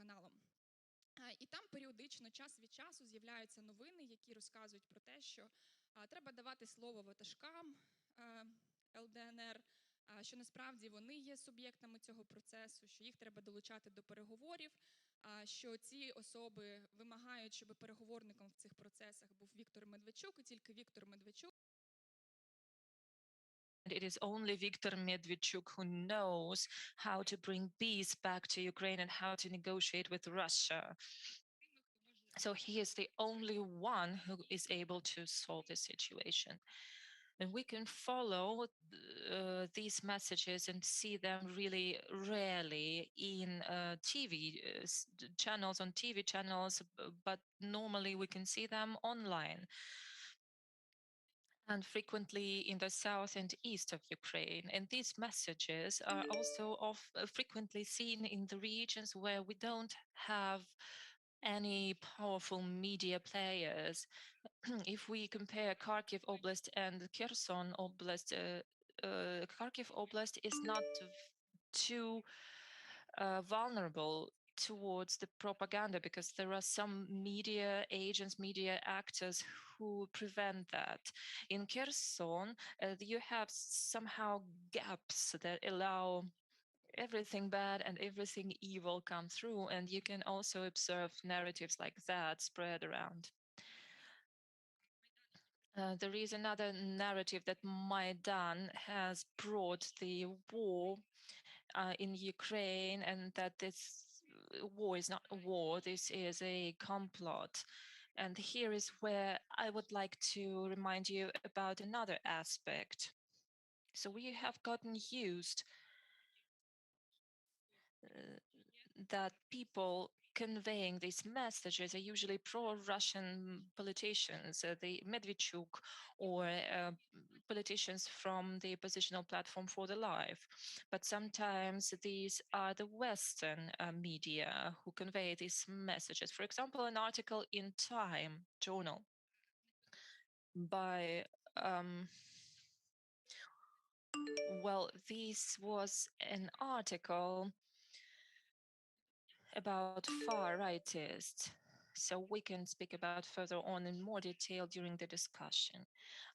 телеграм-каналом. І там періодично, час від часу з'являються новини, які розказують про те, що треба давати слово ватажкам ЛДНР, що насправді вони є суб'єктами цього процесу, що їх треба долучати до переговорів, що ці особи вимагають, щоб переговорником в цих процесах був Віктор Медведчук, і тільки Віктор Медведчук. It is only Viktor Medvedchuk who knows how to bring peace back to Ukraine and how to negotiate with Russia. So he is the only one who is able to solve the situation. And we can follow these messages and see them really rarely in TV channels, on TV channels, but normally we can see them online. And frequently in the south and east of Ukraine. And these messages are also frequently seen in the regions where we don't have any powerful media players. If we compare Kharkiv Oblast and Kherson Oblast, Kharkiv Oblast is not too vulnerable towards the propaganda because there are some media agents, media actors who prevent that. In Kherson, you have somehow gaps that allow everything bad and everything evil come through, and you can also observe narratives like that spread around. There is another narrative that Maidan has brought the war in Ukraine, and that this war is not a war, this is a complot. And here is where I would like to remind you about another aspect. So we have gotten used that people conveying these messages are usually pro-Russian politicians, the Medvedchuk, or politicians from the oppositional platform For the Life. But sometimes these are the Western media who convey these messages. For example, an article in Time journal by well, this was an article about far-rightists, so we can speak about further on in more detail during the discussion.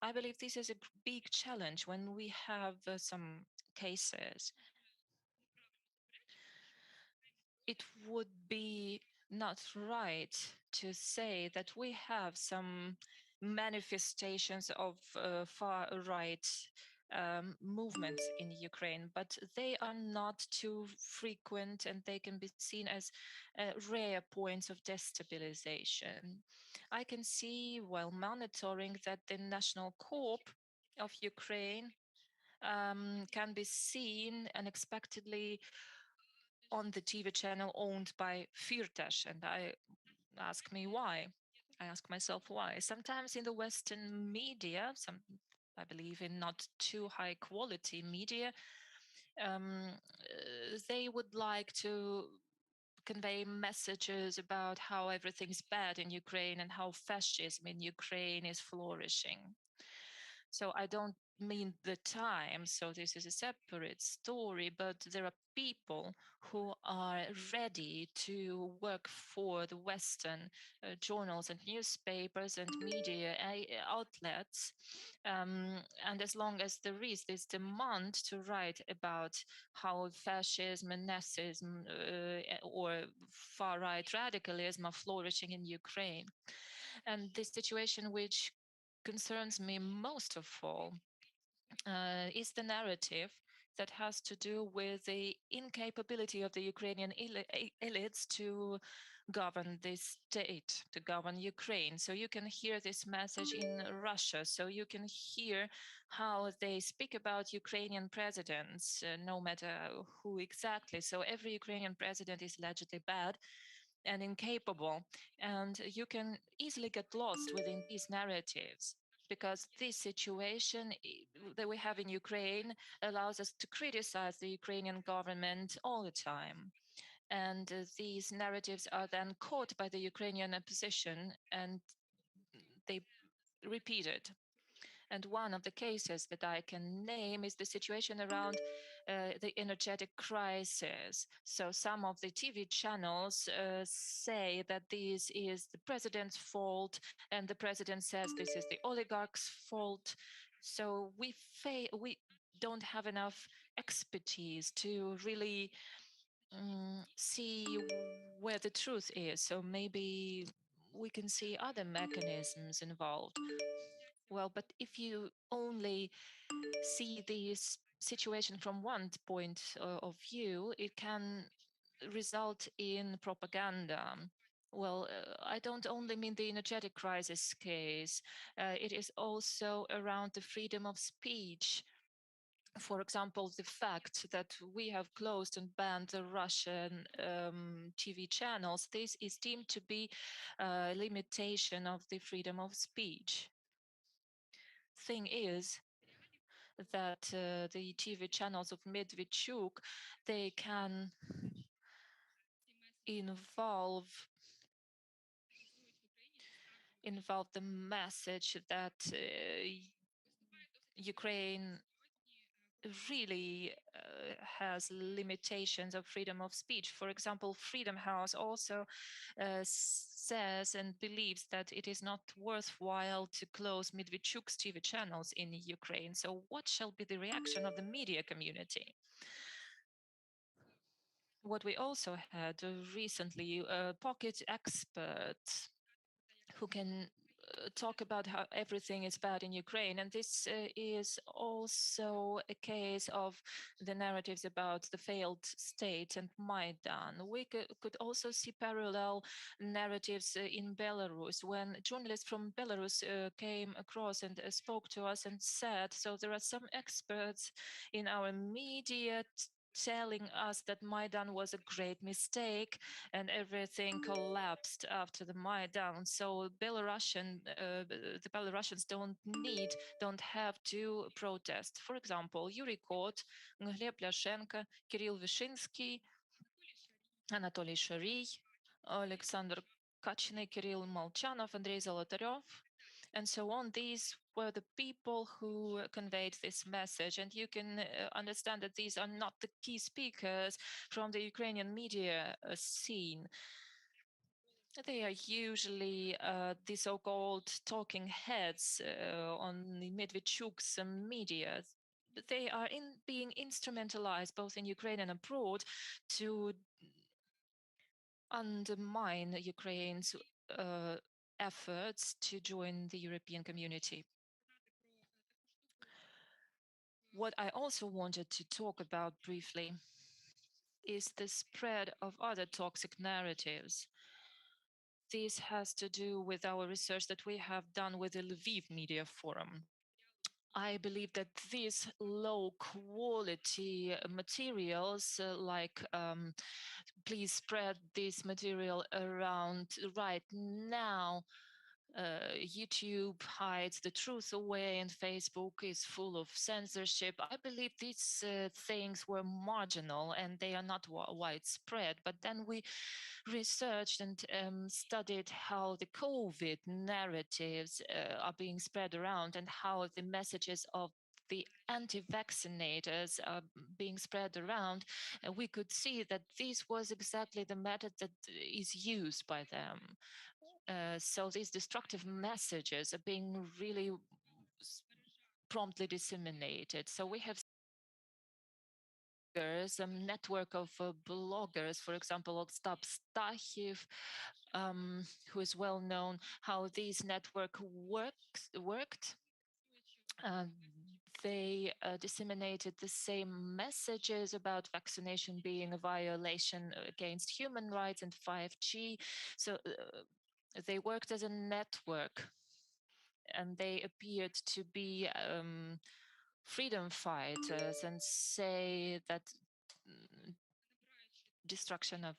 I believe this is a big challenge when we have some cases. It would be not right to say that we have some manifestations of far-right movements in Ukraine, but they are not too frequent and they can be seen as rare points of destabilization. I can see while monitoring that the National Corps of Ukraine can be seen unexpectedly on the TV channel owned by Firtash, and I ask me why. I ask myself why. Sometimes in the Western media, I believe in not too high quality media, they would like to convey messages about how everything's bad in Ukraine and how fascism in Ukraine is flourishing. So I don't mean the time, so this is a separate story, but there are people who are ready to work for the Western journals and newspapers and media outlets. And as long as there is this demand to write about how fascism and Nazism or far-right radicalism are flourishing in Ukraine. And this situation which concerns me most of all is the narrative that has to do with the incapability of the Ukrainian elites to govern this state, to govern Ukraine. So you can hear this message in Russia. So you can hear how they speak about Ukrainian presidents, no matter who exactly. So every Ukrainian president is allegedly bad and incapable. And you can easily get lost within these narratives, because this situation that we have in Ukraine allows us to criticize the Ukrainian government all the time. And these narratives are then caught by the Ukrainian opposition and they repeat it. And one of the cases that I can name is the situation around the energetic crisis. So some of the TV channels say that this is the president's fault, and the president says this is the oligarch's fault. So we don't have enough expertise to really see where the truth is. So maybe we can see other mechanisms involved. Well, but if you only see this situation from one point of view, it can result in propaganda. Well, I don't only mean the energetic crisis case, it is also around the freedom of speech. For example, the fact that we have closed and banned the Russian TV channels, this is deemed to be a limitation of the freedom of speech. Thing is that the TV channels of Medvedchuk, they can involve the message that Ukraine really has limitations of freedom of speech. For example, Freedom House also says and believes that it is not worthwhile to close Medvedchuk's TV channels in Ukraine. So what shall be the reaction of the media community? What we also had recently, a pocket expert who can talk about how everything is bad in Ukraine. And this is also a case of the narratives about the failed state and Maidan. We could also see parallel narratives in Belarus when journalists from Belarus came across and spoke to us and said, so there are some experts in our media telling us that Maidan was a great mistake and everything collapsed after the Maidan. So the Belarusians don't have to protest. For example, Yuri Kot, Gleb Lyashenko, Kirill Vyshinsky, Anatoly Shariy, Alexander Kachny, Kirill Molchanov, Andrei Zolotaryov, and so on. These were the people who conveyed this message. And you can understand that these are not the key speakers from the Ukrainian media scene. They are usually the so-called talking heads on the Medvedchuk's media. They are being instrumentalized both in Ukraine and abroad to undermine Ukraine's efforts to join the European community. What I also wanted to talk about briefly is the spread of other toxic narratives. This has to do with our research that we have done with the Lviv Media Forum. I believe that these low quality materials like please spread this material around right now. YouTube hides the truth away and Facebook is full of censorship. I believe these things were marginal and they are not widespread. But then we researched and studied how the COVID narratives are being spread around and how the messages of the anti-vaccinators are being spread around, and we could see that this was exactly the method that is used by them. So these destructive messages are being really promptly disseminated. So we have a network of bloggers, for example, Ostap Stahiev, who is well known, how this network worked. They disseminated the same messages about vaccination being a violation against human rights and 5G. So they worked as a network and they appeared to be freedom fighters and say that destruction of.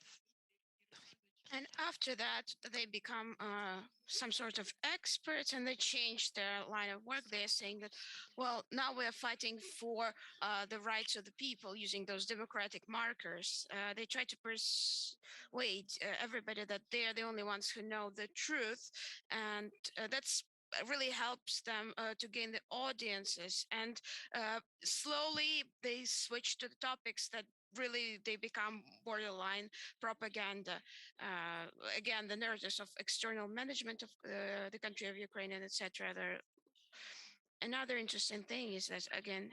And after that, they become some sort of experts and they change their line of work. They're saying that, well, now we're fighting for the rights of the people using those democratic markers. They try to persuade everybody that they're the only ones who know the truth. And that's really helps them to gain the audiences, and slowly they switch to the topics that really they become borderline propaganda. Again, the narratives of external management of the country of Ukraine and etc. Another interesting thing is that, again,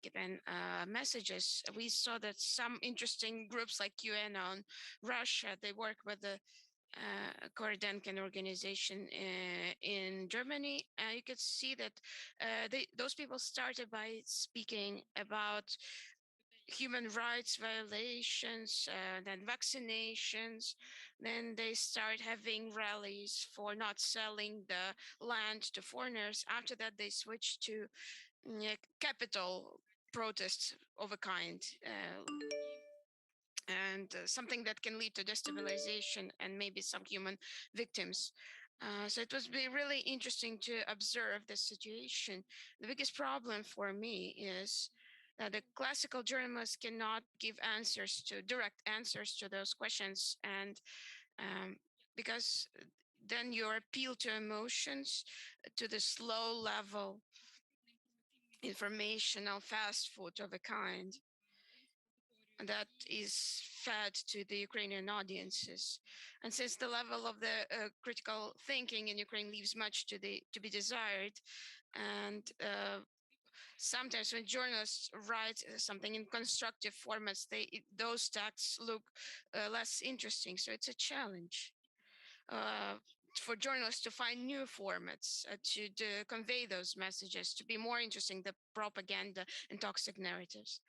given messages, we saw that some interesting groups like QAnon, Russia, they work with the Kordenken organization in Germany. You could see that those people started by speaking about human rights violations, then vaccinations. Then they start having rallies for not selling the land to foreigners. After that, they switched to capital protests of a kind. And something that can lead to destabilization and maybe some human victims. So it was really interesting to observe this situation. The biggest problem for me is that the classical journalists cannot give direct answers to those questions, and because then you appeal to emotions, to the slow level informational fast food of a kind that is fed to the Ukrainian audiences. And since the level of the critical thinking in Ukraine leaves much to be desired, and sometimes when journalists write something in constructive formats, those texts look less interesting. So it's a challenge for journalists to find new formats to convey those messages, to be more interesting than propaganda and toxic narratives.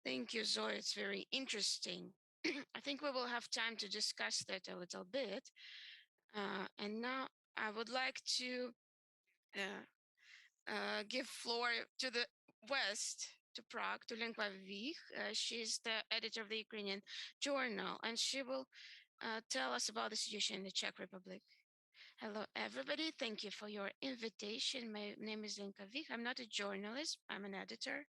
Thank you, Zoe. It's very interesting. I think we will have time to discuss that a little bit. And now I would like to give floor to the West, to Prague, to Lenka Vich. She's the editor of the Ukrainian Journal, and she will tell us about the situation in the Czech Republic. Hello, everybody. Thank you for your invitation. My name is Lenka Vich. I'm not a journalist. I'm an editor.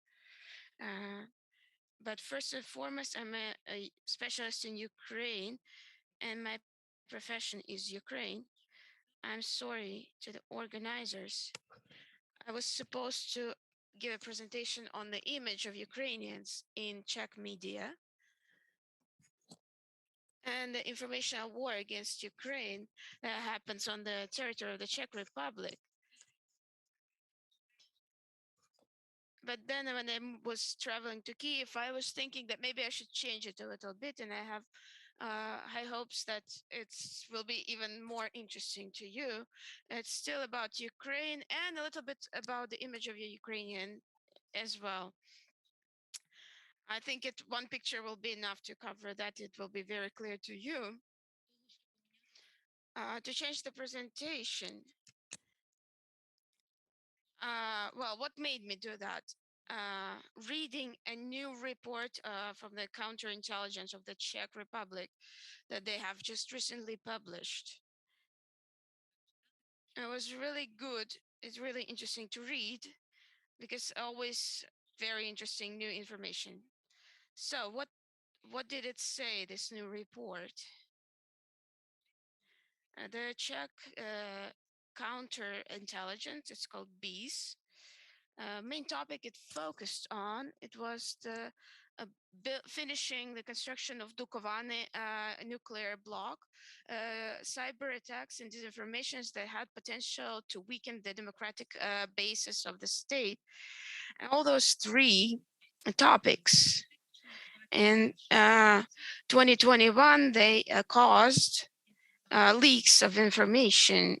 But first and foremost, I'm a specialist in Ukraine, and my profession is Ukraine. I'm sorry to the organizers. I was supposed to give a presentation on the image of Ukrainians in Czech media and the informational war against Ukraine that happens on the territory of the Czech Republic. But then when I was traveling to Kiev, I was thinking that maybe I should change it a little bit, and I have high hopes that it will be even more interesting to you. It's still about Ukraine and a little bit about the image of a Ukrainian as well. I think one picture will be enough to cover that. It will be very clear to you. To change the presentation, well, what made me do that? Reading a new report from the counterintelligence of the Czech Republic that they have just recently published. It was really good. It's really interesting to read because always very interesting new information. So what did it say, this new report? The Czech counterintelligence, it's called BIS. Main topic it focused on, it was the finishing the construction of Dukovany nuclear block, cyber attacks and disinformations that had potential to weaken the democratic basis of the state. And all those three topics. In 2021, they caused leaks of information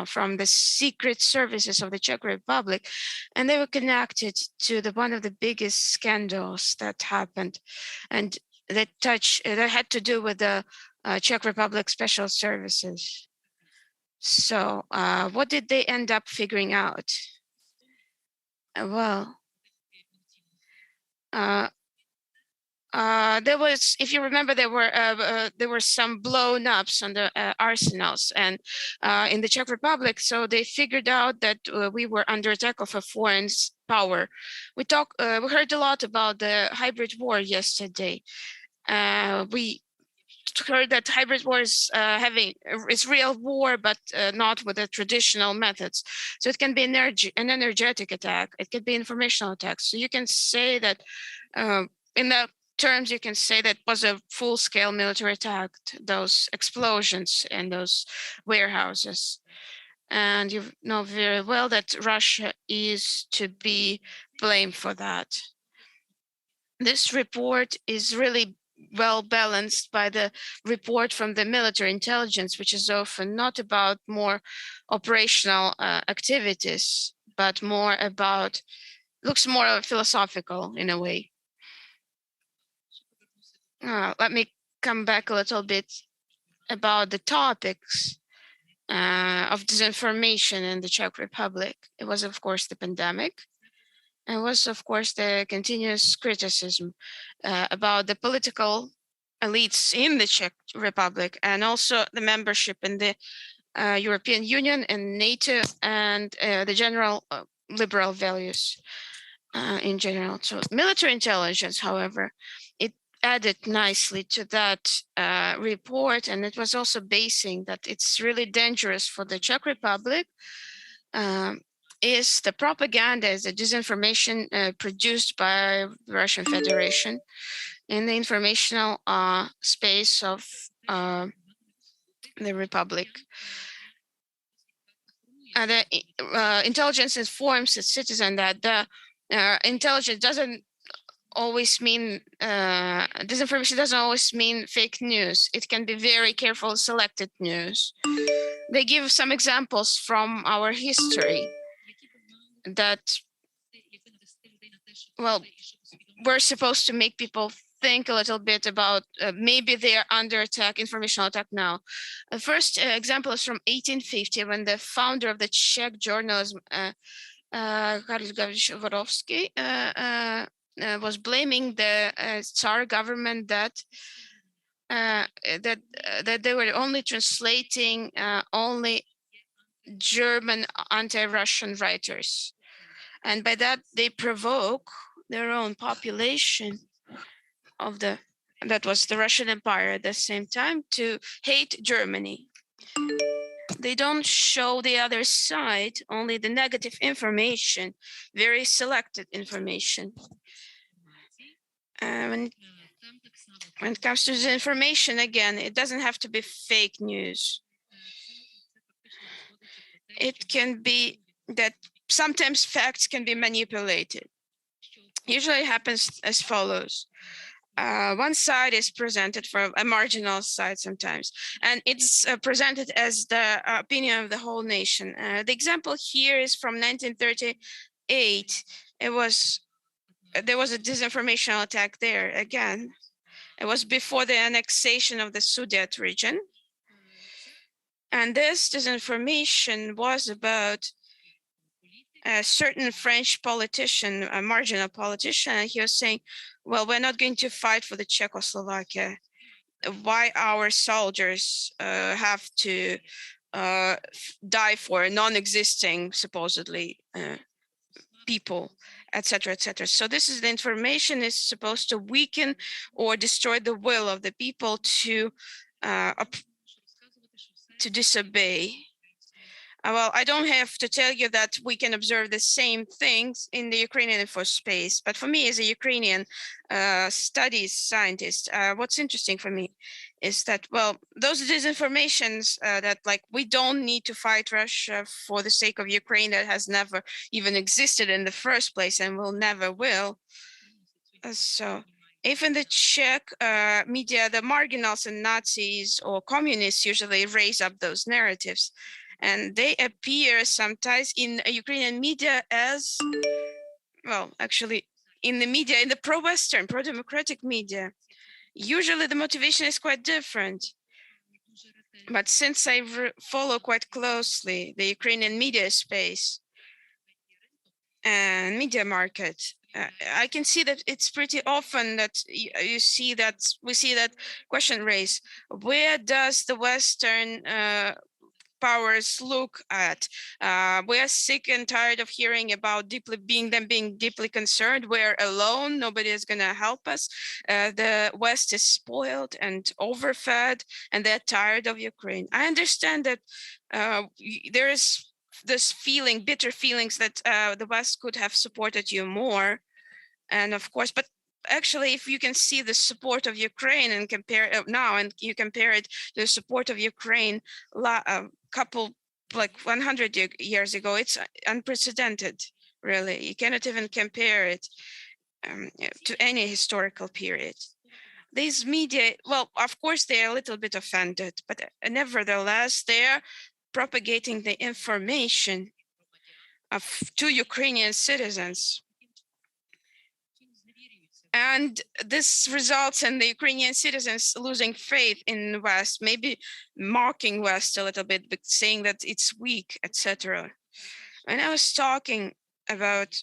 from the secret services of the Czech Republic, and they were connected to one of the biggest scandals that happened, and that had to do with the Czech Republic special services. So, what did they end up figuring out? Well, there was, if you remember, there were some blown ups on the arsenals and in the Czech Republic. So they figured out that we were under attack of a foreign power. We heard a lot about the hybrid war yesterday. We heard that hybrid war is is real war, but not with the traditional methods. So it can be an energetic attack. It could be informational attack. So you can say that in the terms, you can say that was a full-scale military attack, those explosions in those warehouses. And you know very well that Russia is to be blamed for that. This report is really well balanced by the report from the military intelligence, which is often not about more operational activities, but more about, looks more philosophical in a way. Let me come back a little bit about the topics of disinformation in the Czech Republic. It was, of course, the pandemic. It was, of course, the continuous criticism about the political elites in the Czech Republic, and also the membership in the European Union and NATO, and the general liberal values in general. So military intelligence, however, it added nicely to that report, and it was also basing that it's really dangerous for the Czech Republic is the propaganda, is the disinformation produced by the Russian Federation in the informational space of the Republic. The intelligence informs its citizen that the intelligence doesn't always mean, disinformation doesn't always mean fake news. It can be very careful selected news. They give some examples from our history that, well, we're supposed to make people think a little bit about maybe they are under attack, informational attack now. The first example is from 1850, when the founder of the Czech journalism, Harkivský was blaming the Tsar government that they were only translating only German anti-Russian writers. And by that, they provoke their own population of that was the Russian Empire at the same time, to hate Germany. They don't show the other side, only the negative information, very selected information. When it comes to the information, again, it doesn't have to be fake news. It can be that sometimes facts can be manipulated. Usually it happens as follows. One side is presented from a marginal side sometimes, and it's presented as the opinion of the whole nation. The example here is from 1938. There was a disinformational attack there again. It was before the annexation of the Sudet region. And this disinformation was about a certain French politician, a marginal politician, and he was saying, well, we're not going to fight for the Czechoslovakia. Why our soldiers have to die for non-existing, supposedly, people, etc., etc. So this is the information is supposed to weaken or destroy the will of the people to disobey. Well, I don't have to tell you that we can observe the same things in the Ukrainian info space, but for me as a Ukrainian studies scientist, what's interesting for me is that, well, those disinformations that like we don't need to fight Russia for the sake of Ukraine, that has never even existed in the first place and will never will. So if in the Czech media, the marginals and Nazis or communists usually raise up those narratives, and they appear sometimes in Ukrainian media as, well, actually in the media, in the pro-Western, pro-democratic media, usually the motivation is quite different. But since I follow quite closely the Ukrainian media space and media market, I can see that it's pretty often that we see that question raised. Where does the Western powers look at. We are sick and tired of hearing about being deeply concerned. We're alone. Nobody is going to help us. The West is spoiled and overfed, and they're tired of Ukraine. I understand that there is this feeling, bitter feelings that the West could have supported you more. And of course, but actually, if you can see the support of Ukraine and compare it now, and you compare it to the support of Ukraine couple like 100 years ago, it's unprecedented, really. You cannot even compare it to any historical period. These media, well, of course, they're a little bit offended, but nevertheless, they're propagating the information to Ukrainian citizens. And this results in the Ukrainian citizens losing faith in the West, maybe mocking West a little bit, but saying that it's weak, etc. When I was talking about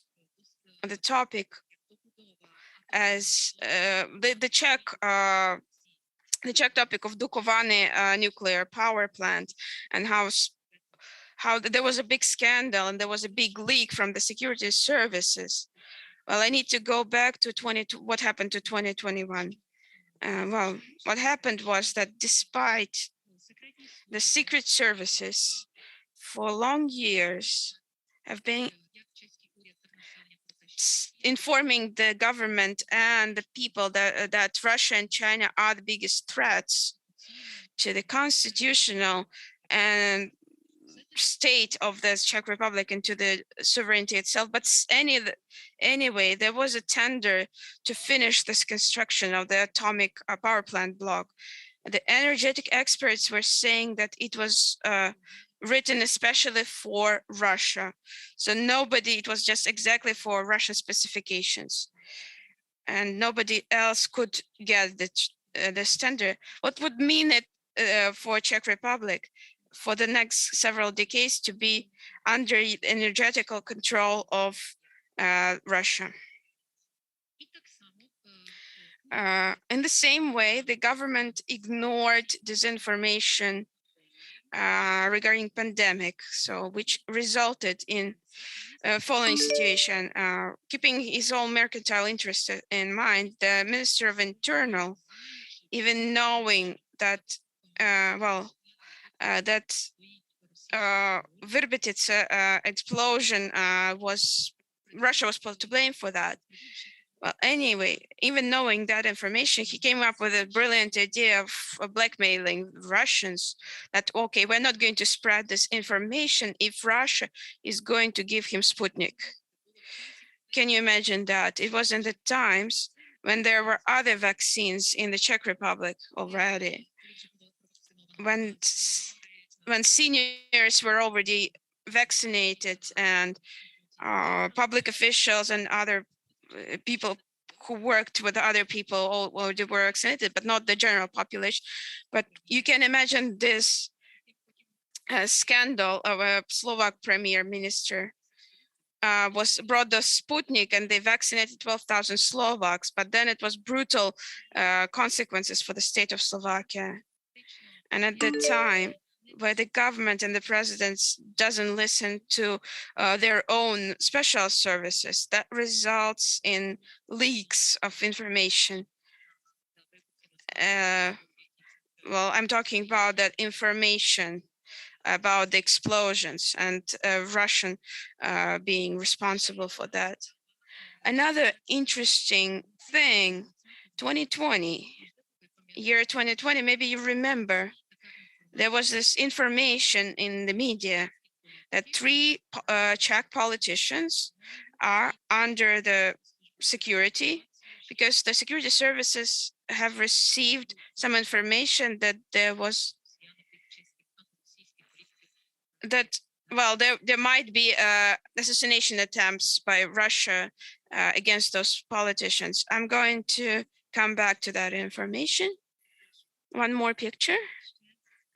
the topic as the Czech topic of Dukovany nuclear power plant, and how there was a big scandal and there was a big leak from the security services. Well, I need to go back to what happened to 2021. Well, what happened was that despite the secret services for long years have been informing the government and the people that Russia and China are the biggest threats to the constitutional and state of the Czech Republic and to the sovereignty itself. But anyway, there was a tender to finish this construction of the atomic power plant block. The energetic experts were saying that it was written especially for Russia. So it was just exactly for Russian specifications. And nobody else could get this tender. What would mean it for Czech Republic? For the next several decades to be under energetical control of Russia. In the same way, the government ignored disinformation regarding pandemic, which resulted in following situation. Keeping his own mercantile interest in mind, the Minister of Internal, even knowing that, that Verbititsa explosion Russia was supposed to blame for that. Well, anyway, even knowing that information, he came up with a brilliant idea of blackmailing Russians that, okay, we're not going to spread this information if Russia is going to give him Sputnik. Can you imagine that? It was in the times when there were other vaccines in the Czech Republic already. When seniors were already vaccinated and public officials and other people who worked with other people already were vaccinated, but not the general population. But you can imagine this scandal of a Slovak premier minister brought the Sputnik and they vaccinated 12,000 Slovaks, but then it was brutal consequences for the state of Slovakia. And at the time, where the government and the president doesn't listen to their own special services, that results in leaks of information. Well, I'm talking about that information about the explosions and Russian being responsible for that. Another interesting thing, 2020, maybe you remember, there was this information in the media that 3 Czech politicians are under the security because the security services have received some information that there might be assassination attempts by Russia against those politicians. I'm going to come back to that information. One more picture.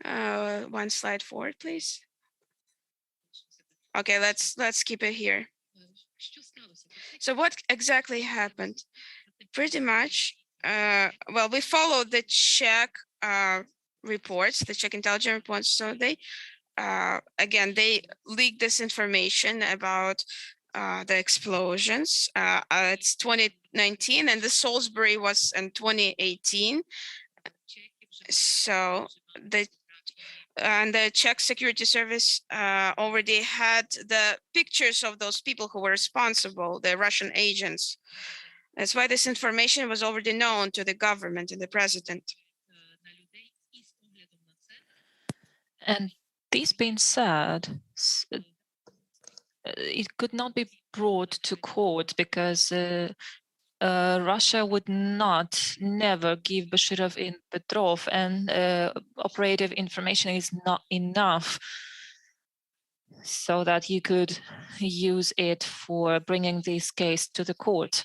One slide forward, please. Okay, let's keep it here. So what exactly happened? Pretty much, well, we followed the Czech reports, the Czech intelligence reports. So they again, they leaked this information about the explosions. It's 2019, and the Salisbury was in 2018. So the Czech security service already had the pictures of those people who were responsible, the Russian agents. That's why this information was already known to the government and the president. And this being said, it could not be brought to court because Russia would never give Bashirov in Petrov, and operative information is not enough so that you could use it for bringing this case to the court.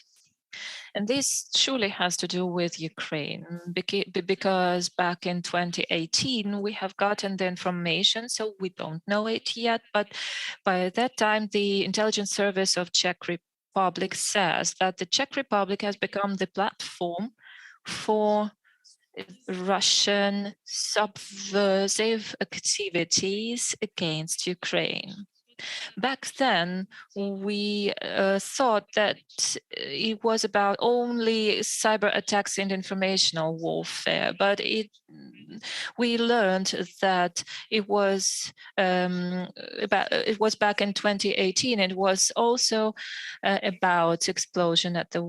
And this surely has to do with Ukraine, because back in 2018, we have gotten the information, so we don't know it yet, but by that time, the intelligence service of Czech Republic says that the Czech Republic has become the platform for Russian subversive activities against Ukraine. Back then, we thought that it was about only cyber attacks and informational warfare, but we learned that it was back in 2018. It was also about explosion at the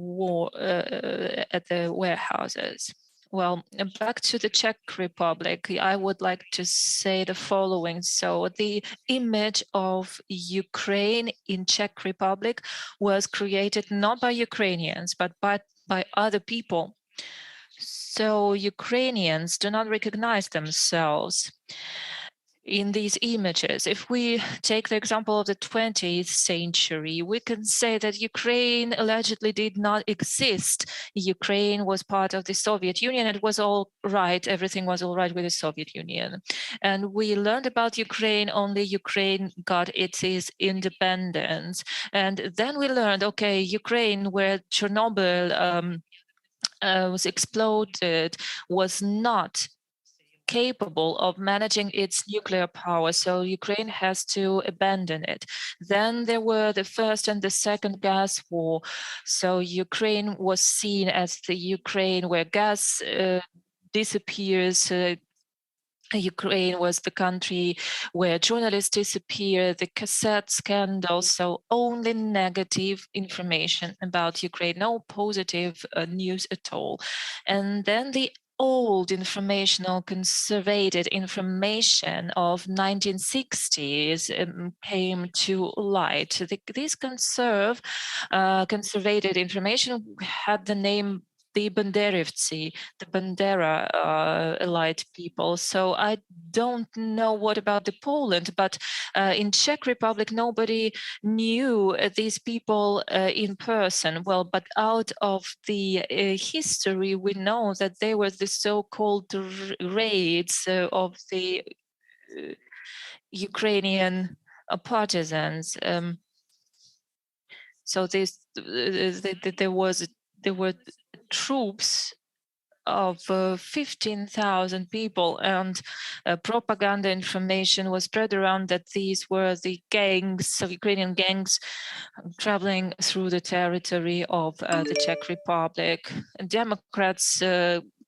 warehouses. Well, back to the Czech Republic, I would like to say the following. So the image of Ukraine in Czech Republic was created not by Ukrainians, but by other people. So Ukrainians do not recognize themselves in these images. If we take the example of the 20th century, we can say that Ukraine allegedly did not exist. Ukraine was part of the Soviet Union. It was all right. Everything was all right with the Soviet Union. And we learned about Ukraine only Ukraine got its independence. And then we learned, okay, Ukraine, where Chernobyl was exploded, was not capable of managing its nuclear power, so Ukraine has to abandon it. Then there were the first and the second gas war, so Ukraine was seen as the Ukraine where gas disappears. Ukraine was the country where journalists disappear, the cassette scandal, so only negative information about Ukraine, no positive news at all. And then the old informational conservated information of 1960s came to light. This conservated information had the name the Banderivtsi, the Bandera elite people. So I don't know what about the Poland, but in Czech Republic, nobody knew these people in person. Well, but out of the history, we know that they were the so-called raids of the Ukrainian partisans. So there were troops of 15,000 people, and propaganda information was spread around that these were the gangs, Ukrainian gangs, traveling through the territory of the Czech Republic. Democrats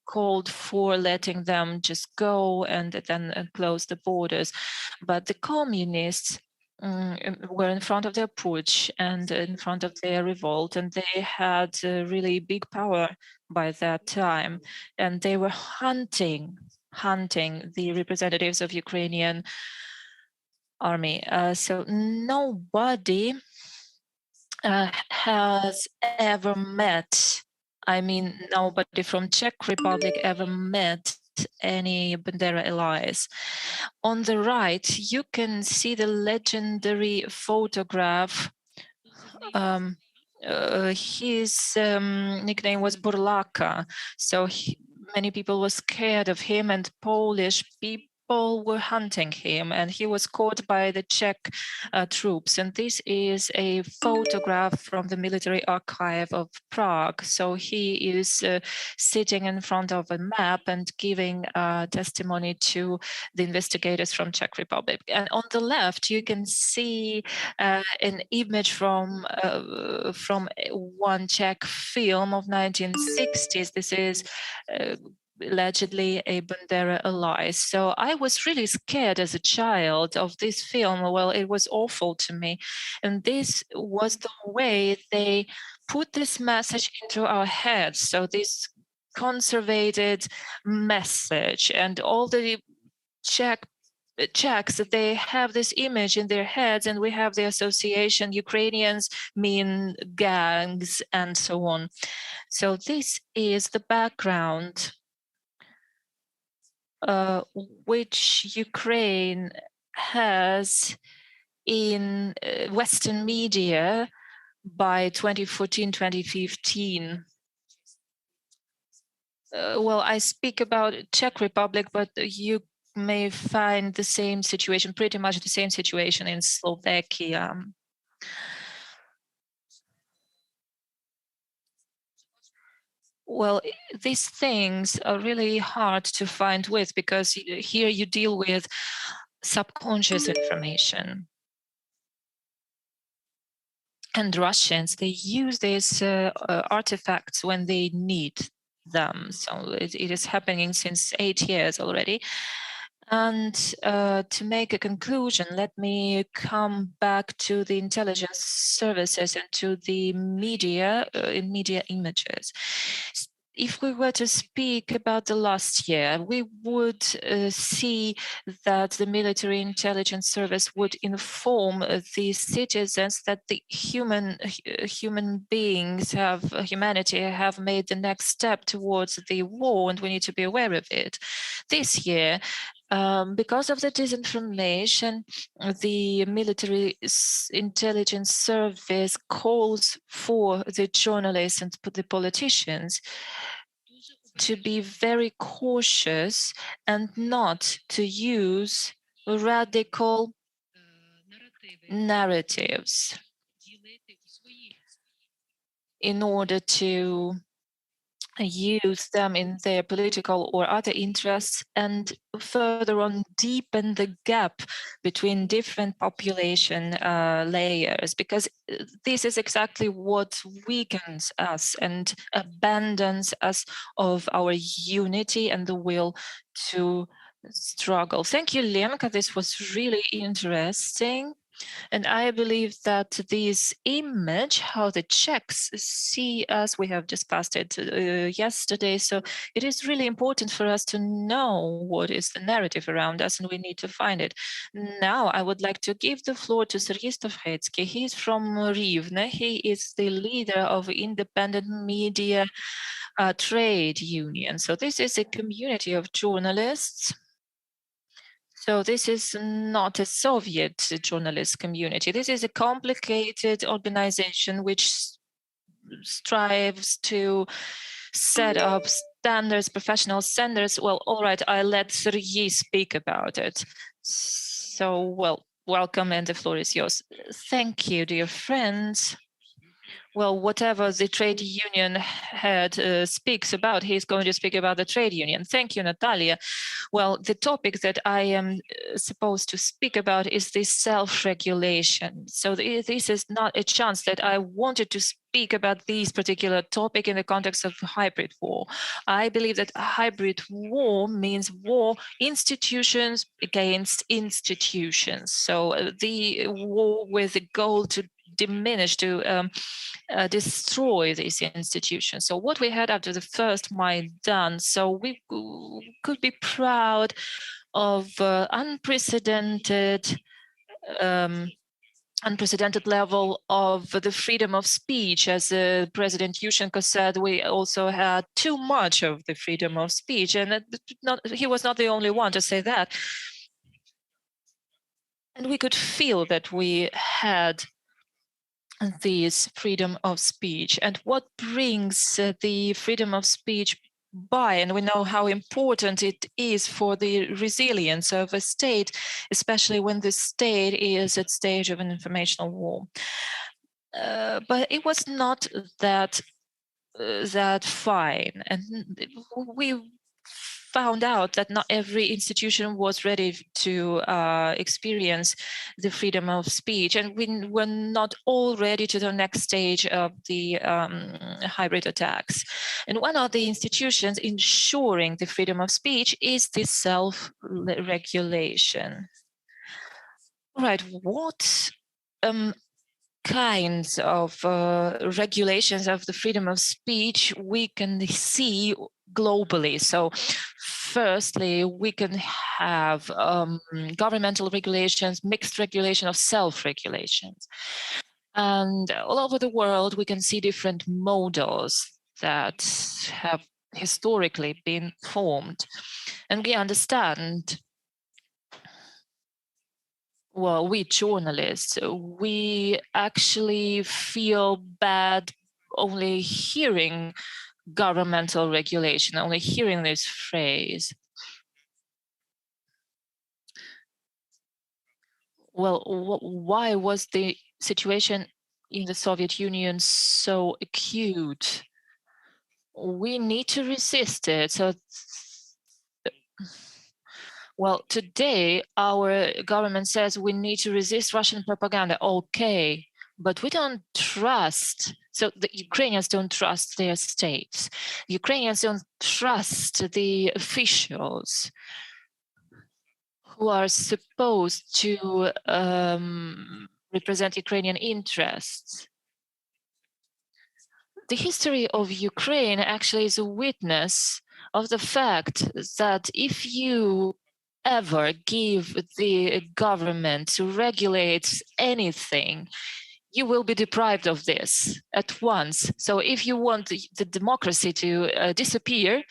called for letting them just go and then close the borders, but the communists were in front of their putsch and in front of their revolt, and they had really big power by that time, and they were hunting the representatives of Ukrainian army. So nobody has ever met, I mean, nobody from Czech Republic ever met any Bandera allies. On the right, you can see the legendary photograph. His nickname was Burlaka, so many people were scared of him, and Polish people were hunting him, and he was caught by the Czech troops. And this is a photograph from the military archive of Prague. So he is sitting in front of a map and giving testimony to the investigators from Czech Republic. And on the left, you can see an image from one Czech film of 1960s. This is allegedly a Bandera ally. So I was really scared as a child of this film. Well, it was awful to me. And this was the way they put this message into our heads. So this conservated message, and all the Czechs, they have this image in their heads, and we have the association Ukrainians mean gangs and so on. So this is the background which Ukraine has in Western media by 2014, 2015. Well, I speak about Czech Republic, but you may find the same situation, pretty much the same situation in Slovakia. Well, these things are really hard to find with, because here you deal with subconscious information. And Russians, they use these artifacts when they need them. So it is happening since 8 years already. And to make a conclusion, let me come back to the intelligence services and to the media, media images. If we were to speak about the last year, we would see that the military intelligence service would inform the citizens that the human beings humanity have made the next step towards the war, and we need to be aware of it. This year, because of the disinformation, the military intelligence service calls for the journalists and the politicians to be very cautious and not to use radical narratives in order to use them in their political or other interests, and further on deepen the gap between different population layers, because this is exactly what weakens us and abandons us of our unity and the will to struggle. Thank you, Lemka. This was really interesting. And I believe that this image, how the Czechs see us, we have discussed it yesterday. So it is really important for us to know what is the narrative around us, and we need to find it. Now, I would like to give the floor to Sergiy Stofhetsky. He's from Rivne. He is the leader of independent media trade union. So this is a community of journalists. So this is not a Soviet journalist community. This is a complicated organization which strives to set up standards, professional standards. Well, all right, I'll let Sergiy speak about it. So, well, welcome, and the floor is yours. Thank you, dear friends. Well, whatever the trade union head speaks about, he's going to speak about the trade union. Thank you, Natalia. Well, the topic that I am supposed to speak about is this self-regulation. So this is not a chance that I wanted to speak about this particular topic in the context of hybrid war. I believe that hybrid war means war institutions against institutions. So the war with the goal to diminish, to destroy these institutions. So what we had after the first Maidan, so we could be proud of unprecedented level of the freedom of speech. As President Yushchenko said, we also had too much of the freedom of speech, and he was not the only one to say that. And we could feel that we had this freedom of speech. And what brings the freedom of speech by, and we know how important it is for the resilience of a state, especially when the state is at stage of an informational war. But it was not that fine, and we found out that not every institution was ready to experience the freedom of speech, and we were not all ready to the next stage of the hybrid attacks. And one of the institutions ensuring the freedom of speech is the self-regulation. Right, what kinds of regulations of the freedom of speech we can see globally? So firstly, we can have governmental regulations, mixed regulation of self-regulations. And all over the world, we can see different models that have historically been formed. And we understand, well, we journalists, we actually feel bad only hearing governmental regulation, only hearing this phrase. Well, why was the situation in the Soviet Union so acute? We need to resist it. So, well, today our government says we need to resist Russian propaganda. Okay, but we don't trust. So the Ukrainians don't trust their states. The Ukrainians don't trust the officials who are supposed to represent Ukrainian interests. The history of Ukraine actually is a witness of the fact that if you ever give the government to regulate anything, you will be deprived of this at once. So if you want the democracy to disappear,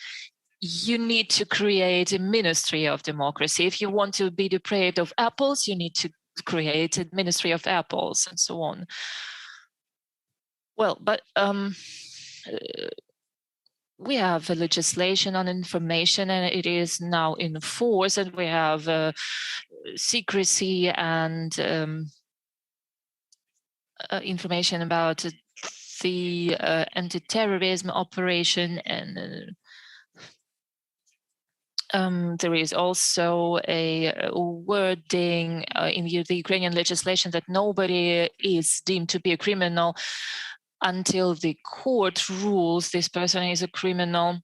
you need to create a ministry of democracy. If you want to be deprived of apples, you need to create a ministry of apples, and so on. Well, but we have a legislation on information, and it is now in force, and we have secrecy and information about the anti-terrorism operation, and there is also a wording in the Ukrainian legislation that nobody is deemed to be a criminal until the court rules this person is a criminal.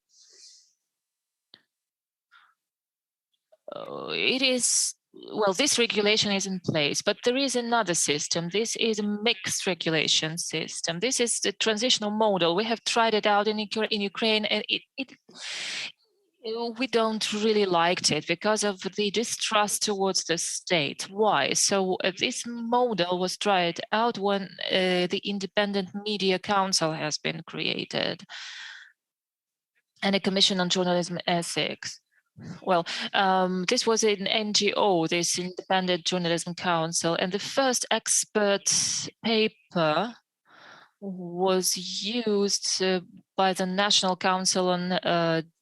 It is, well, this regulation is in place, but there is another system. This is a mixed regulation system. This is the transitional model. We have tried it out in Ukraine, and we don't really liked it because of the distrust towards the state. Why? So this model was tried out when the Independent Media Council has been created and a Commission on Journalism Ethics. Well, this was an NGO, this Independent Journalism Council, and the first expert paper was used by the National Council on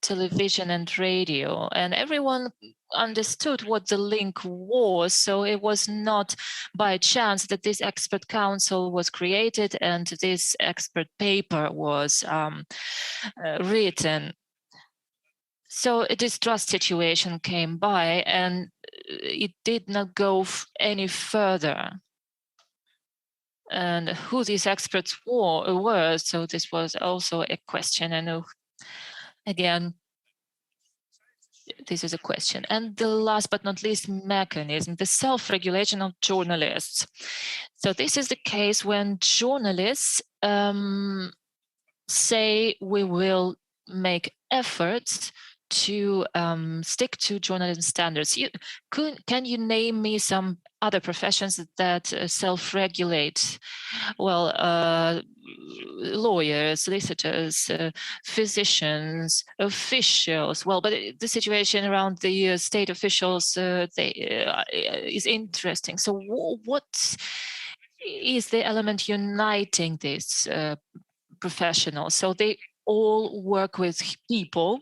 Television and Radio, and everyone understood what the link was. So it was not by chance that this expert council was created and this expert paper was written. So a distrust situation came by, and it did not go any further. And who these experts were, so this was also a question. And again, this is a question. And the last but not least mechanism, the self-regulation of journalists. So this is the case when journalists say we will make efforts to stick to journalism standards. Can you name me some other professions that self-regulate? Well, lawyers, solicitors, physicians, officials. Well, but the situation around the state officials is interesting. So what is the element uniting these professionals? So they all work with people,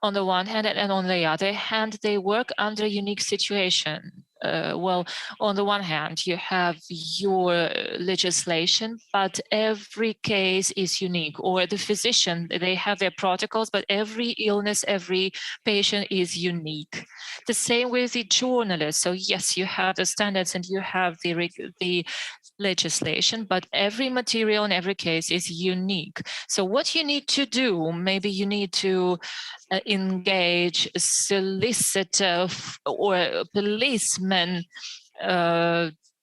on the one hand, and on the other hand, they work under a unique situation. Well, on the one hand, you have your legislation, but every case is unique. Or the physician, they have their protocols, but every illness, every patient is unique. The same with the journalist. So yes, you have the standards and you have the legislation, but every material in every case is unique. So what you need to do, maybe you need to engage a solicitor or a policeman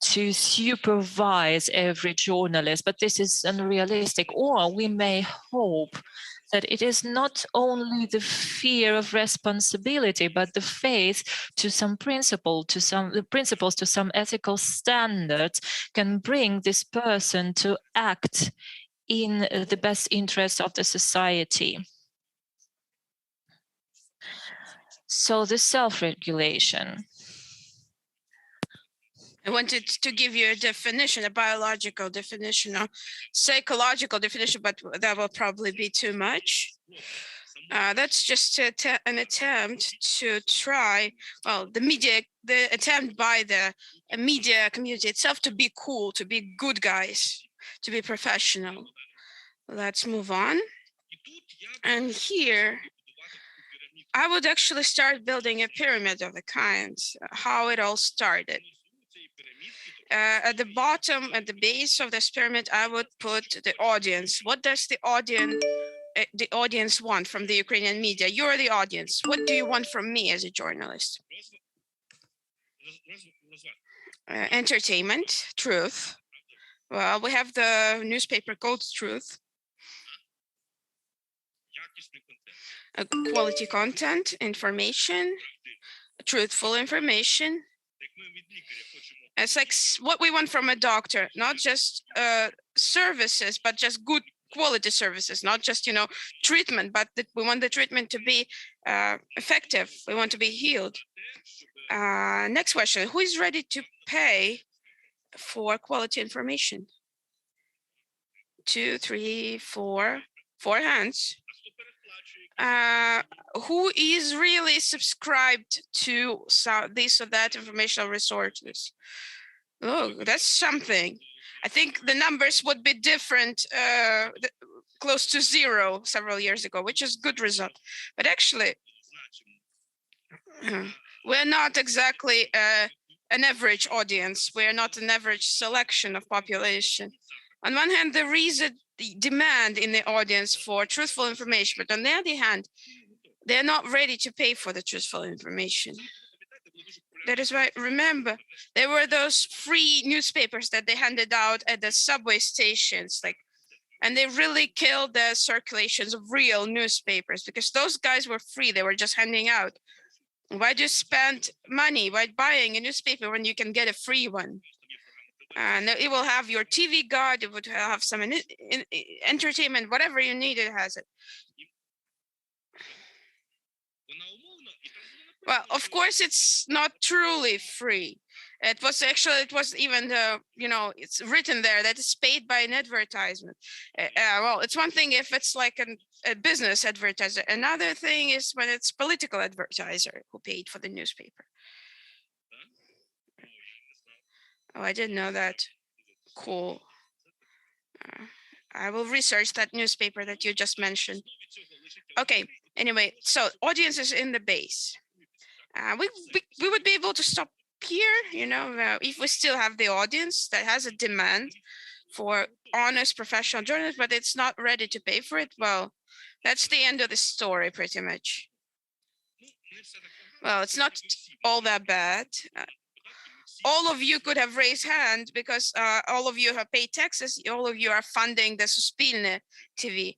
to supervise every journalist, but this is unrealistic. Or we may hope that it is not only the fear of responsibility, but the faith to some principles, to some ethical standards can bring this person to act in the best interest of the society. So the self-regulation. I wanted to give you a definition, a biological definition, or psychological definition, but that will probably be too much. That's just an attempt to try, well, the attempt by the media community itself to be cool, to be good guys, to be professional. Let's move on. And here, I would actually start building a pyramid of a kind, how it all started. At the bottom, at the base of this pyramid, I would put the audience. What does the audience want from the Ukrainian media? You're the audience. What do you want from me as a journalist? Entertainment, truth. Well, we have the newspaper called Truth. Quality content, information, truthful information. It's like what we want from a doctor, not just services, but just good quality services, not just, you know, treatment, but we want the treatment to be effective. We want to be healed. Next question, who is ready to pay for quality information? 2, 3, 4 hands. Who is really subscribed to this or that informational resources? Oh, that's something. I think the numbers would be different, close to 0 several years ago, which is good result. But actually, we're not exactly an average audience. We're not an average selection of population. On one hand, there is a demand in the audience for truthful information, but on the other hand, they're not ready to pay for the truthful information. That is why, remember, there were those free newspapers that they handed out at the subway stations, and they really killed the circulations of real newspapers because those guys were free. They were just handing out. Why do you spend money by buying a newspaper when you can get a free one? And it will have your TV guide, it would have some entertainment, whatever you need, it has it. Well, of course, it's not truly free. It was even, it's written there that it's paid by an advertisement. Well, it's one thing if it's like a business advertiser. Another thing is when it's political advertiser who paid for the newspaper. Oh, I didn't know that. Cool. I will research that newspaper that you just mentioned. Okay, anyway, so audience is in the base. We would be able to stop here, if we still have the audience that has a demand for honest professional journalists, but it's not ready to pay for it. Well, that's the end of the story, pretty much. Well, it's not all that bad. All of you could have raised hand because all of you have paid taxes. All of you are funding the Suspilne TV.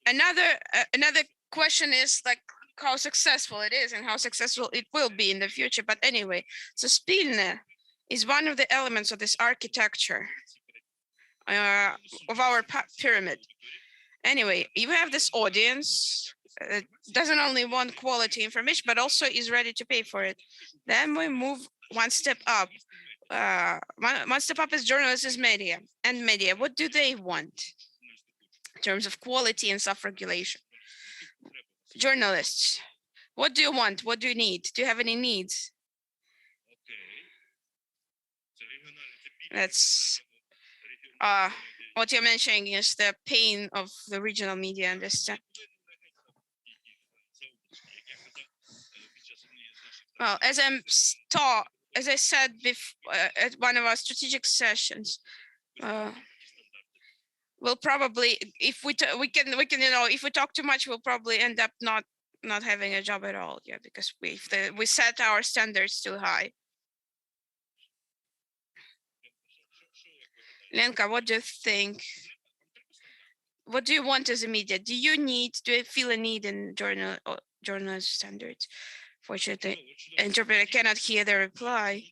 Another question is like how successful it is and how successful it will be in the future. But anyway, Suspilne is one of the elements of this architecture of our pyramid. Anyway, you have this audience doesn't only want quality information, but also is ready to pay for it. Then we move one step up. One step up is journalists, media. And media, what do they want in terms of quality and self-regulation? journalists, what do you want? What do you need? Do you have any needs? That's what you're mentioning is the pain of the regional media, understand? Well, as I said before at one of our strategic sessions, we'll probably, if we can, you know, if we talk too much, we'll probably end up not having a job at all. Yeah, because we set our standards too high. Lenka, what do you think? What do you want as a media? Do you feel a need in journalist standards? Fortunately, interpreter cannot hear the reply.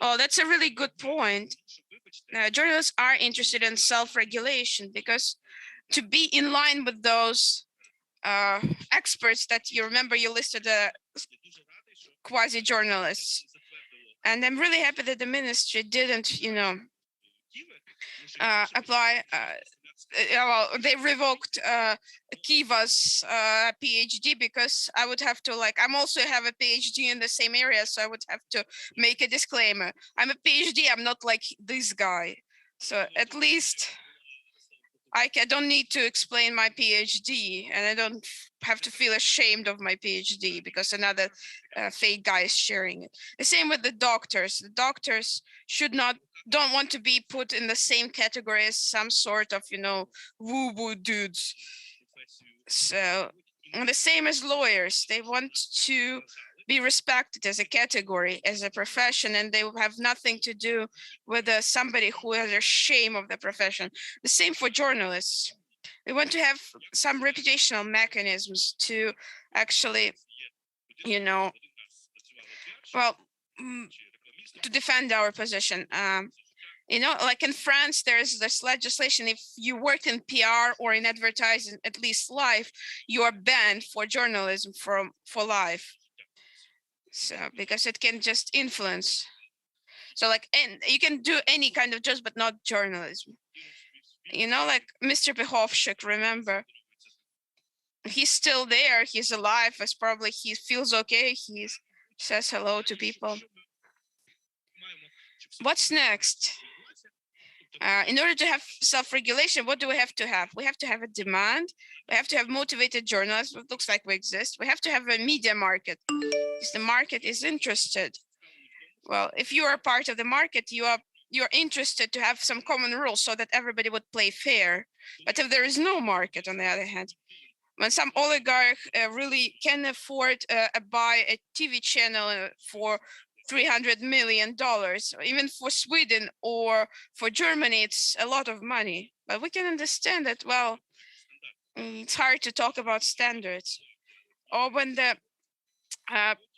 Oh, that's a really good point. Journalists are interested in self-regulation because to be in line with those experts that you remember, you listed quasi-journalists. And I'm really happy that the ministry didn't, you know, apply. Well, they revoked Kiva's PhD because I would have to, like, I'm also have a PhD in the same area, so I would have to make a disclaimer. I'm a PhD, I'm not like this guy. So at least I don't need to explain my PhD, and I don't have to feel ashamed of my PhD because another fake guy is sharing it. The same with the doctors. The doctors don't want to be put in the same category as some sort of, you know, woo-woo dudes. So, and the same as lawyers. They want to be respected as a category, as a profession, and they have nothing to do with somebody who has a shame of the profession. The same for journalists. We want to have some reputational mechanisms to actually, you know, well, to defend our position. You know, like in France, there's this legislation. If you work in PR or in advertising, at least live, you are banned for journalism for life. So because it can just influence. So like, and you can do any kind of jobs, but not journalism. You know, like Mr. Pehovshik, remember? He's still there. He's alive. It's probably he feels okay. He says hello to people. What's next? In order to have self-regulation, what do we have to have? We have to have a demand. We have to have motivated journalists. It looks like we exist. We have to have a media market because the market is interested. Well, if you are part of the market, you're interested to have some common rules so that everybody would play fair. But if there is no market, on the other hand, when some oligarch really can afford buy a TV channel for $300 million, even for Sweden or for Germany, it's a lot of money. But we can understand that, well, it's hard to talk about standards. Or when the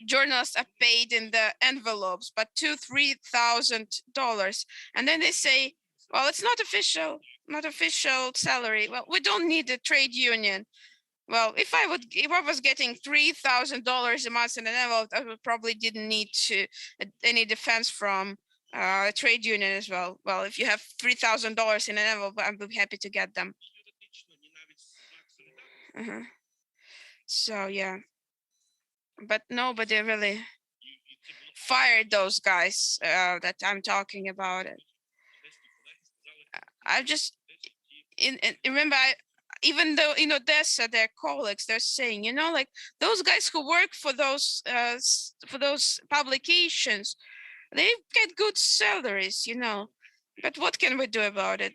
journalists are paid in the envelopes, but $2,000-3,000. And then they say, well, it's not official salary. Well, we don't need a trade union. Well, if I was getting $3,000 a month in an envelope, I would probably didn't need any defense from a trade union as well. Well, if you have $3,000 in an envelope, I'd be happy to get them. So yeah, but nobody really fired those guys that I'm talking about. I just remember even though in Odessa, their colleagues, they're saying, you know, like those guys who work for those publications, they get good salaries, you know, but what can we do about it?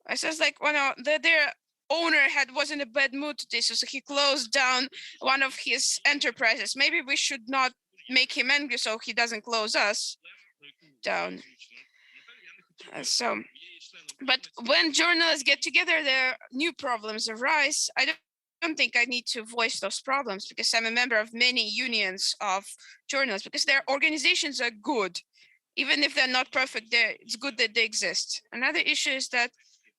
I says like, well, no, their owner was in a bad mood today, so he closed down one of his enterprises. Maybe we should not make him angry so he doesn't close us down. But when journalists get together, there new problems arise. I don't think I need to voice those problems because I'm a member of many unions of journalists, because their organizations are good. Even if they're not perfect, it's good that they exist. Another issue is that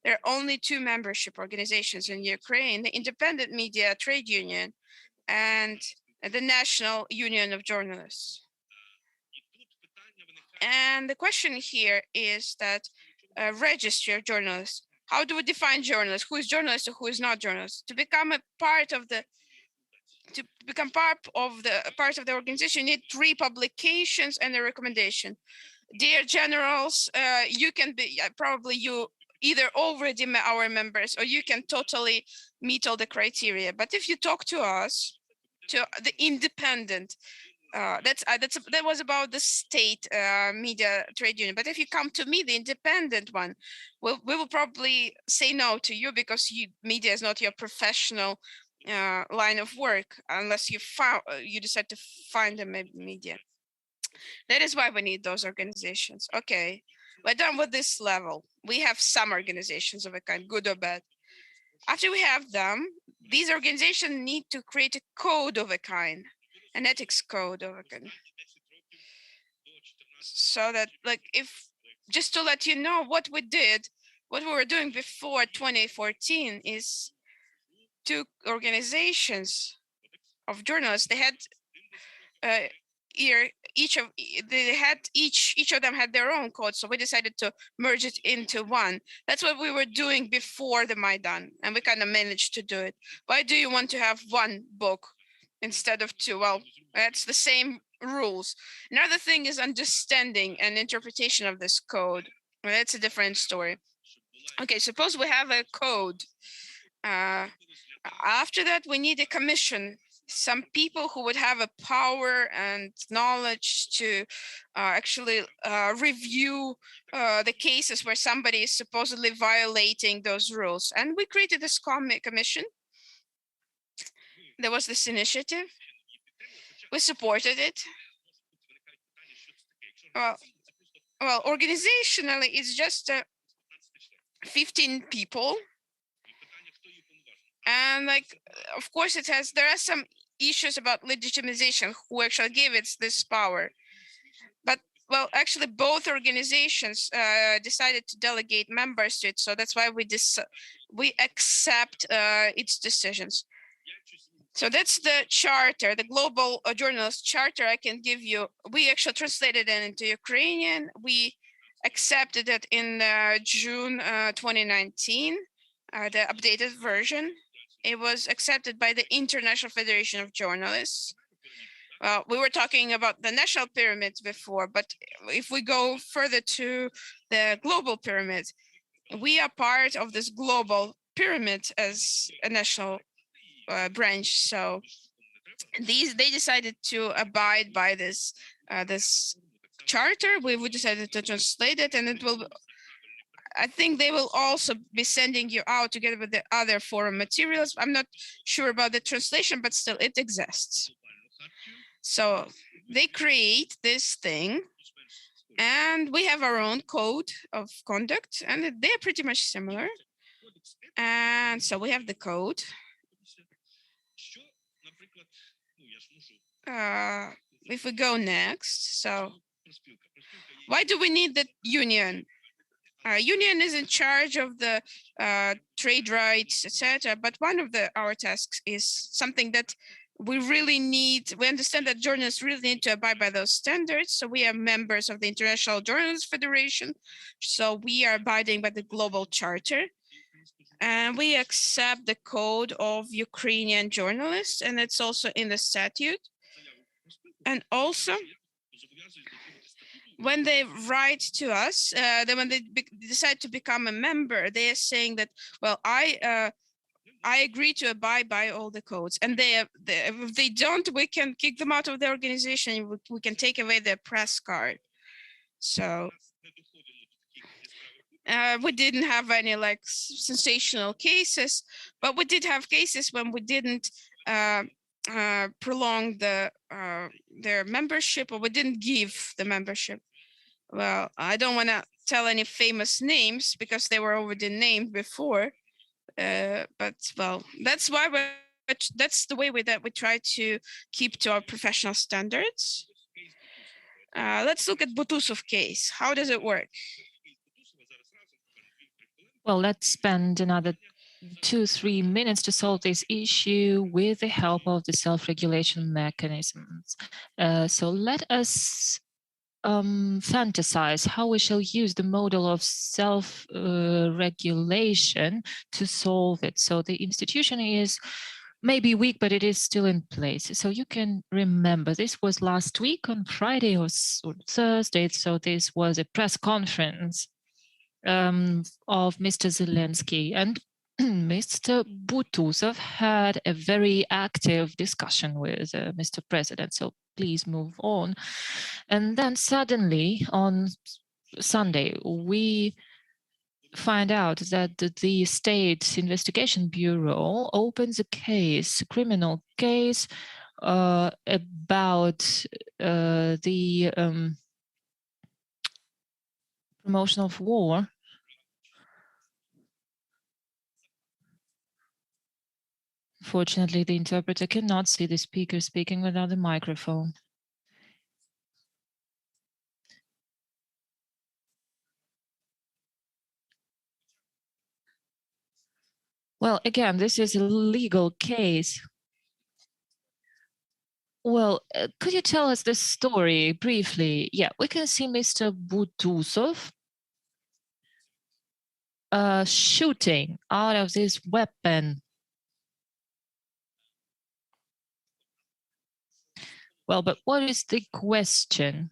there are only 2 membership organizations in Ukraine, the Independent Media Trade Union and the National Union of Journalists. And the question here is that registry of journalists. how do we define journalist? Who is journalist or who is not journalist? To become a part of the part of the organization, you need 3 publications and a recommendation. Dear generals, you can be probably you either already our members or you can totally meet all the criteria. But if you talk to us, to the independent, that was about the state media trade union. But if you come to me, the independent one, we will probably say no to you because media is not your professional line of work unless you decide to find a media. That is why we need those organizations. Okay, we're done with this level. We have some organizations of a kind, good or bad. After we have them, these organizations need to create a code of a kind, an ethics code of a kind. So that, like, if just to let you know what we did, what we were doing before 2014 is 2 organizations of journalists. They had each of them had their own code, so we decided to merge it into one. That's what we were doing before the Maidan, and we kind of managed to do it. Why do you want to have 1 book instead of 2? Well, that's the same rules. Another thing is understanding and interpretation of this code. Well, that's a different story. Okay, suppose we have a code. After that, we need a commission. Some people who would have a power and knowledge to actually review the cases where somebody is supposedly violating those rules. And we created this commission. There was this initiative. We supported it. Well, organizationally, it's just 15 people. And like, of course, there are some issues about legitimization, who actually gave it this power. But, well, actually, both organizations decided to delegate members to it. So that's why we accept its decisions. So that's the charter, the Global Journalist Charter I can give you. We actually translated it into Ukrainian. We accepted it in June 2019, the updated version. It was accepted by the International Federation of Journalists. We were talking about the national pyramids before, but if we go further to the global pyramid, we are part of this global pyramid as a national branch. So they decided to abide by this charter. We decided to translate it, and it will. I think they will also be sending you out together with the other forum materials. I'm not sure about the translation, but still it exists. So they create this thing, and we have our own code of conduct, and they're pretty much similar. And so we have the code. If we go next, so why do we need the union? Union is in charge of the trade rights, etc. But one of our tasks is something that we really need. We understand that journalists really need to abide by those standards. So we are members of the International Journalists Federation. So we are abiding by the Global Charter. And we accept the code of Ukrainian journalists, and it's also in the statute. And also, when they write to us, then when they decide to become a member, they are saying that, well, I agree to abide by all the codes. And if they don't, we can kick them out of the organization. We can take away their press card. So we didn't have any like sensational cases, but we did have cases when we didn't prolong their membership, or we didn't give the membership. Well, I don't want to tell any famous names because they were already named before, but well, that's why that's the way that we try to keep to our professional standards. Let's look at Butusov case. How does it work? Well, let's spend another 2-3 minutes to solve this issue with the help of the self-regulation mechanisms. So let us fantasize how we shall use the model of self-regulation to solve it. So the institution is maybe weak, but it is still in place. So you can remember this was last week on Friday or Thursday. So this was a press conference of Mr. Zelensky, and Mr. Butuzov had a very active discussion with Mr. President. So please move on. And then suddenly on Sunday, we find out that the State Investigation Bureau opens a case, a criminal case about the promotion of war. Fortunately, the interpreter cannot see the speaker speaking without the microphone. Well, again, this is a legal case. Well, could you tell us the story briefly? Yeah, we can see Mr. Butuzov shooting out of this weapon. Well, but what is the question?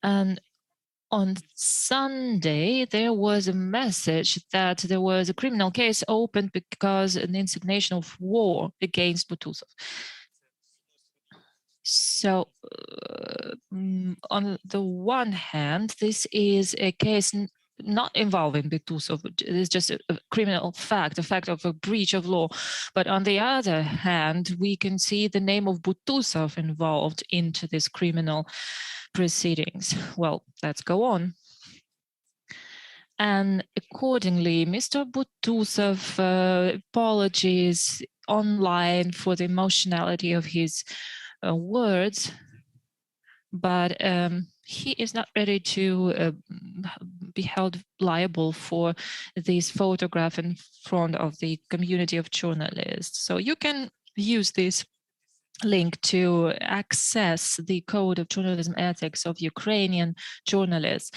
And on Sunday, there was a message that there was a criminal case opened because an insignation of war against Butuzov. So on the one hand, this is a case not involving Butuzov. It is just a criminal fact, a fact of a breach of law. But on the other hand, we can see the name of Butuzov involved into this criminal proceedings. Well, let's go on. And accordingly, Mr. Butuzov apologies online for the emotionality of his words, but he is not ready to be held liable for this photograph in front of the community of journalists. So you can use this link to access the Code of Journalism Ethics of Ukrainian journalists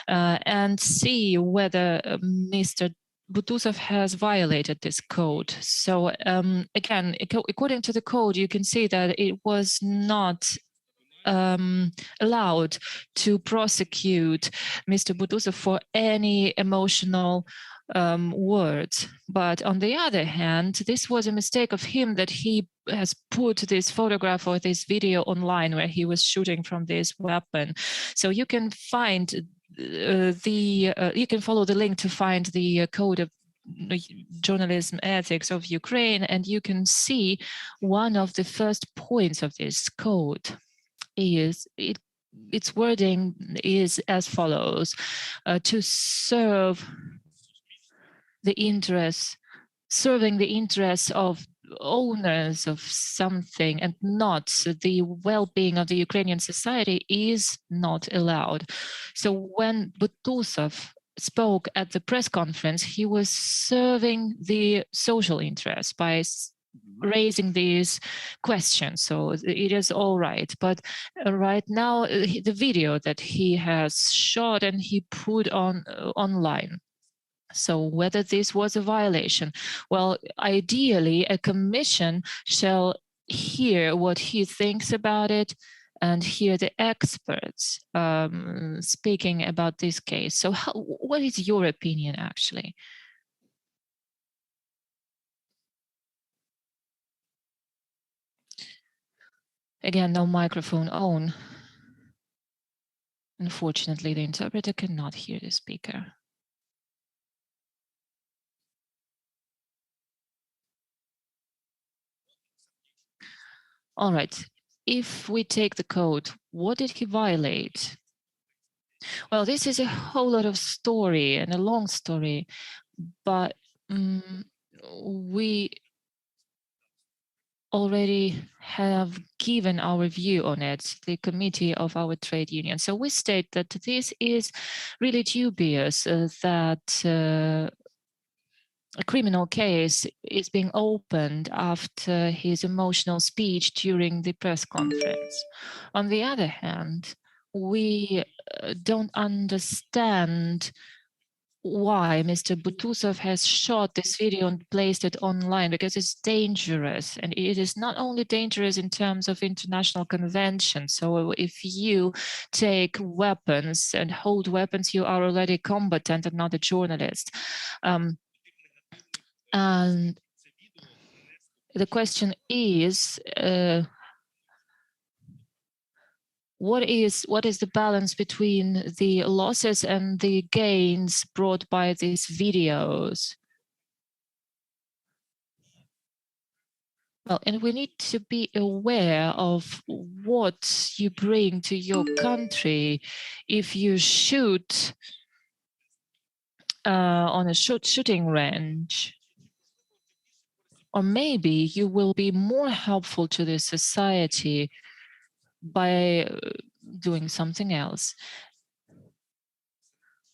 and see whether Mr. Butuzov has violated this code. So again, according to the code, you can see that it was not allowed to prosecute Mr. Butuzov for any emotional words. But on the other hand, this was a mistake of him that he has put this photograph or this video online where he was shooting from this weapon. So you can find you can follow the link to find the Code of Journalism Ethics of Ukraine, and you can see one of the first points of this code is its wording is as follows: to serve the interests, serving the interests of owners of something and not the well-being of the Ukrainian society is not allowed. So when Butuzov spoke at the press conference, he was serving the social interests by raising these questions. So it is all right. But right now, the video that he has shot and he put on online. So whether this was a violation, well, ideally, a commission shall hear what he thinks about it and hear the experts speaking about this case. So what is your opinion, actually? Again, no microphone on. Unfortunately, the interpreter cannot hear the speaker. All right, if we take the code, what did he violate? Well, this is a whole lot of story and a long story, but we already have given our view on it, the committee of our trade union. So we state that this is really dubious, that a criminal case is being opened after his emotional speech during the press conference. On the other hand, we don't understand why Mr. Butусов has shot this video and placed it online, because it's dangerous. And it is not only dangerous in terms of international conventions. So if you take weapons and hold weapons, you are already a combatant and not a journalist. And the question is, what is the balance between the losses and the gains brought by these videos? Well, and we need to be aware of what you bring to your country if you shoot on a shooting range. Or maybe you will be more helpful to the society by doing something else.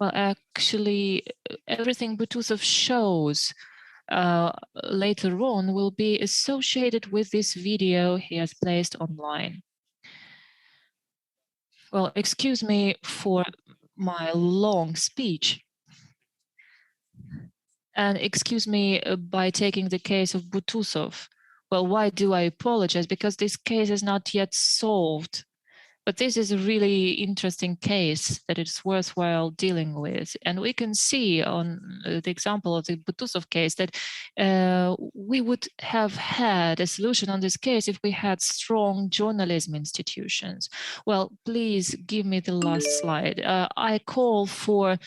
Well, actually, everything Butусов shows later on will be associated with this video he has placed online. Well, excuse me for my long speech. And excuse me by taking the case of Butусов. Well, why do I apologize? Because this case is not yet solved. But this is a really interesting case that it's worthwhile dealing with. And we can see on the example of the Butусov case that we would have had a solution on this case if we had strong journalism institutions. Well, please give me the last slide. I call for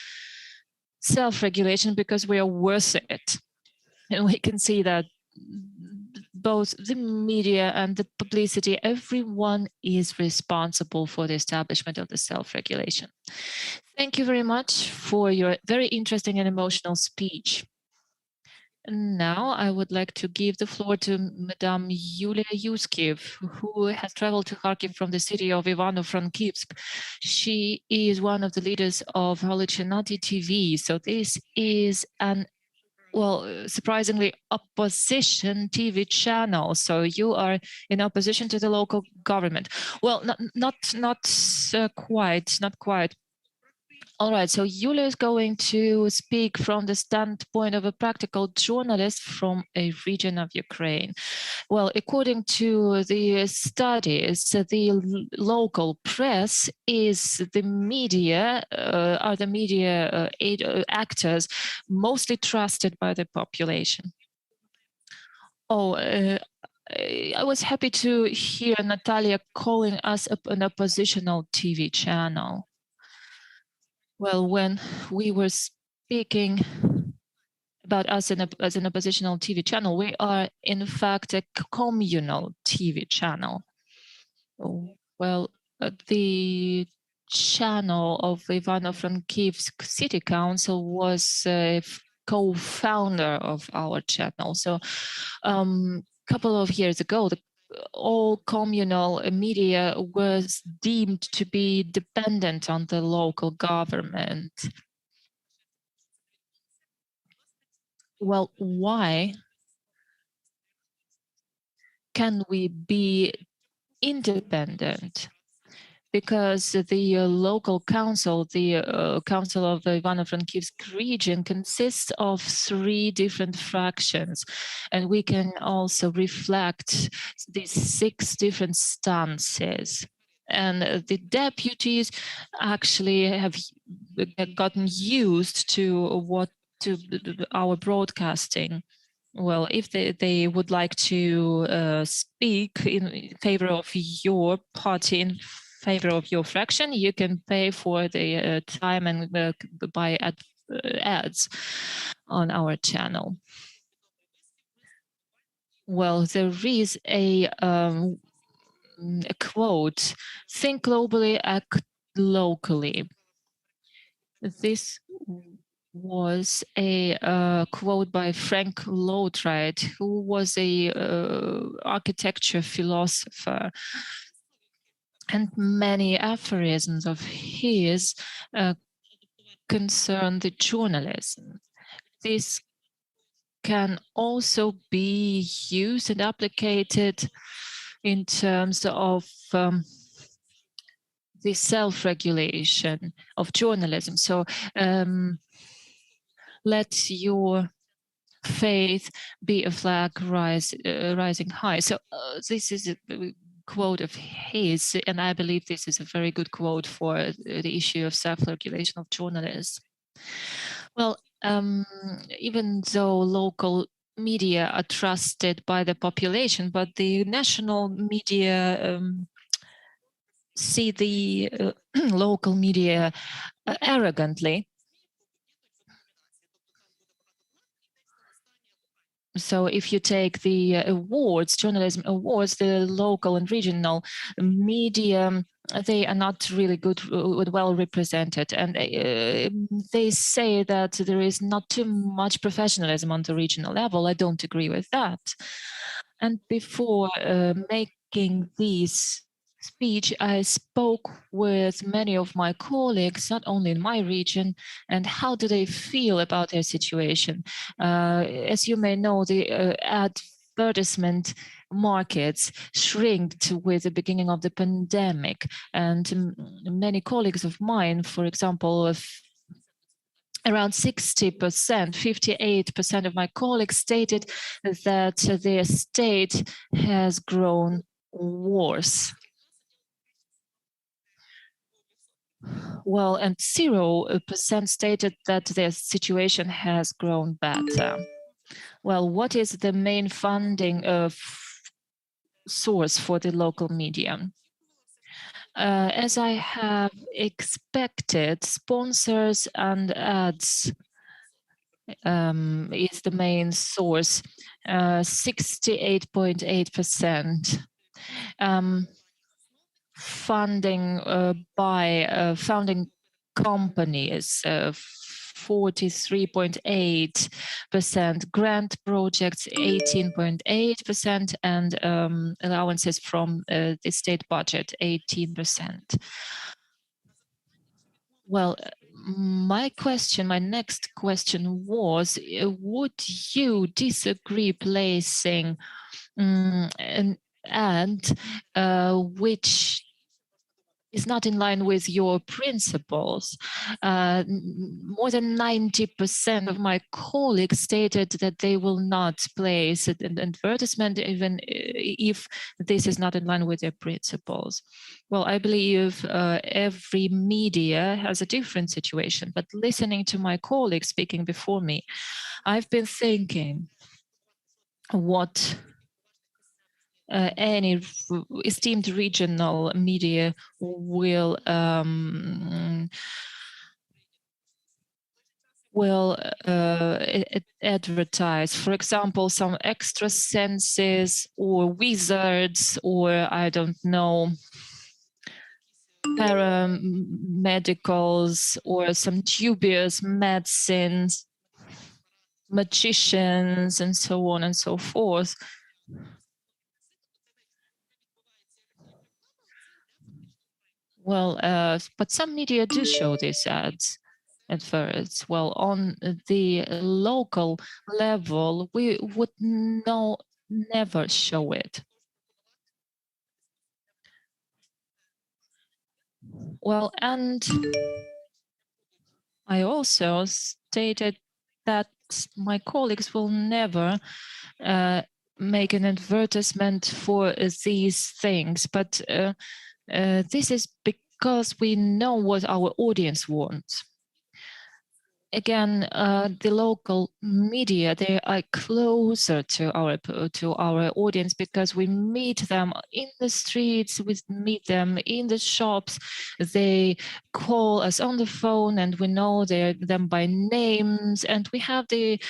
self-regulation because we are worth it. And we can see that both the media and the publicity, everyone is responsible for the establishment of the self-regulation. Thank you very much for your very interesting and emotional speech. And now I would like to give the floor to Madame Yulia Yuskiev, who has traveled to Kharkiv from the city of Ivano-Frankivsk. She is one of the leaders of Holichinati TV. So this is an surprisingly opposition TV channel. So you are in opposition to the local government. Well, not quite. All right, so Yulia is going to speak from the standpoint of a practical journalist from a region of Ukraine. Well, according to the studies, the local press is the media, are the media actors mostly trusted by the population. I was happy to hear Natalia calling us an oppositional TV channel. Well, when we were speaking about us as an oppositional TV channel, we are in fact a communal TV channel. Well, the channel of Ivano-Frankivsk City Council was a co-founder of our channel. So a couple of years ago, all communal media was deemed to be dependent on the local government. Well, why can we be independent? Because the local council, the council of the Ivano-Frankivsk region, consists of 3 different fractions. And we can also reflect these 6 different stances. And the deputies actually have gotten used to our broadcasting. Well, if they would like to speak in favor of your party, in favor of your fraction, you can pay for the time and buy ads on our channel. Well, there is a quote: "Think globally, act locally." This was a quote by Frank Lloyd Wright, who was a architecture philosopher. And many aphorisms of his concern the journalism. This can also be used and applied in terms of the self-regulation of journalism. So let your faith be a flag rising high. So this is a quote of his, and I believe this is a very good quote for the issue of self-regulation of journalists. Well, even though local media are trusted by the population, but the national media see the local media arrogantly. So if you take the awards, journalism awards, the local and regional media, they are not really good, well represented. And they say that there is not too much professionalism on the regional level. I don't agree with that. And before making these speech, I spoke with many of my colleagues, not only in my region, and how do they feel about their situation. As you may know, the advertisement markets shrinked with the beginning of the pandemic, and many colleagues of mine, for example, around 60%, 58% of my colleagues stated that their state has grown worse. Well, and 0% stated that their situation has grown better. Well, what is the main funding source for the local media? As I have expected, sponsors and ads is the main source, 68.8%. Funding by founding companies, 43.8%, grant projects 18.8%, and allowances from the state budget 18%. Well, my next question was, would you disagree placing an ad which is not in line with your principles? More than 90% of my colleagues stated that they will not place an advertisement even if this is not in line with their principles. Well, I believe every media has a different situation, but listening to my colleagues speaking before me, I've been thinking what any esteemed regional media will advertise. For example, some extra senses or wizards, or I don't know, paramedicals, or some dubious medicines, magicians, and so on and so forth. Well, but some media do show these ads at first. Well, on the local level, we would never show it. Well, and I also stated that my colleagues will never make an advertisement for these things, but this is because we know what our audience wants. Again, the local media, they are closer to our audience because we meet them in the streets, we meet them in the shops, they call us on the phone and we know them by names, and we have the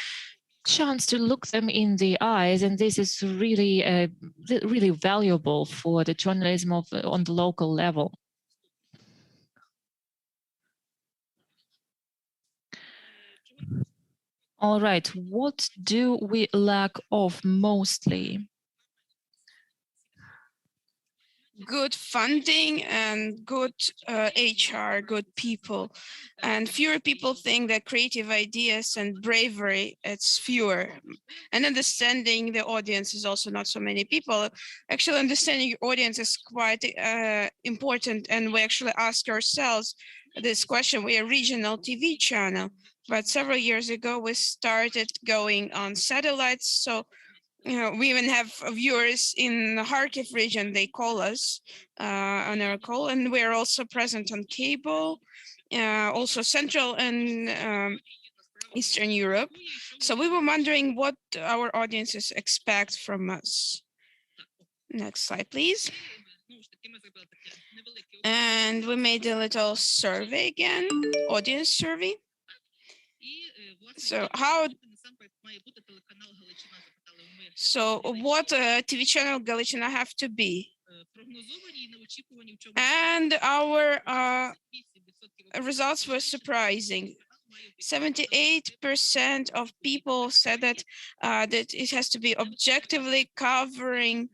chance to look them in the eyes, and this is really really valuable for the journalism on the local level. All right, what do we lack of mostly? good funding and good HR, good people. And fewer people think that creative ideas and bravery, it's fewer. And understanding the audience is also not so many people. Actually, understanding your audience is quite important. And we actually ask ourselves this question. We're a regional TV channel, but several years ago, we started going on satellites. So we even have viewers in the Kharkiv region. They call us on our call, and we're also present on cable, also Central and Eastern Europe. So we were wondering what our audiences expect from us. Next slide, please. And we made a little survey again, audience survey. So what TV channel Galician have to be? And our results were surprising. 78% of people said that that it has to be objectively covering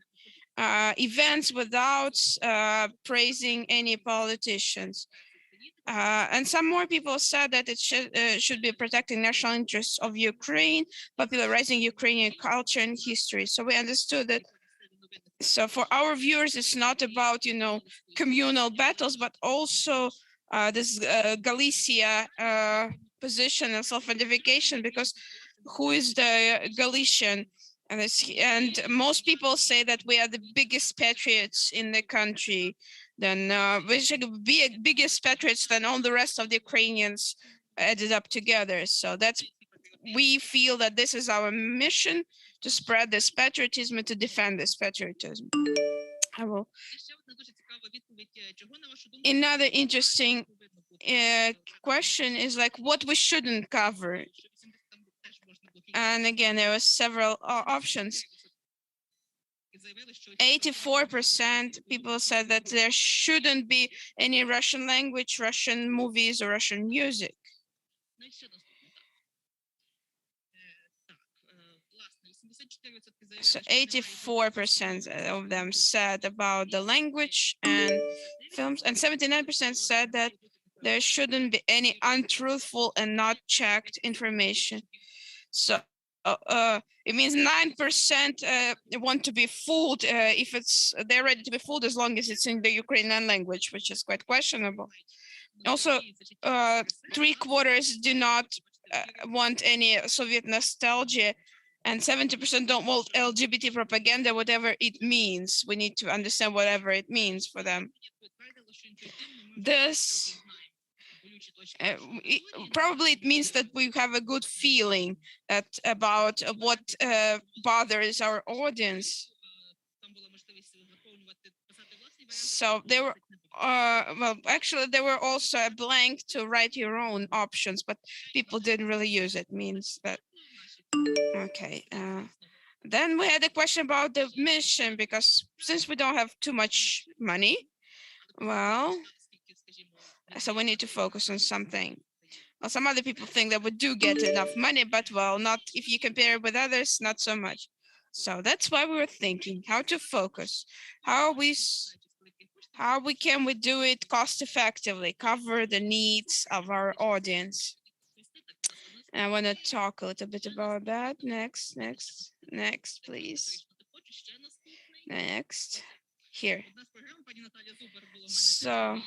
events without praising any politicians. And some more people said that it should be protecting national interests of Ukraine, popularizing Ukrainian culture and history. So we understood that. So for our viewers, it's not about, communal battles, but also this Galicia position and self-identification, because who is the Galician? And most people say that we are the biggest patriots in the country. Then we should be biggest patriots than all the rest of the Ukrainians added up together. So we feel that this is our mission, to spread this patriotism and to defend this patriotism. Another interesting question is like what we shouldn't cover. And again, there were several options. 84% people said that there shouldn't be any Russian language, Russian movies, or Russian music. So 84% of them said about the language and films, and 79% said that there shouldn't be any untruthful and not checked information. So it means 9% want to be fooled if they're ready to be fooled as long as it's in the Ukrainian language, which is quite questionable. Also, 3/4 do not want any Soviet nostalgia, and 70% don't want LGBT propaganda, whatever it means. We need to understand whatever it means for them. This probably it means that we have a good feeling about what bothers our audience. So there were well, actually there were also a blank to write your own options, but people didn't really use it. Means that okay. Then we had a question about the mission, because since we don't have too much money, well, so we need to focus on something. Well, some other people think that we do get enough money, but well, not if you compare it with others, not so much. So that's why we were thinking how to focus, how can we do it cost effectively, cover the needs of our audience. And I want to talk a little bit about that. Next, please. Next, here. So,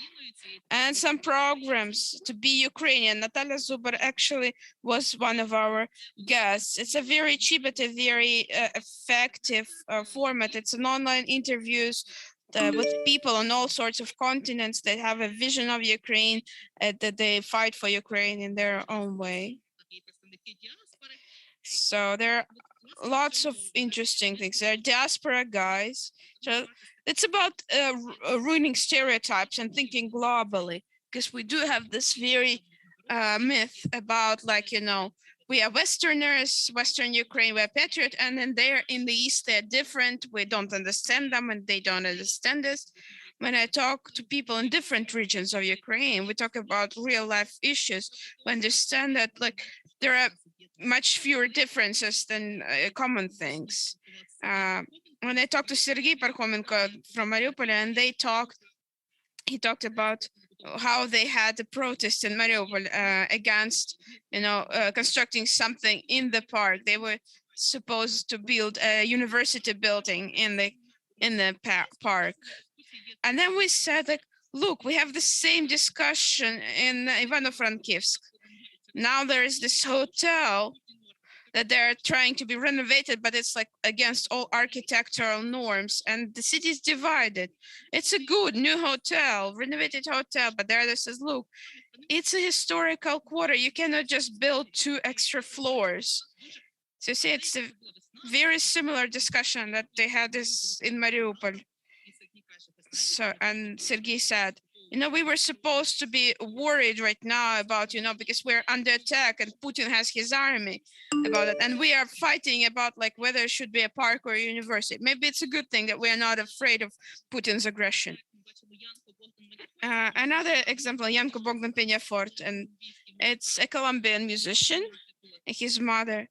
and some programs to be Ukrainian. Natalia Zubar actually was one of our guests. It's a very cheap but a very effective format. It's an online interviews with people on all sorts of continents that have a vision of Ukraine, that they fight for Ukraine in their own way. So there are lots of interesting things. There are diaspora guys. So it's about ruining stereotypes and thinking globally, because we do have this very myth about, like, we are Westerners, Western Ukraine, we're patriot, and then they're in the East, they're different. We don't understand them and they don't understand us. When I talk to people in different regions of Ukraine, we talk about real life issues. We understand that, like, there are much fewer differences than common things. when I talked to Sergei Parkhomenko from Mariupol, and he talked about how they had a protest in Mariupol against, constructing something in the park. They were supposed to build a university building in the park, and then we said, like, look, we have the same discussion in Ivano-Frankivsk. Now there is this hotel that they're trying to be renovated, but it's like against all architectural norms, and the city is divided. It's a good new hotel, renovated hotel, but there this says, look, it's a historical quarter. You cannot just build 2 extra floors. So see, it's a very similar discussion that they had this in Mariupol. So, and Sergei said, we were supposed to be worried right now about, because we're under attack and Putin has his army about it. And we are fighting about like whether it should be a park or a university. Maybe it's a good thing that we are not afraid of Putin's aggression. Another example, Yanko Bogdan Penyafort, and it's a Colombian musician. His mother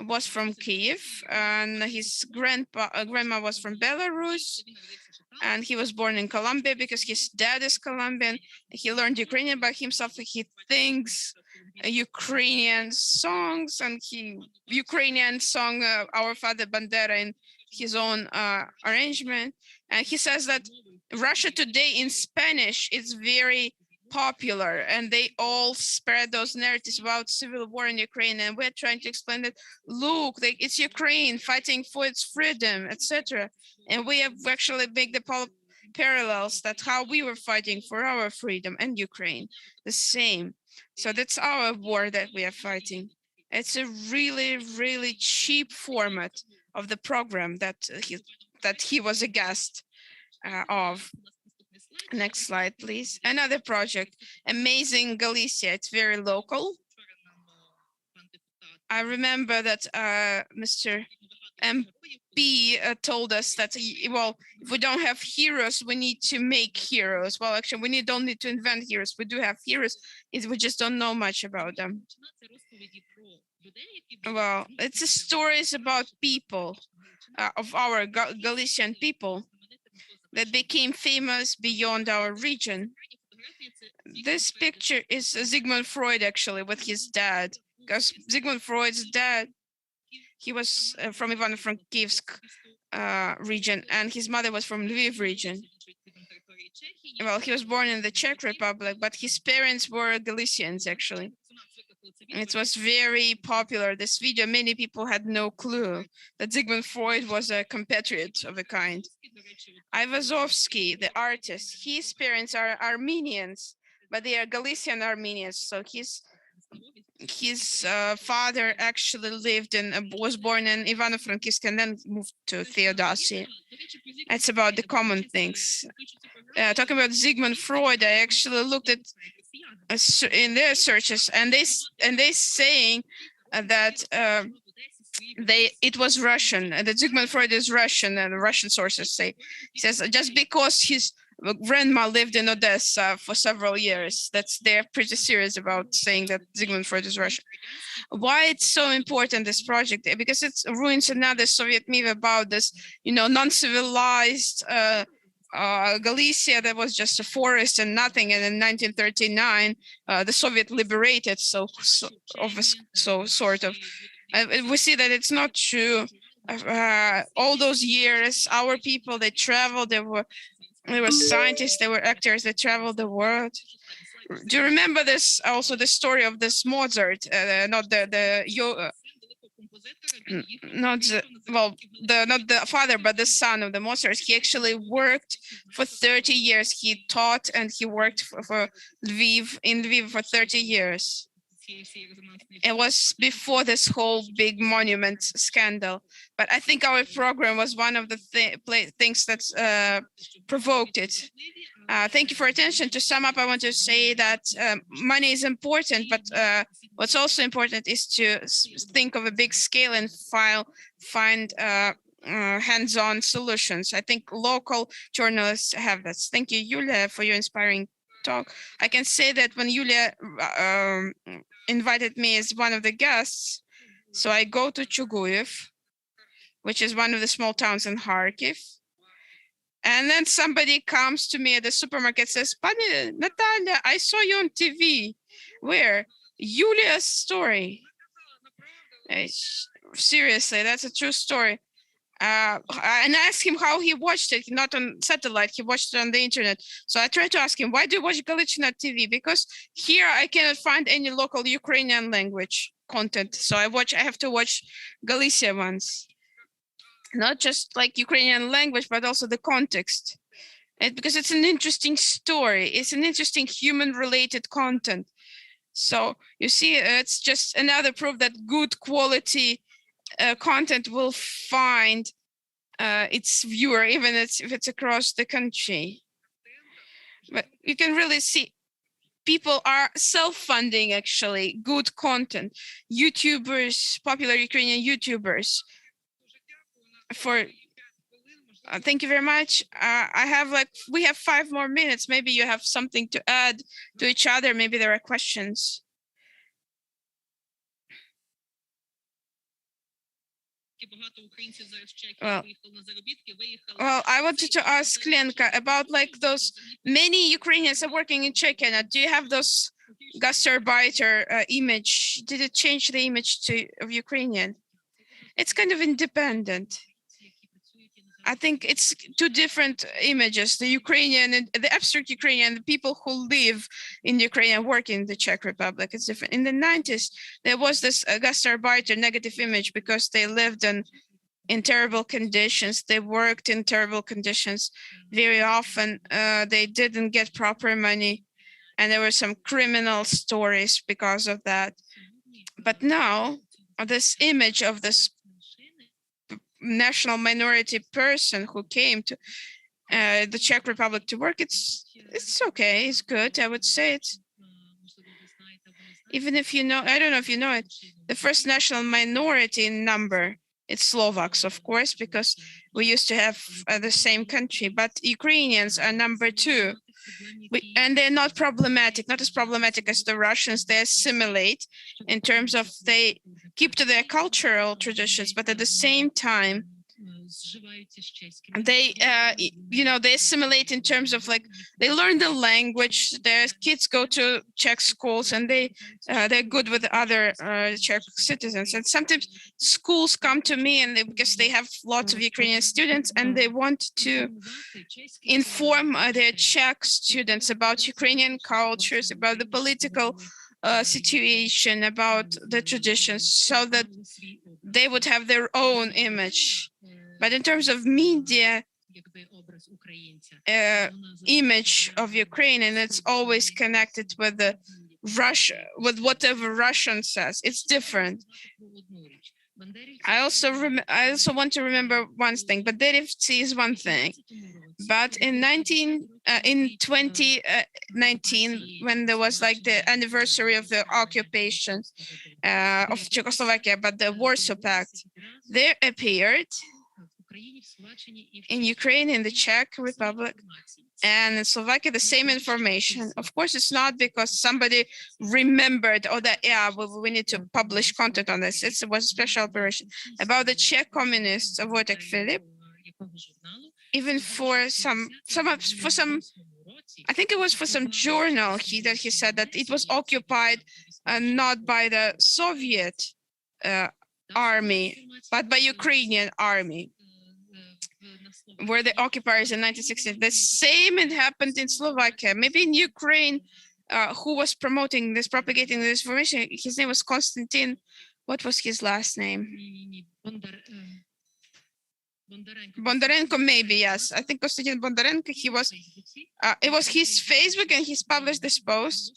was from Kiev, and his grandma was from Belarus. And he was born in Colombia because his dad is Colombian. He learned Ukrainian by himself. He thinks Ukrainian songs, and Ukrainian song Our Father Bandera in his own arrangement. And he says that Russia Today in Spanish is very popular, and they all spread those narratives about civil war in Ukraine. And we're trying to explain that, look, it's Ukraine fighting for its freedom, etc. And we have actually made the parallels that how we were fighting for our freedom and Ukraine, the same. So that's our war that we are fighting. It's a really, really cheap format of the program that he was a guest of. Next slide, please. Another project, Amazing Galicia. It's very local. I remember that Mr. MP told us that, well, if we don't have heroes, we need to make heroes. Well, actually, we don't need to invent heroes. We do have heroes, we just don't know much about them. Well, it's stories about people, of our Galician people that became famous beyond our region. This picture is Sigmund Freud, actually, with his dad, because Sigmund Freud's dad, he was from Ivano-Frankivsk region, and his mother was from Lviv region. Well, he was born in the Czech Republic, but his parents were Galicians, actually. It was very popular, this video. Many people had no clue that Sigmund Freud was a compatriot of a kind. Ivazovsky, the artist, his parents are Armenians, but they are Galician Armenians. So his father actually was born in Ivano-Frankivsk and then moved to Theodosia. It's about the common things. Talking about Sigmund Freud, I actually looked at in their searches, and they saying that it was Russian, and that Sigmund Freud is Russian, and Russian sources say. He says just because his grandma lived in Odessa for several years, they're pretty serious about saying that Sigmund Freud is Russian. Why it's so important, this project? Because it ruins another Soviet myth about this, non-civilized Galicia that was just a forest and nothing, and in 1939 the Soviet liberated, sort of. We see that it's not true. All those years, our people, they traveled, they were scientists, they were actors, they traveled the world. Do you remember this? Also, the story of this Mozart, not the father, but the son of the Mozart. He actually worked for 30 years. He taught and he worked for Lviv for 30 years. It was before this whole big monument scandal, but I think our program was one of the things that provoked it. Thank you for attention. To sum up, I want to say that money is important, but what's also important is to think of a big scale and find hands-on solutions. I think local journalists have this. Thank you, Yulia, for your inspiring talk. I can say that when Yulia invited me as one of the guests, so I go to Chuguyev, which is one of the small towns in Kharkiv. And then somebody comes to me at the supermarket, says, "Pani Natalia, I saw you on TV. Where? Yulia's story." Seriously, that's a true story. And I asked him how he watched it, not on satellite, he watched it on the internet. So I tried to ask him, why do you watch Galician TV? Because here I cannot find any local Ukrainian language content. So I have to watch Galicia ones. Not just like Ukrainian language, but also the context. Because it's an interesting story. It's an interesting human related content. So you see, it's just another proof that good quality content will find its viewer, even if it's across the country. But you can really see people are self-funding actually good content. YouTubers, popular Ukrainian YouTubers. Thank you very much. We have 5 more minutes. Maybe you have something to add to each other. Maybe there are questions. Well, I wanted to ask Lenka about like those many Ukrainians are working in Czechia. Do you have those gastarbeiter image? Did it change the image of Ukrainian? It's kind of independent. I think it's 2 different images, the Ukrainian and the abstract Ukrainian, the people who live in Ukraine and work in the Czech Republic. It's different. In the 90s, there was this gastarbeiter negative image because they lived in terrible conditions. They worked in terrible conditions. Very often, they didn't get proper money. And there were some criminal stories because of that. But now, this image of this national minority person who came to the Czech Republic to work, it's okay, it's good. I would say it's, even if you know, I don't know if you know it, the first national minority in number, it's Slovaks, of course, because we used to have the same country, but Ukrainians are number 2. And they're not problematic, not as problematic as the Russians. They assimilate in terms of they keep to their cultural traditions, but at the same time, they, they assimilate in terms of like, they learn the language, their kids go to Czech schools and they're good with other Czech citizens. And sometimes schools come to me and because they have lots of Ukrainian students and they want to inform their Czech students about Ukrainian cultures, about the political situation, about the traditions, so that they would have their own image. But in terms of media image of Ukraine, and it's always connected with the Russia, with whatever Russian says, it's different. I also want to remember one thing, but Berevci is one thing. But in 2019, when there was like the anniversary of the occupation of Czechoslovakia, but the Warsaw Pact, there appeared in Ukraine, in the Czech Republic, and in Slovakia, the same information. Of course, it's not because somebody remembered, oh, that, yeah, we need to publish content on this. It was a special operation about the Czech communists of Wojtek Filip. Even for some, I think it was for some journal, he said that it was occupied not by the Soviet army, but by Ukrainian army. Were the occupiers in 1960. The same had happened in Slovakia, maybe in Ukraine, who was promoting this, propagating this information. His name was Konstantin. What was his last name? Bondarenko, maybe, yes. I think Konstantin Bondarenko, he was, it was his Facebook and he's published this post.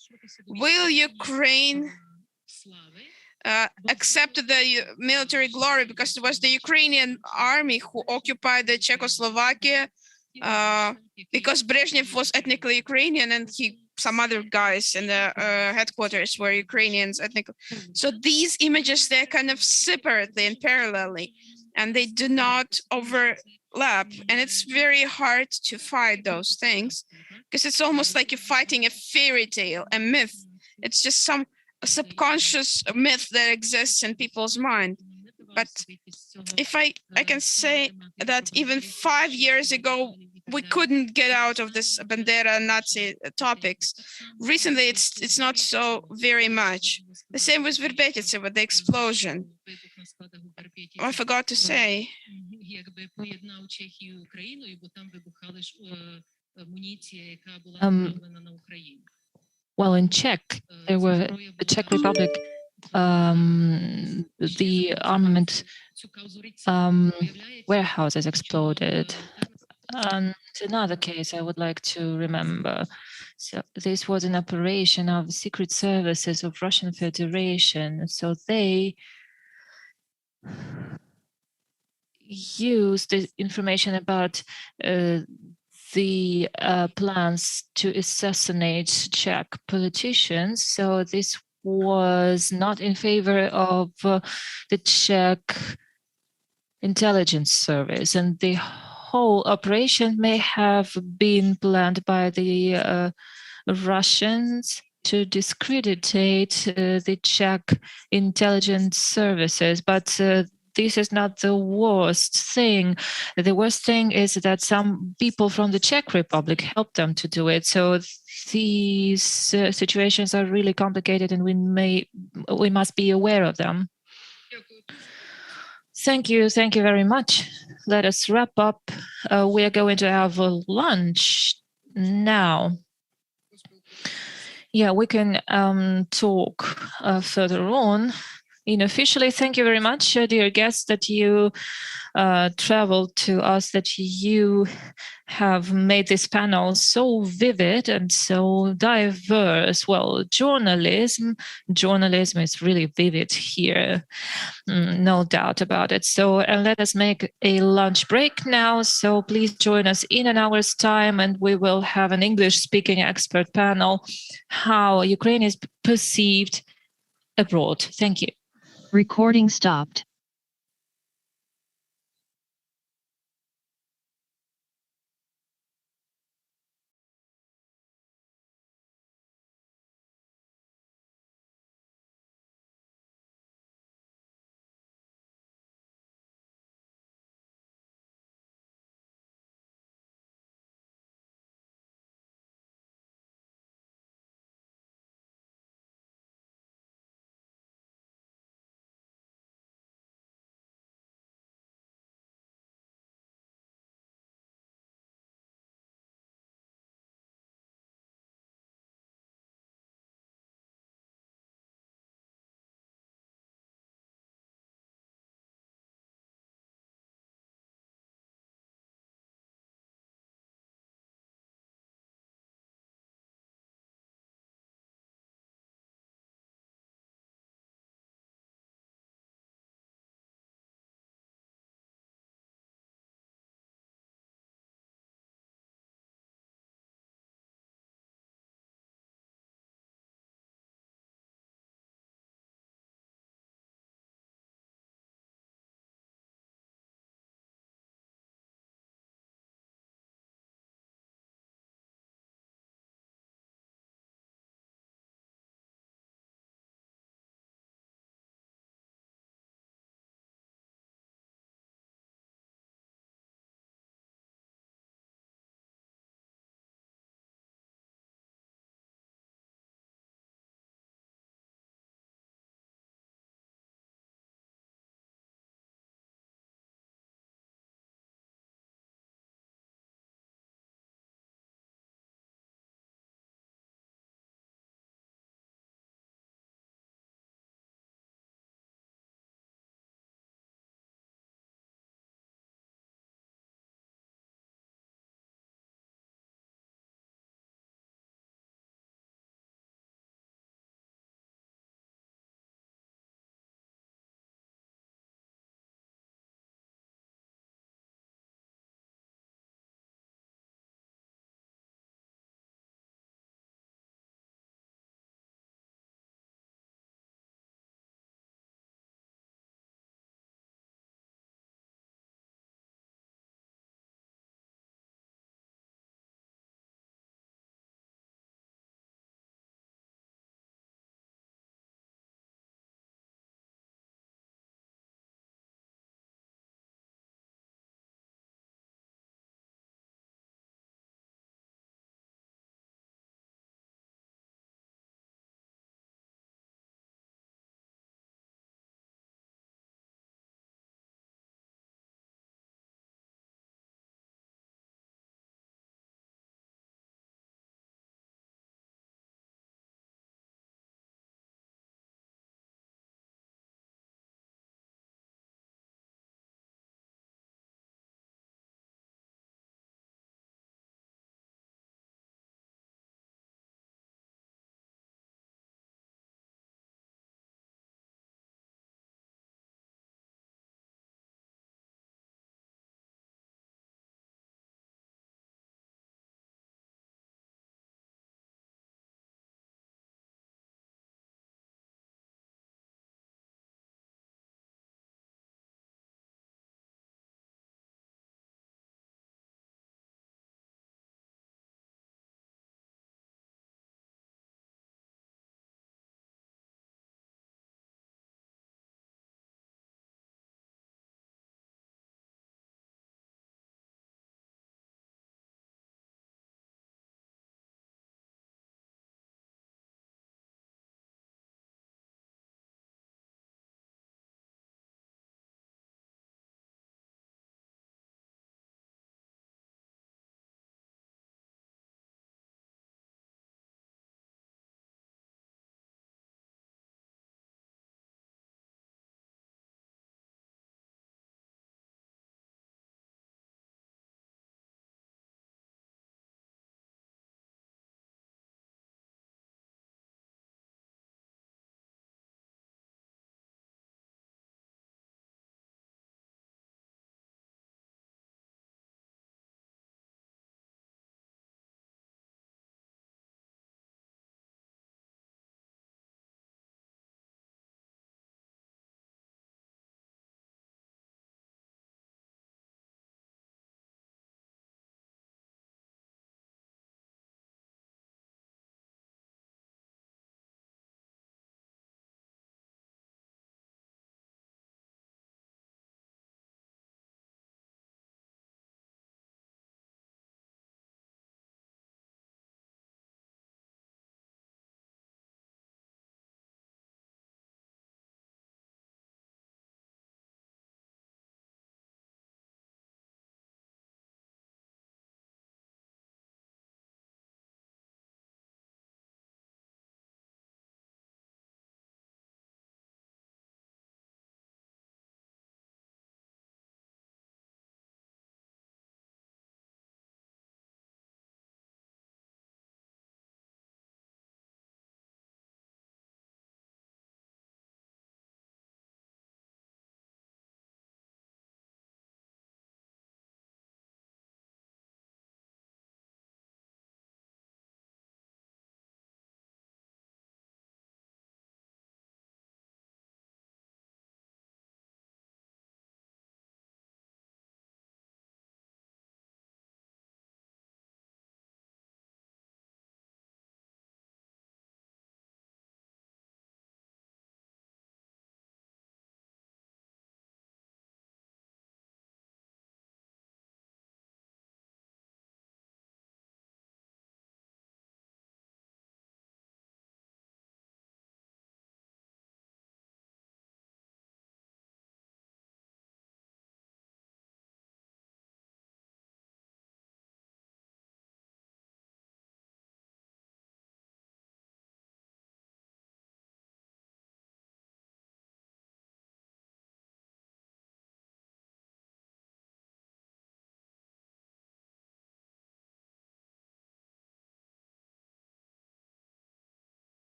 Will Ukraine accept the military glory, because it was the Ukrainian army who occupied the Czechoslovakia, because Brezhnev was ethnically Ukrainian and some other guys in the headquarters were Ukrainians ethnically. So these images, they're kind of separately and parallelly, and they do not overlap. And it's very hard to fight those things because it's almost like you're fighting a fairy tale, a myth. It's just some subconscious myth that exists in people's mind. But if I can say that even 5 years ago, we couldn't get out of this Bandera Nazi topics. Recently, it's not so very much. The same with Verbetice, with the explosion. I forgot to say. Well, in Czech, the Czech Republic, the armament warehouses exploded. And another case I would like to remember. So this was an operation of the secret services of Russian Federation. So they used the information about the plans to assassinate Czech politicians. So this was not in favor of the Czech intelligence service, and the whole operation may have been planned by the Russians to discreditate the Czech intelligence services. But this is not the worst thing. The worst thing is that some people from the Czech Republic helped them to do it. So these situations are really complicated, and we must be aware of them. Thank you very much. Let us wrap up. We are going to have a lunch now. Yeah, we can talk further on. Unofficially, thank you very much, dear guests, that you traveled to us, that you have made this panel so vivid and so diverse. Well, journalism is really vivid here, no doubt about it. So let us make a lunch break now. So please join us in an hour's time, and we will have an English-speaking expert panel, how Ukraine is perceived abroad. Thank you. Recording stopped.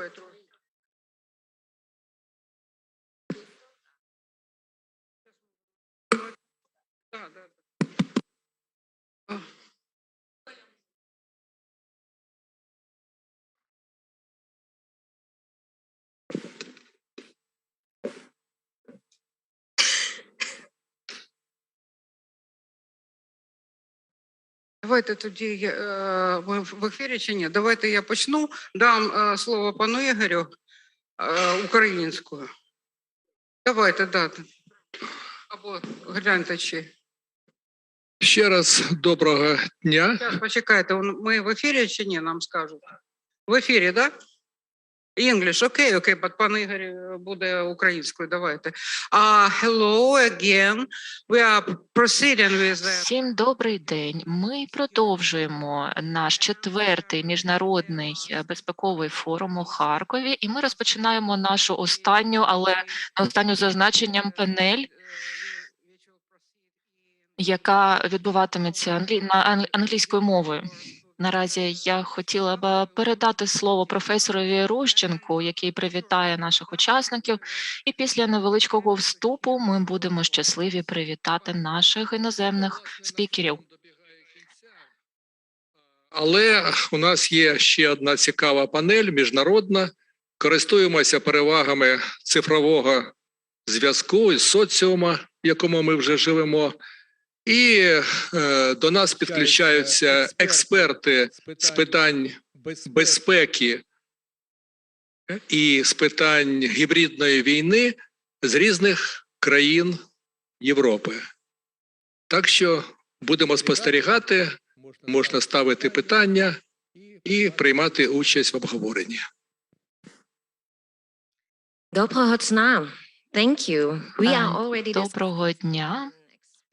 Давай трохи. Да, да. Давайте тоді, ми в ефірі чи ні? Давайте я почну. Дам слово пану Ігорю українською. Давайте, да. Або гляньте чи. Ще раз доброго дня. Зараз, почекайте, ми в ефірі чи ні, нам скажуть? В ефірі, так? Да? English, окей, пан Ігор буде українською, давайте. Hello again. We are proceeding with Всім добрий день. Ми продовжуємо наш четвертий міжнародний безпековий форум у Харкові, і ми розпочинаємо нашу останню, але не останню за значенням панель, яка відбуватиметься англійською мовою. Наразі я хотіла б передати слово професорові Рущенку, який привітає наших учасників, і після невеличкого вступу ми будемо щасливі привітати наших іноземних спікерів. Але у нас є ще одна цікава панель, міжнародна. Користуємося перевагами цифрового зв'язку із соціума, в якому ми вже живемо. І до нас підключаються експерти з питань безпеки і з питань гібридної війни з різних країн Європи. Так що будемо спостерігати, можна ставити питання і приймати участь в обговоренні. Доброго дня. Thank you. We are already Доброго дня.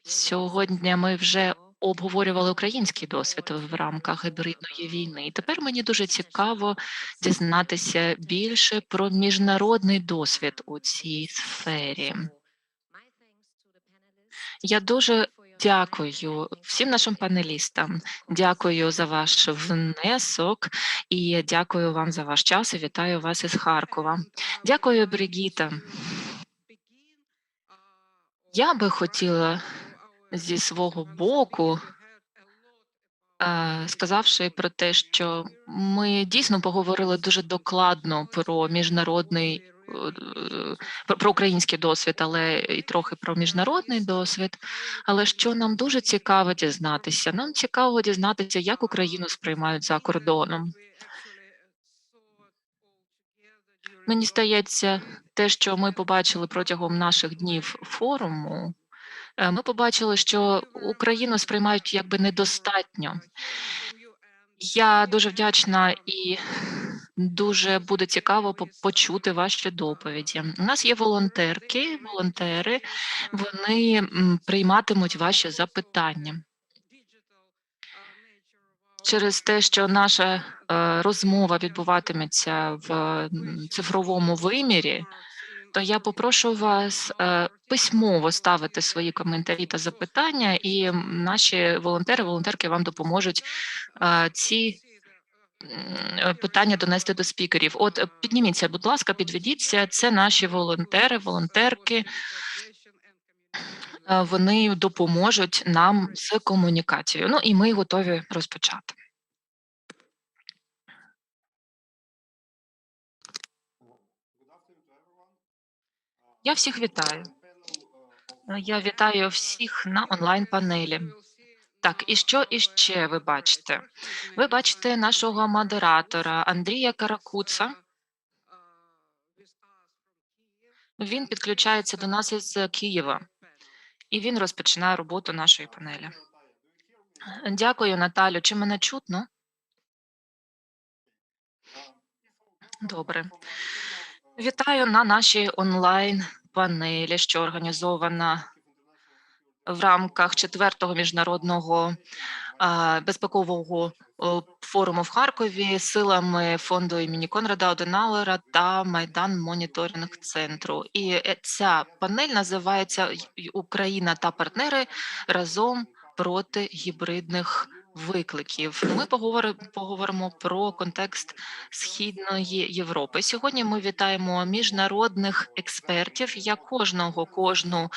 Сьогодні ми вже обговорювали український досвід в рамках гібридної війни. І тепер мені дуже цікаво дізнатися більше про міжнародний досвід у цій сфері. Я дуже дякую всім нашим панелістам, дякую за ваш внесок і дякую вам за ваш час і вітаю вас із Харкова. Дякую, Бригіта. Я би хотіла зі свого боку, сказавши про те, що ми дійсно поговорили дуже докладно про міжнародний, про український досвід, але і трохи про міжнародний досвід. Але що нам дуже цікаво дізнатися? Нам цікаво дізнатися, як Україну сприймають за кордоном. Мені здається, те, що ми побачили протягом наших днів форуму, ми побачили, що Україну сприймають якби недостатньо. Я дуже вдячна і дуже буде цікаво почути ваші доповіді. У нас є волонтери, вони прийматимуть ваші запитання. Через те, що наша розмова відбуватиметься в цифровому вимірі, то я попрошу вас письмово ставити свої коментарі та запитання, і наші волонтерки вам допоможуть ці питання донести до спікерів. От підніміться, будь ласка, підведіться. Це наші волонтерки. Вони допоможуть нам з комунікацією. Ну і ми готові розпочати. Я всіх вітаю. Я вітаю всіх на онлайн-панелі. Так, і що іще ви бачите? Ви бачите нашого модератора Андрія Каракуца. Він підключається до нас із Києва, і він розпочинає роботу нашої панелі. Дякую, Наталю. Чи мене чутно? Добре. Вітаю на нашій онлайн-панелі, що організована в рамках Четвертого міжнародного безпекового форуму в Харкові силами фонду імені Конрада Аденауера та Майдан Моніторинг Центру. І ця панель називається «Україна та партнери разом проти гібридних викликів. Ми поговоримо про контекст Східної Європи. Сьогодні ми вітаємо міжнародних експертів. Я кожну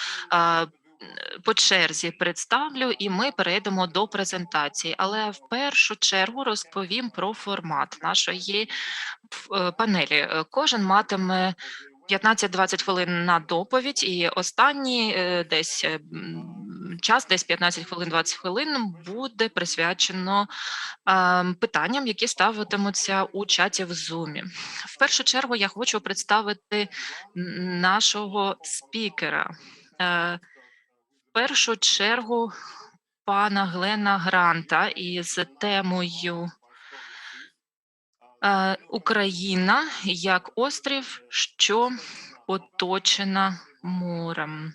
по черзі представлю, і ми перейдемо до презентації. Але в першу чергу розповім про формат нашої панелі. Кожен матиме 15-20 хвилин на доповідь, і останній час, десь 15 хвилин, 20 хвилин, буде присвячено питанням, які ставитимуться у чаті в Zoom. В першу чергу я хочу представити нашого спікера. В першу чергу пана Глена Гранта із темою Україна як острів, що оточена морем.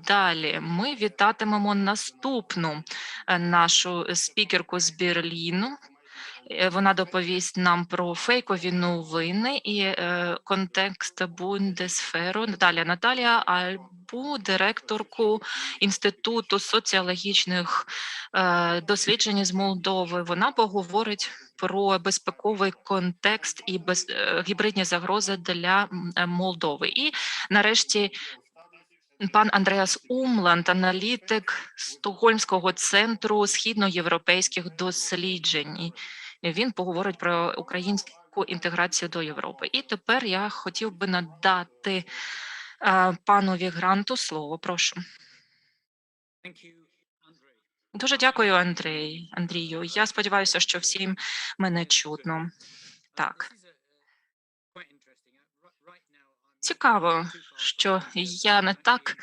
Далі ми вітатимемо наступну нашу спікерку з Берліну. Вона доповість нам про фейкові новини і контекст Бундесферу. Далі Наталія Альбу, директорку Інституту соціологічних досліджень з Молдови. Вона поговорить про безпековий контекст і гібридні загрози для Молдови. І нарешті пан Андреас Умланд, аналітик Стокгольмського центру східноєвропейських досліджень. Він поговорить про українську інтеграцію до Європи. І тепер я хотів би надати панові Гранту слово. Прошу. Дуже дякую, Андрію. Я сподіваюся, що всім мене чутно. Так. Цікаво, що я не так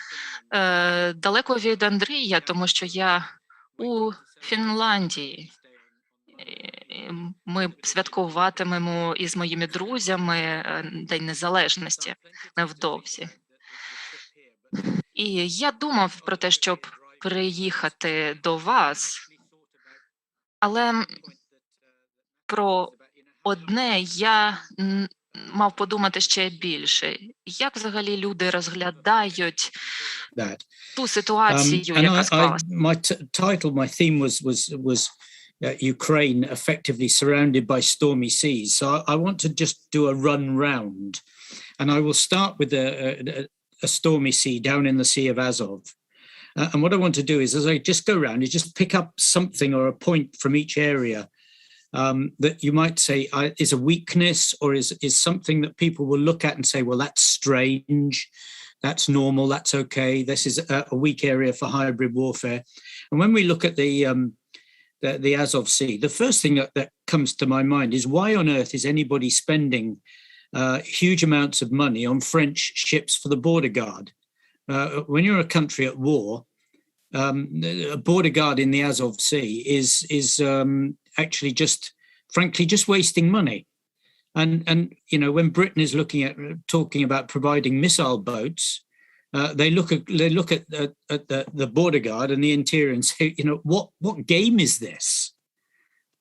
далеко від Андрія, тому що я у Фінляндії. Ми святкуватимемо із моїми друзями День Незалежності невдовзі. І я думав про те, щоб приїхати до вас, але про одне я мав подумати ще більше. Як взагалі люди розглядають ту ситуацію, яка склалася? My theme was Ukraine effectively surrounded by stormy seas. So I want to just do a run round, and I will start with a stormy sea down in the Sea of Azov. And what I want to do is, as I just go around, is just pick up something or a point from each area that you might say is a weakness or is something that people will look at and say, well, that's strange, that's normal, that's okay. This is a weak area for hybrid warfare. And when we look at the Azov Sea, the first thing that comes to my mind is, why on earth is anybody spending huge amounts of money on French ships for the border guard? When you're a country at war, a border guard in the Azov Sea is actually frankly just wasting money. And you know, when Britain is talking about providing missile boats, they look at the border guard and the interior and say, you know, what game is this?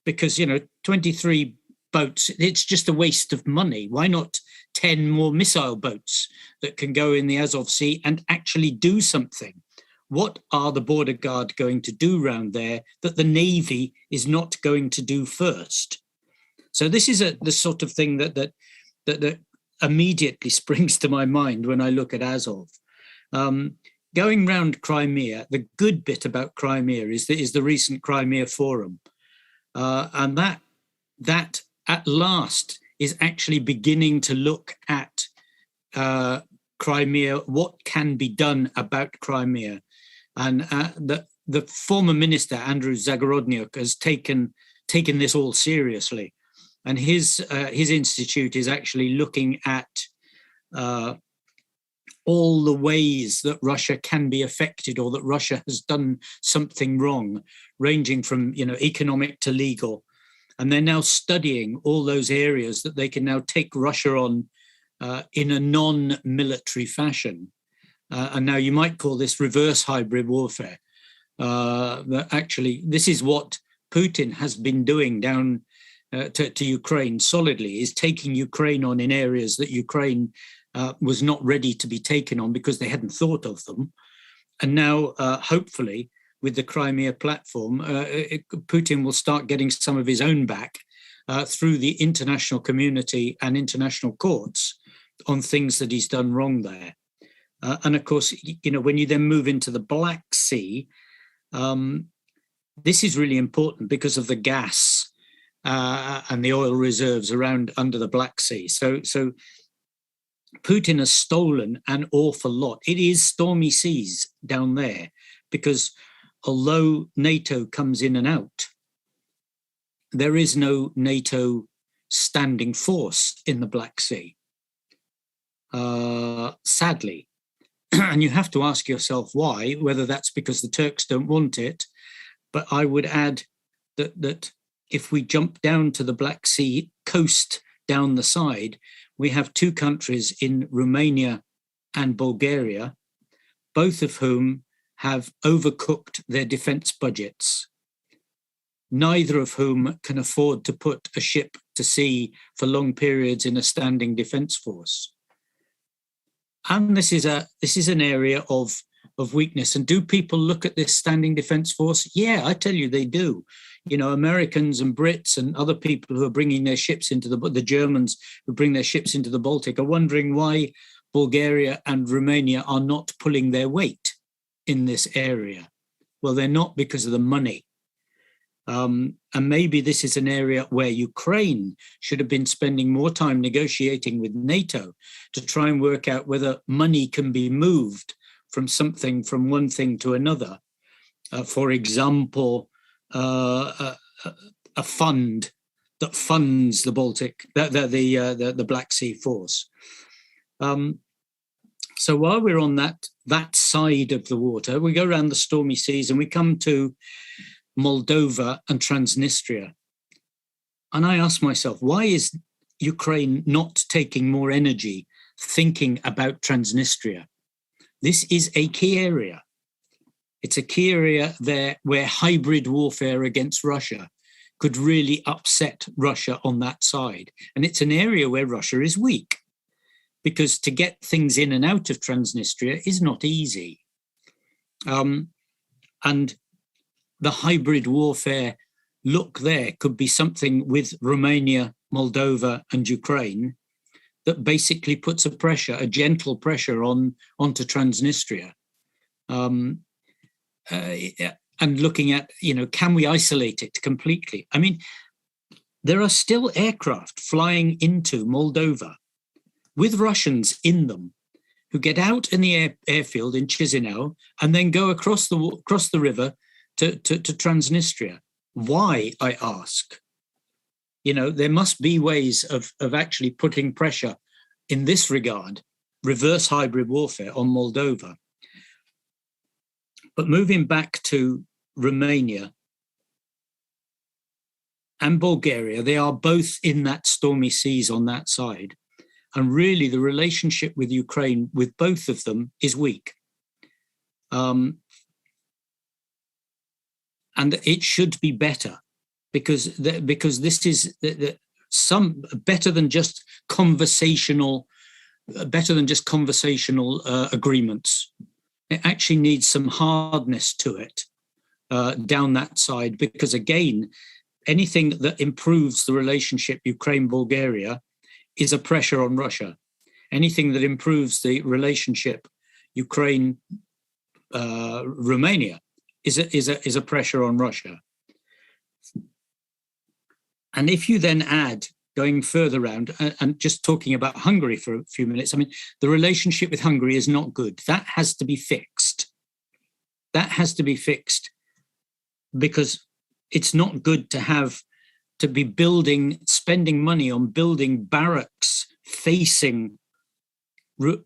Because, you know, 23 boats, it's just a waste of money. Why not 10 more missile boats that can go in the Azov Sea and actually do something? What are the border guard going to do round there that the Navy is not going to do first? So this is the sort of thing that immediately springs to my mind when I look at Azov. Going round Crimea, the good bit about Crimea is the recent Crimea Forum, and that at last is actually beginning to look at Crimea, what can be done about Crimea. And the former minister, Andrew Zagorodnyuk, has taken this all seriously. And his institute is actually looking at all the ways that Russia can be affected, or that Russia has done something wrong, ranging from, you know, economic to legal. And they're now studying all those areas that they can now take Russia on in a non-military fashion. And now you might call this reverse hybrid warfare. Actually, this is what Putin has been doing down to Ukraine solidly, is taking Ukraine on in areas that Ukraine was not ready to be taken on because they hadn't thought of them. And now, hopefully, with the Crimea platform, Putin will start getting some of his own back through the international community and international courts on things that he's done wrong there. And of course, when you then move into the Black Sea, this is really important because of the gas and the oil reserves around under the Black Sea. So Putin has stolen an awful lot. It is stormy seas down there because although NATO comes in and out, there is no NATO standing force in the Black Sea, sadly. And you have to ask yourself why, whether that's because the Turks don't want it. But I would add that if we jump down to the Black Sea coast down the side, we have two countries in Romania and Bulgaria, both of whom have overcooked their defense budgets, neither of whom can afford to put a ship to sea for long periods in a standing defense force. And this is an area of weakness. And do people look at this standing defense force? Yeah, I tell you, they do. Americans and Brits and other people who are bringing their ships into the Germans who bring their ships into the Baltic are wondering why Bulgaria and Romania are not pulling their weight in this area. Well, they're not because of the money. And maybe this is an area where Ukraine should have been spending more time negotiating with NATO to try and work out whether money can be moved from one thing to another. For example, a fund that funds the Baltic, the Black Sea force. So while we're on that side of the water, we go around the stormy seas and we come to Moldova and Transnistria. And I ask myself, why is Ukraine not taking more energy thinking about Transnistria? This is a key area. It's a key area there where hybrid warfare against Russia could really upset Russia on that side. And it's an area where Russia is weak, because to get things in and out of Transnistria is not easy. And the hybrid warfare look there could be something with Romania, Moldova, and Ukraine that basically puts a gentle pressure onto Transnistria. And looking at, can we isolate it completely? I mean, there are still aircraft flying into Moldova with Russians in them who get out in the airfield in Chisinau and then go across the river to Transnistria. Why, I ask? There must be ways of actually putting pressure in this regard, reverse hybrid warfare on Moldova. But moving back to Romania and Bulgaria, they are both in that stormy seas on that side. And really the relationship with Ukraine, with both of them, is weak. And it should be better, because this is some better than just conversational agreements. It actually needs some hardness to it down that side, because again, anything that improves the relationship Ukraine-Bulgaria is a pressure on Russia. Anything that improves the relationship Ukraine-Romania is a pressure on Russia. And if you then add, going further around and just talking about Hungary for a few minutes, I mean, the relationship with Hungary is not good. That has to be fixed. That has to be fixed, because it's not good to be spending money on building barracks facing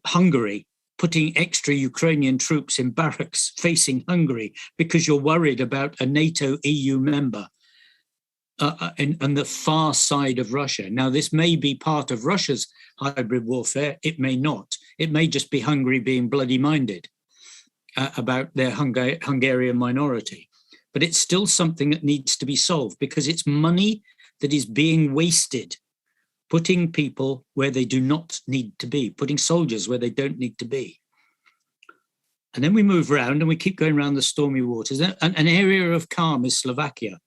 Hungary, putting extra Ukrainian troops in barracks facing Hungary because you're worried about a NATO EU member on the far side of Russia. Now, this may be part of Russia's hybrid warfare. It may not. It may just be Hungary being bloody-minded about their Hungarian minority. But it's still something that needs to be solved, because it's money that is being wasted, putting people where they do not need to be, putting soldiers where they don't need to be. And then we move around and we keep going around the stormy waters. An area of calm is Slovakia.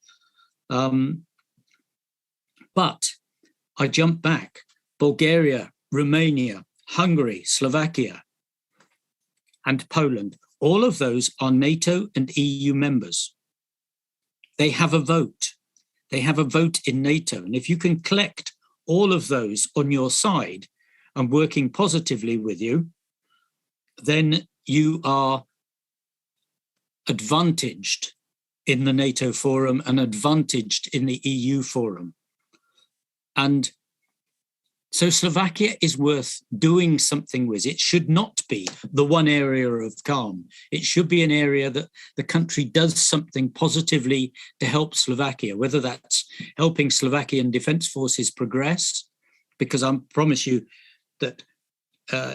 But I jump back. Bulgaria, Romania, Hungary, Slovakia, and Poland. All of those are NATO and EU members. They have a vote. They have a vote in NATO. And if you can collect all of those on your side and working positively with you, then you are advantaged in the NATO forum and advantaged in the EU forum. And so Slovakia is worth doing something with. It should not be the one area of calm. It should be an area that the country does something positively to help Slovakia, whether that's helping Slovakian defense forces progress, because I promise you that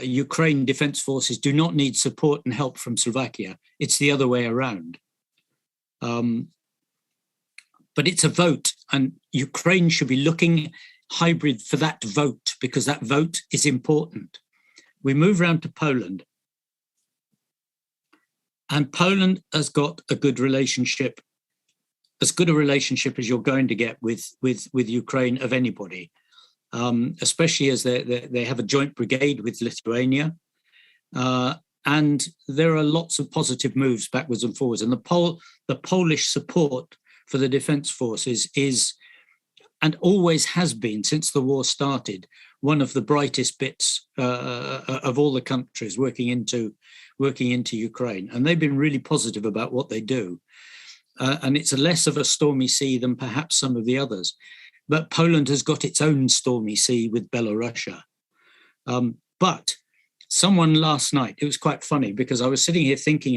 Ukraine defense forces do not need support and help from Slovakia. It's the other way around. But it's a vote, and Ukraine should be looking hybrid for that vote, because that vote is important. We move around to Poland. And Poland has got a good relationship, as good a relationship as you're going to get with Ukraine of anybody, especially as they have a joint brigade with Lithuania. And there are lots of positive moves backwards and forwards. And the Polish support for the defense forces is, and always has been since the war started, one of the brightest bits of all the countries working into Ukraine. And they've been really positive about what they do. And it's less of a stormy sea than perhaps some of the others. But Poland has got its own stormy sea with Belarus. But someone last night, it was quite funny because I was sitting here talking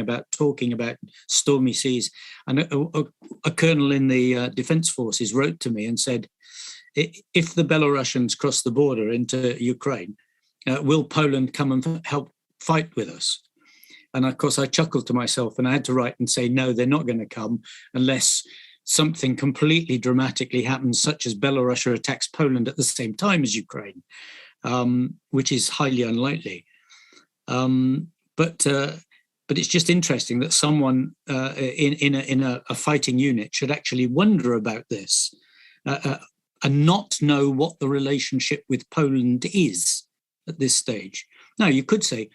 about stormy seas, and a colonel in the defense forces wrote to me and said, if the Belarusians cross the border into Ukraine, will Poland come and help fight with us? And of course, I chuckled to myself and I had to write and say, no, they're not going to come unless something completely dramatically happens, such as Belarus attacks Poland at the same time as Ukraine, which is highly unlikely. But it's just interesting that someone in a fighting unit should actually wonder about this and not know what the relationship with Poland is at this stage. Now, you could say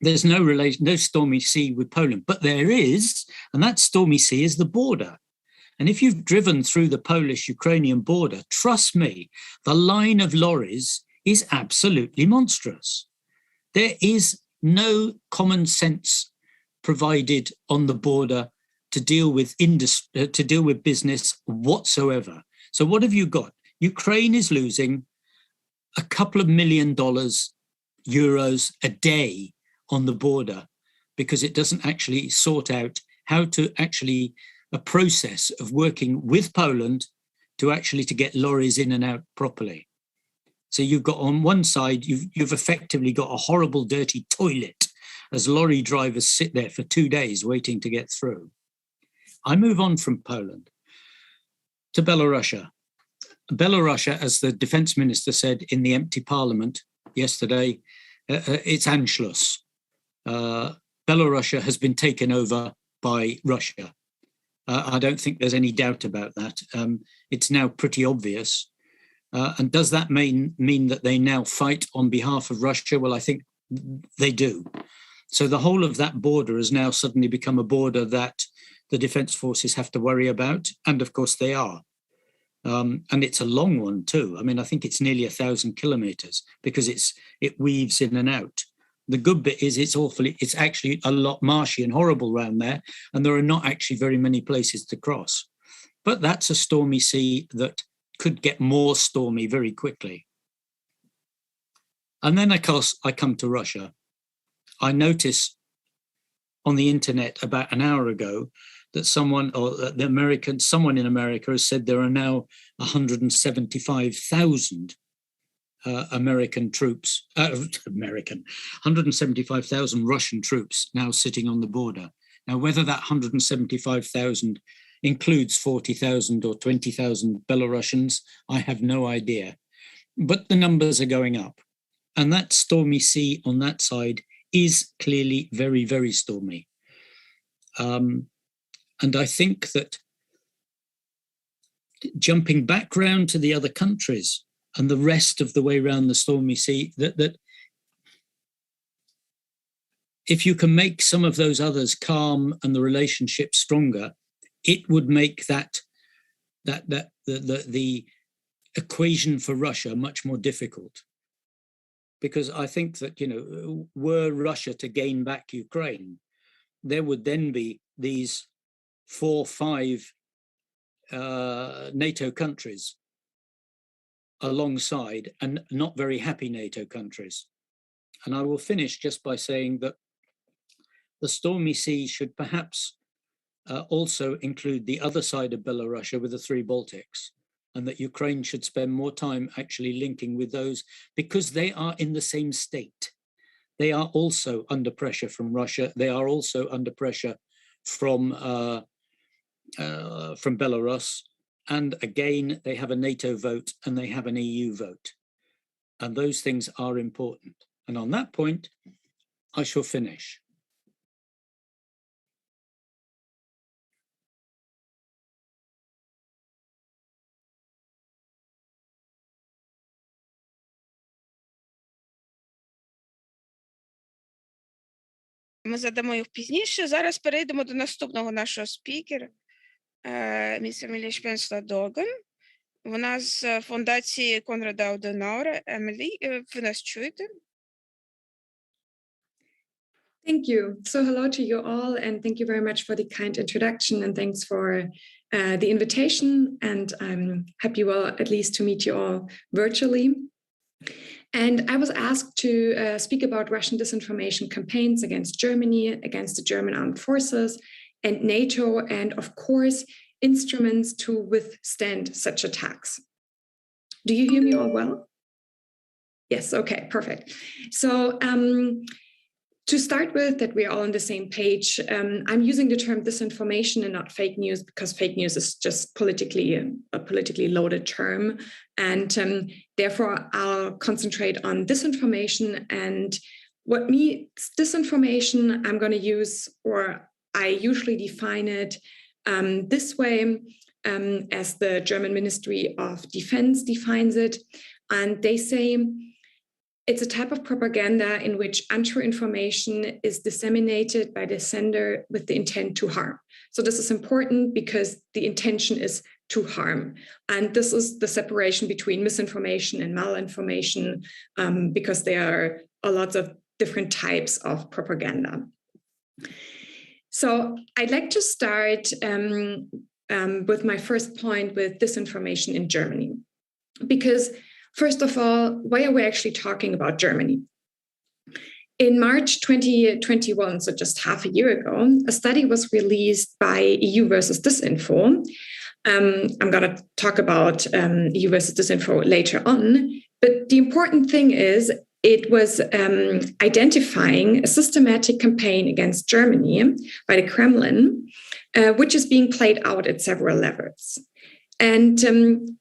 there's no stormy sea with Poland, but there is, and that stormy sea is the border. And if you've driven through the Polish-Ukrainian border, trust me, the line of lorries is absolutely monstrous. There is no common sense provided on the border to deal with business whatsoever. So what have you got? Ukraine is losing a couple of $1 million, euros a day on the border because it doesn't actually sort out how to actually a process of working with Poland to get lorries in and out properly. So you've got on one side, you've effectively got a horrible, dirty toilet as lorry drivers sit there for 2 days waiting to get through. I move on from Poland to Belarus. Belarus, as the defense minister said in the empty parliament yesterday, it's Anschluss. Belarus has been taken over by Russia. I don't think there's any doubt about that. It's now pretty obvious. And does that mean that they now fight on behalf of Russia? Well, I think they do. So the whole of that border has now suddenly become a border that the defense forces have to worry about. And of course they are. And it's a long one too. I mean, I think it's nearly 1,000 kilometers because it weaves in and out. The good bit is it's actually a lot marshy and horrible around there. And there are not actually very many places to cross. But that's a stormy sea that could get more stormy very quickly. And then, of course, I come to Russia. I notice on the internet about an hour ago that someone in America has said there are now 175,000 American troops, 175,000 Russian troops now sitting on the border. Now, whether that 175,000 includes 40,000 or 20,000 Belarusians, I have no idea. But the numbers are going up. And that stormy sea on that side is clearly very, very stormy. And I think that jumping back round to the other countries and the rest of the way around the stormy sea, that if you can make some of those others calm and the relationship stronger, it would make the equation for Russia much more difficult. Because I think that, you know, were Russia to gain back Ukraine, there would then be these 4 or 5 NATO countries alongside, and not very happy NATO countries. And I will finish just by saying that the stormy sea should perhaps also include the other side of Belarusia with the 3 Baltics, and that Ukraine should spend more time actually linking with those, because they are in the same state. They are also under pressure from Russia. They are also under pressure from Belarus. And again, they have a NATO vote and they have an EU vote. And those things are important. And on that point, I shall finish. Ми задамо їх пізніше. Зараз перейдемо до наступного нашого спікера, міс Емілі Шпенсла-Доган. Вона з фундації Конрада Аденауера. Емілі, ви нас чуєте? Thank you. So hello to you all, and thank you very much for the kind introduction, and thanks for the invitation. And I'm happy, well, at least to meet you all virtually. And I was asked to speak about Russian disinformation campaigns against Germany, against the German armed forces and NATO, and of course, instruments to withstand such attacks. Do you hear me all well? Yes, okay, perfect. So to start with, that we're all on the same page, I'm using the term disinformation and not fake news, because fake news is just a politically loaded term. And therefore, I'll concentrate on disinformation. And what means disinformation, I'm going to use, or I usually define it this way, as the German Ministry of Defense defines it. And they say, it's a type of propaganda in which untrue information is disseminated by the sender with the intent to harm. So this is important because the intention is to harm. And this is the separation between misinformation and malinformation, because there are lots of different types of propaganda. So I'd like to start with my first point with disinformation in Germany, because first of all, why are we actually talking about Germany? In March 2021, so just half a year ago, a study was released by EU versus Disinfo. I'm going to talk about EU versus Disinfo later on. But the important thing is it was identifying a systematic campaign against Germany by the Kremlin, which is being played out at several levels. And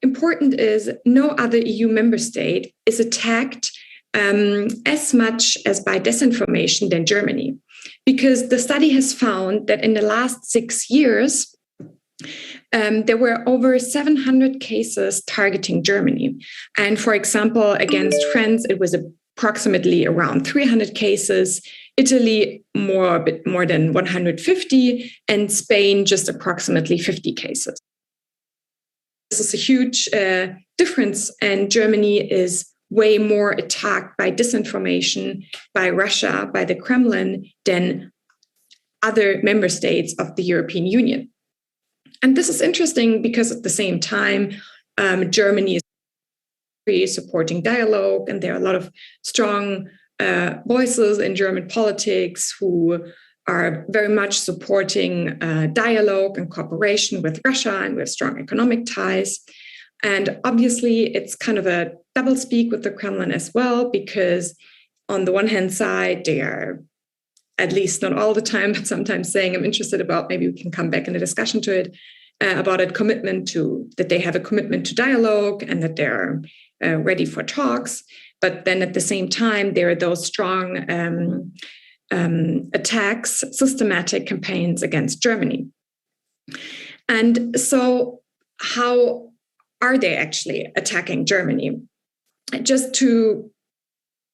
important is no other EU member state is attacked as much as by disinformation than Germany, because the study has found that in the last 6 years, there were over 700 cases targeting Germany. And for example, against France, it was approximately around 300 cases, Italy a bit more than 150, and Spain just approximately 50 cases. This is a huge difference, and Germany is way more attacked by disinformation by Russia, by the Kremlin, than other member states of the European Union. And this is interesting because at the same time, Germany is supporting dialogue, and there are a lot of strong voices in German politics who are very much supporting dialogue and cooperation with Russia, and with strong economic ties. And obviously, it's kind of a doublespeak with the Kremlin as well, because on the one hand side, they are, at least not all the time, but sometimes saying, I'm interested about, maybe we can come back in a discussion to it, about a commitment to, that they have a commitment to dialogue and that they're ready for talks. But then at the same time, there are those strong attacks, systematic campaigns against Germany. And so how are they actually attacking Germany? Just to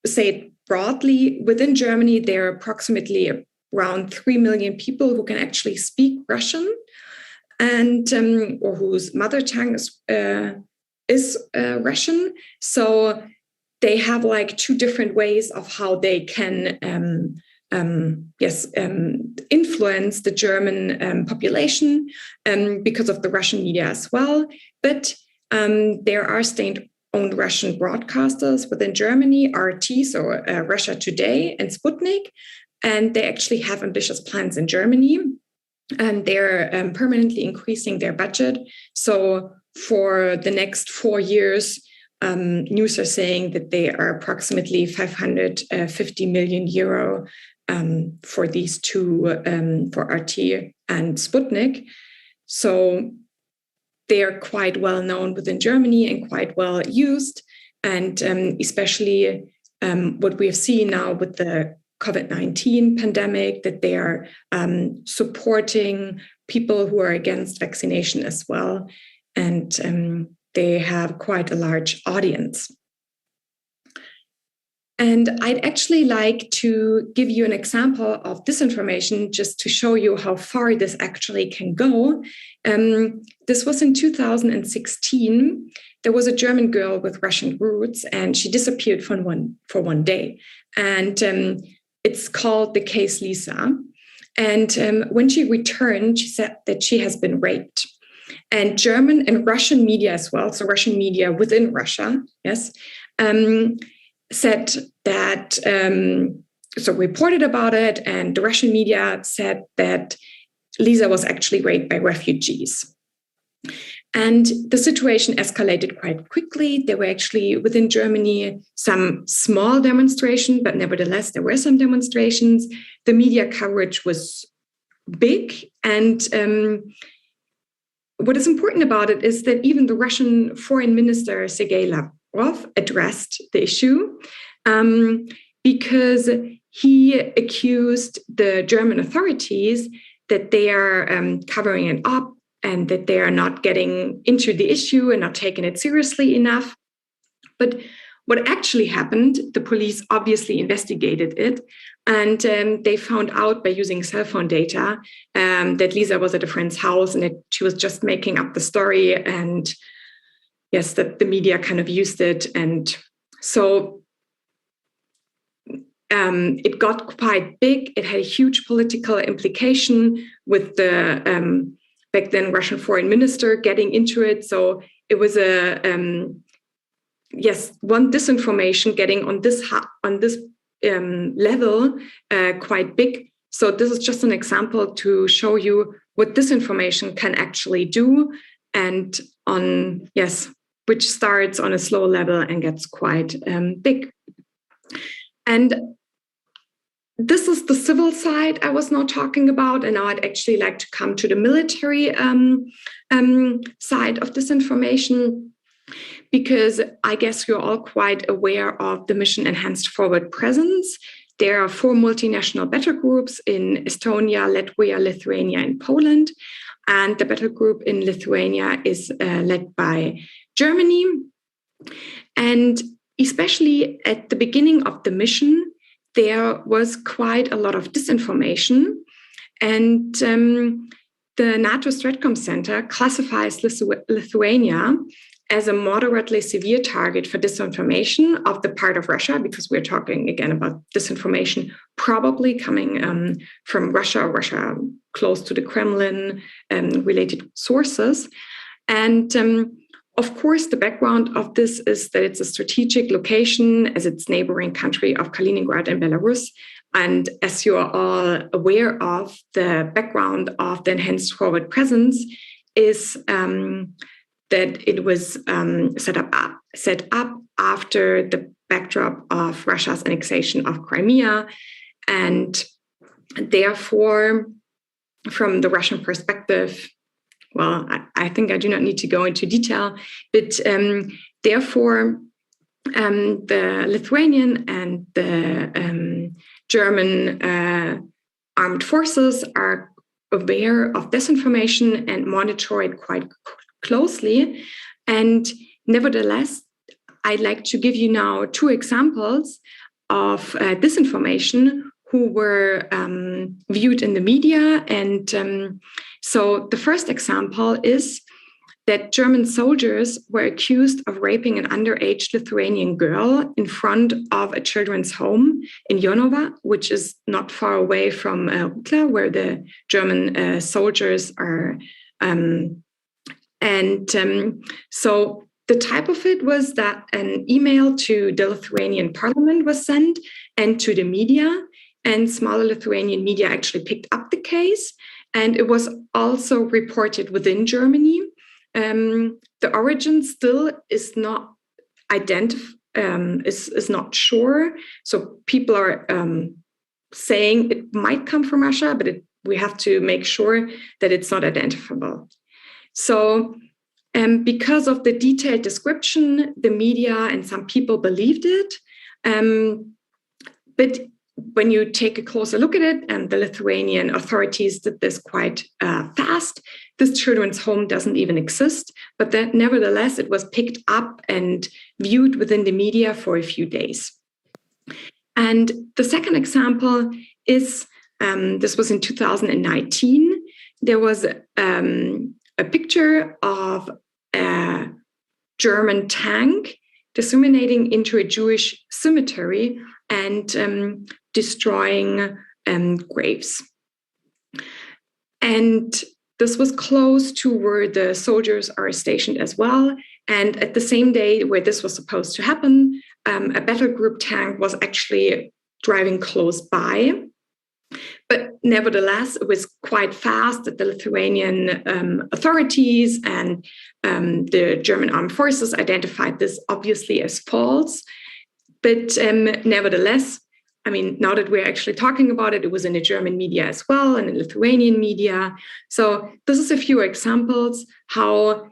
say it broadly, within Germany, there are approximately around 3 million people who can actually speak Russian, and or whose mother tongue is Russian. So they have like two different ways of how they can influence the German population because of the Russian media as well. But there are state-owned Russian broadcasters within Germany, RT, so Russia Today and Sputnik, and they actually have ambitious plans in Germany, and they're permanently increasing their budget. So for the next 4 years, news are saying that they are approximately 550 million euro for these two, for RT and Sputnik. So they are quite well known within Germany and quite well used. And especially what we have seen now with the COVID-19 pandemic, that they are supporting people who are against vaccination as well. And they have quite a large audience. And I'd actually like to give you an example of disinformation just to show you how far this actually can go. This was in 2016. There was a German girl with Russian roots, and she disappeared for one day. And it's called the case Lisa. And when she returned, she said that she has been raped. And German and Russian media as well, so Russian media within Russia, yes, said that, so reported about it, and the Russian media said that Lisa was actually raped by refugees. And the situation escalated quite quickly. There were actually within Germany some small demonstrations, but nevertheless, there were some demonstrations. The media coverage was big. And what is important about it is that even the Russian foreign minister, Sergei Lavrov, addressed the issue because he accused the German authorities that they are covering it up and that they are not getting into the issue and not taking it seriously enough. But what actually happened, the police obviously investigated it, and they found out by using cell phone data that Lisa was at a friend's house and that she was just making up the story, and yes, that the media kind of used it. And so it got quite big. It had a huge political implication with the back then Russian foreign minister getting into it. So it was a one disinformation getting on this level quite big. So this is just an example to show you what disinformation can actually do, and on which starts on a slow level and gets quite big. And this is the civil side I was not talking about, and now I'd actually like to come to the military side of disinformation, because I guess you're all quite aware of the mission Enhanced Forward Presence. There are 4 multinational battle groups in Estonia, Latvia, Lithuania, and Poland. And the battle group in Lithuania is led by Germany. And especially at the beginning of the mission, there was quite a lot of disinformation. And the NATO Stratcom Center classifies Lithuania as a moderately severe target for disinformation of the part of Russia, because we're talking again about disinformation probably coming from Russia close to the Kremlin related sources. And of course, the background of this is that it's a strategic location as its neighboring country of Kaliningrad and Belarus. And as you are all aware of, the background of the Enhanced Forward Presence is that it was set up after the backdrop of Russia's annexation of Crimea. And therefore, from the Russian perspective, well, I think I do not need to go into detail, but therefore, the Lithuanian and the German armed forces are aware of disinformation and monitor it quite closely. And nevertheless, I'd like to give you now 2 examples of disinformation who were viewed in the media. And so the first example is that German soldiers were accused of raping an underage Lithuanian girl in front of a children's home in Jonava, which is not far away from Rukla, where the German soldiers are. So the type of it was that an email to the Lithuanian parliament was sent and to the media, and smaller Lithuanian media actually picked up the case, and it was also reported within Germany. The origin still is not is not sure. So people are saying it might come from Russia, but we have to make sure that it's not identifiable. So because of the detailed description, the media and some people believed it. But when you take a closer look at it, and the Lithuanian authorities did this quite fast, this children's home doesn't even exist, but then nevertheless, it was picked up and viewed within the media for a few days. And the second example is, this was in 2019, there was a picture of a German tank disseminating into a Jewish cemetery and destroying graves. And this was close to where the soldiers are stationed as well. And at the same day where this was supposed to happen, a battle group tank was actually driving close by. But nevertheless, it was quite fast that the Lithuanian authorities and the German armed forces identified this obviously as false. But nevertheless, I mean, now that we're actually talking about it, it was in the German media as well and in Lithuanian media. So this is a few examples how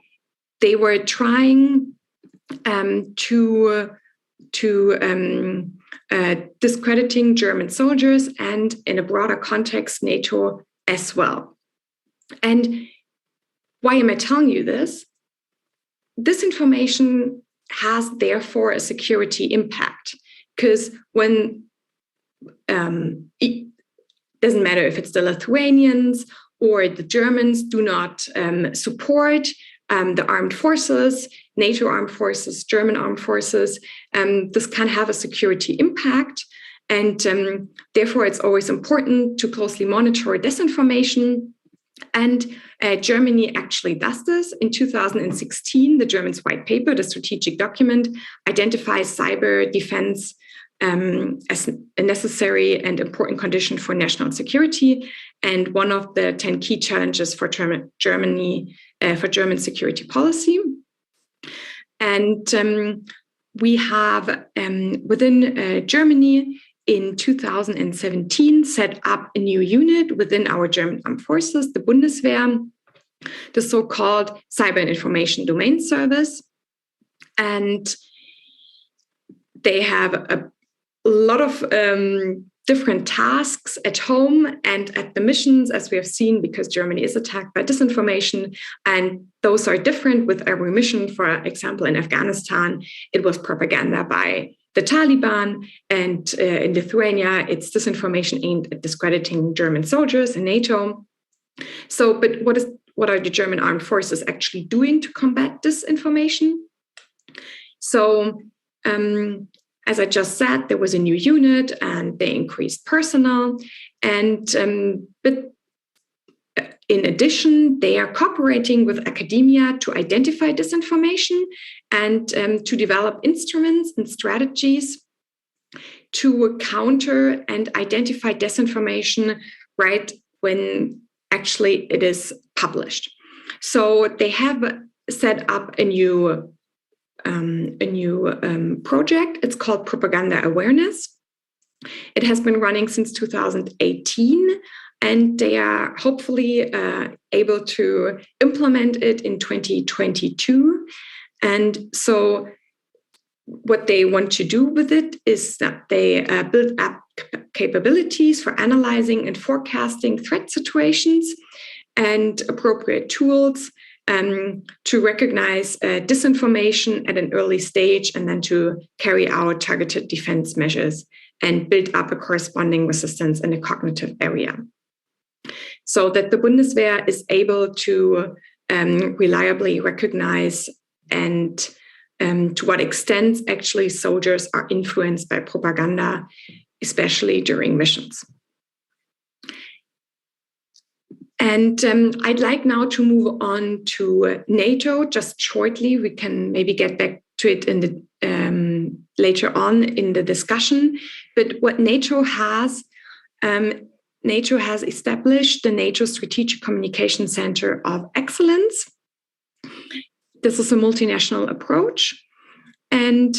they were trying to discrediting German soldiers and in a broader context, NATO as well. And why am I telling you this? This information has therefore a security impact, because when it doesn't matter if it's the Lithuanians or the Germans do not support the armed forces, NATO armed forces, German armed forces, this can have a security impact. And therefore, it's always important to closely monitor disinformation. And Germany actually does this. In 2016, the German's white paper, the strategic document, identifies cyber defense as a necessary and important condition for national security, and one of the 10 key challenges for Germany, for German security policy. And we have within Germany in 2017 set up a new unit within our German armed forces, the Bundeswehr, the so-called Cyber and Information Domain Service. And they have a lot of different tasks at home and at the missions, as we have seen, because Germany is attacked by disinformation. And those are different with every mission. For example, in Afghanistan, it was propaganda by the Taliban. And in Lithuania, it's disinformation aimed at discrediting German soldiers and NATO. So, but what are the German armed forces actually doing to combat disinformation? So, as I just said, there was a new unit and they increased personnel. And but in addition, they are cooperating with academia to identify disinformation and to develop instruments and strategies to counter and identify disinformation right when actually it is published. So they have set up a new project. It's called Propaganda Awareness. It has been running since 2018, and they are hopefully able to implement it in 2022. And so what they want to do with it is that they build up capabilities for analyzing and forecasting threat situations, and appropriate tools to recognize disinformation at an early stage, and then to carry out targeted defense measures and build up a corresponding resistance in the cognitive area. So that the Bundeswehr is able to reliably recognize and to what extent actually soldiers are influenced by propaganda, especially during missions. And I'd like now to move on to NATO just shortly. We can maybe get back to it in the later on in the discussion. But what NATO has established the NATO Strategic Communication Center of Excellence. This is a multinational approach, and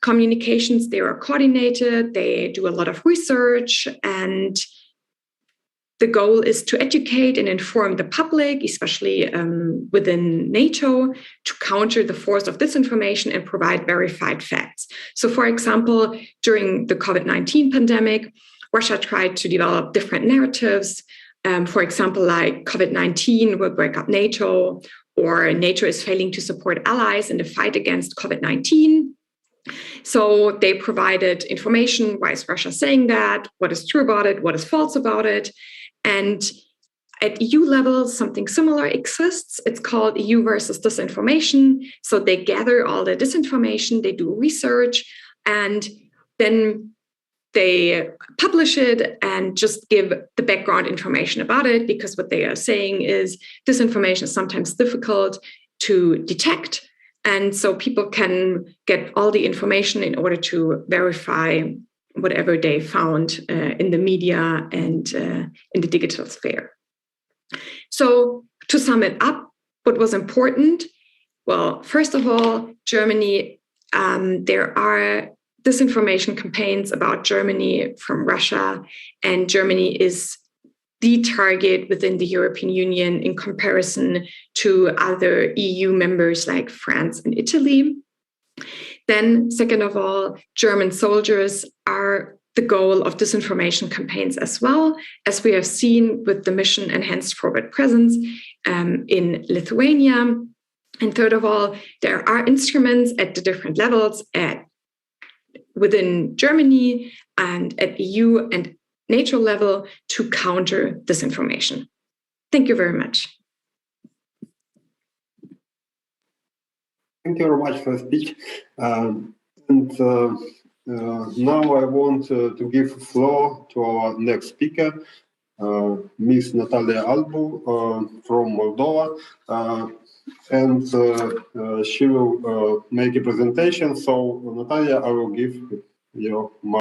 communications, they are coordinated, they do a lot of research, and the goal is to educate and inform the public, especially within NATO, to counter the force of disinformation and provide verified facts. So, for example, during the COVID-19 pandemic, Russia tried to develop different narratives. For example, like COVID-19 will break up NATO, or NATO is failing to support allies in the fight against COVID-19. So they provided information. Why is Russia saying that? What is true about it? What is false about it? And at EU level, something similar exists. It's called EU versus disinformation. So they gather all the disinformation, they do research, and then they publish it and just give the background information about it, because what they are saying is disinformation is sometimes difficult to detect. And so people can get all the information in order to verify whatever they found in the media and in the digital sphere. So to sum it up, what was important? Well, first of all, Germany, there are disinformation campaigns about Germany from Russia, and Germany is the target within the European Union in comparison to other EU members like France and Italy. Then, second of all, German soldiers are the goal of disinformation campaigns as well, as we have seen with the mission Enhanced Forward Presence in Lithuania. And third of all, there are instruments at the different levels within Germany and at EU and NATO level to counter disinformation. Thank you very much. Thank you very much for the speech. Now I want to give floor to our next speaker, Ms. Natalia Albu from Moldova. And she will make a presentation. So, Natalia, I will give you my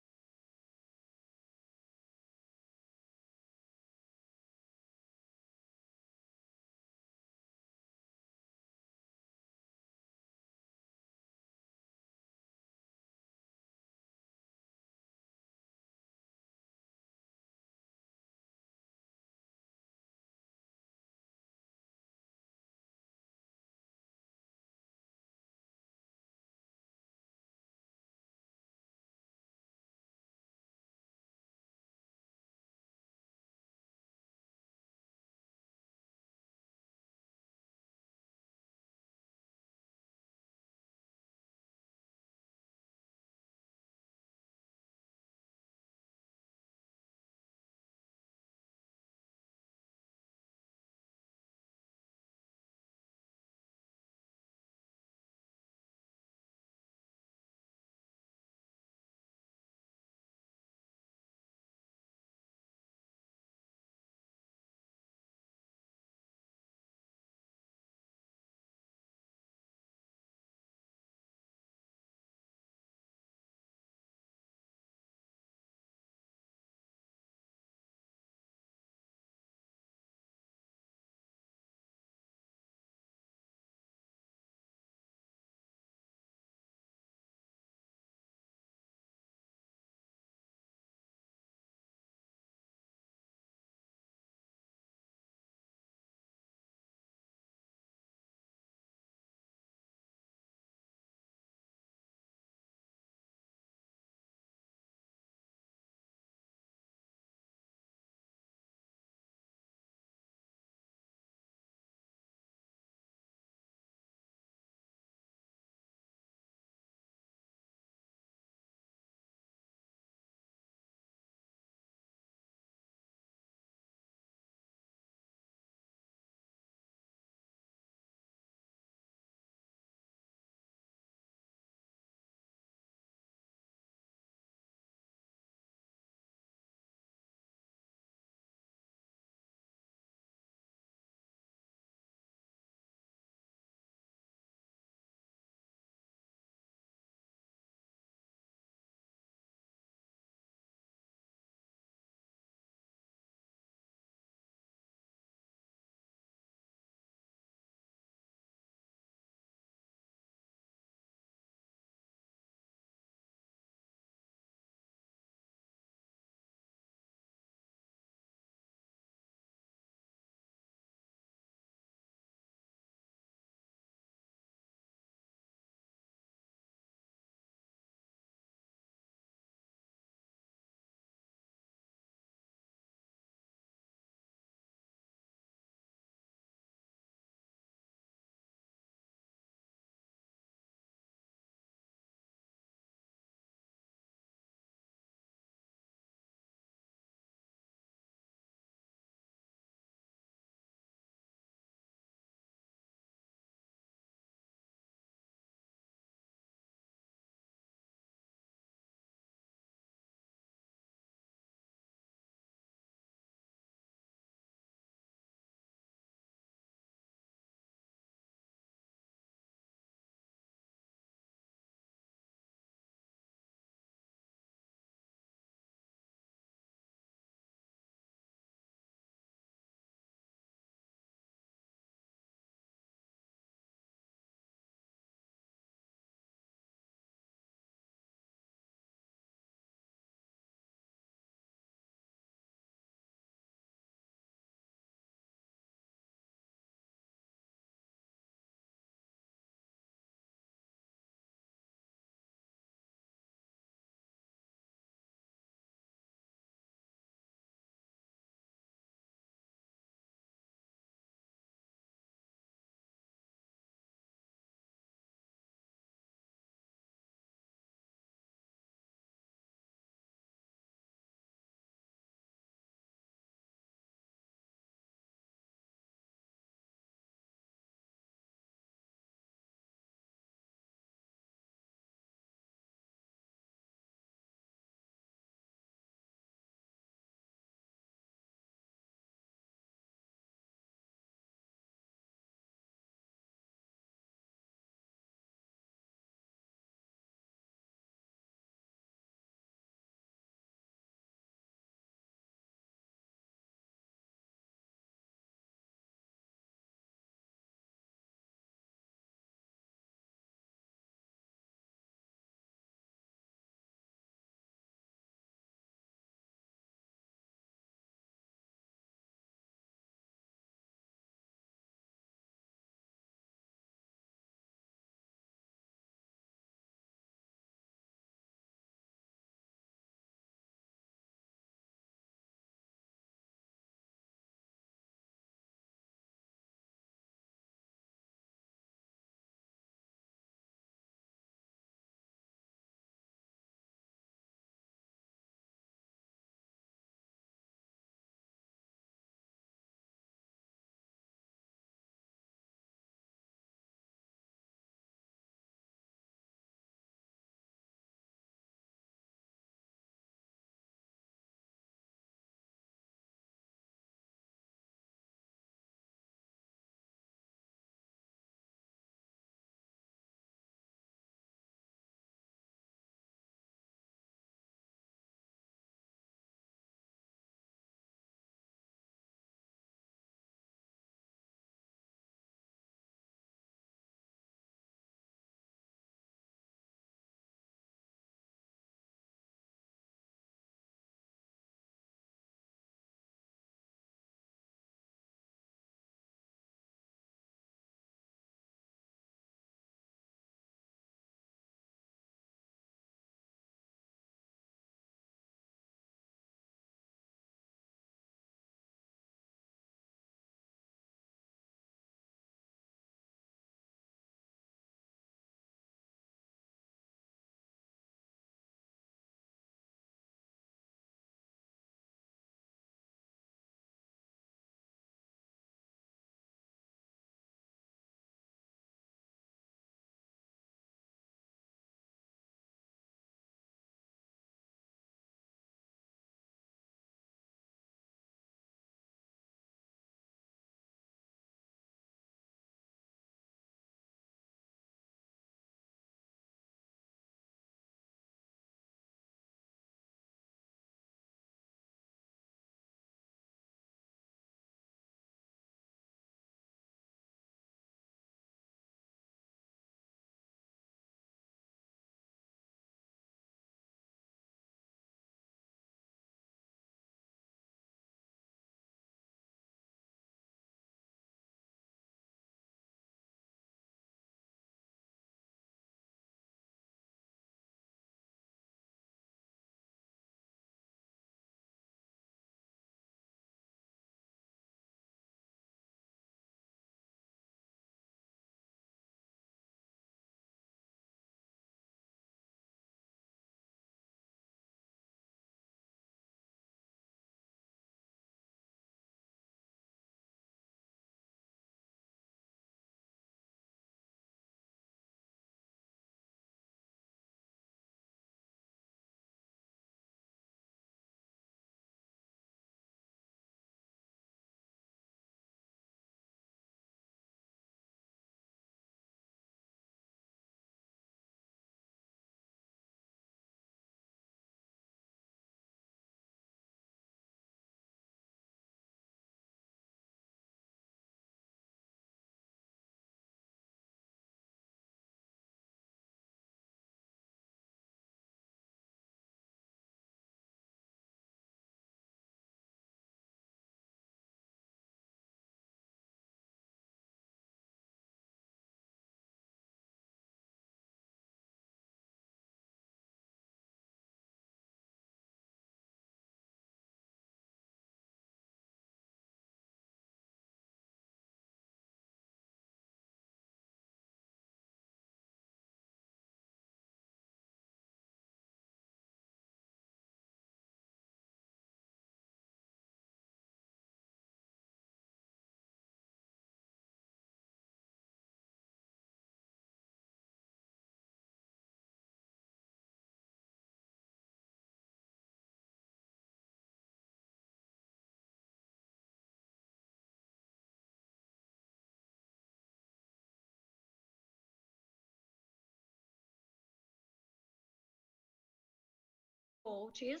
approaches,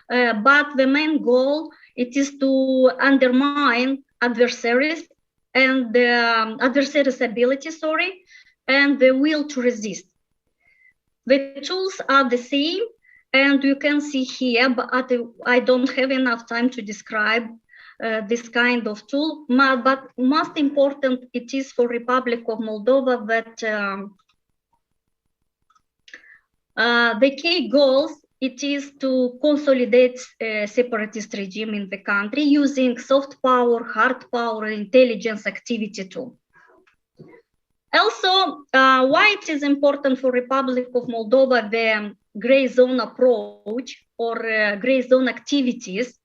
but the main goal it is to undermine adversaries and adversaries' ability, and the will to resist. The tools are the same, and you can see here, but I don't have enough time to describe this kind of tool. But most important, it is for Republic of Moldova that the key goals, it is to consolidate separatist regime in the country using soft power, hard power, intelligence activity tool. Also, why it is important for Republic of Moldova, the gray zone approach or gray zone activities,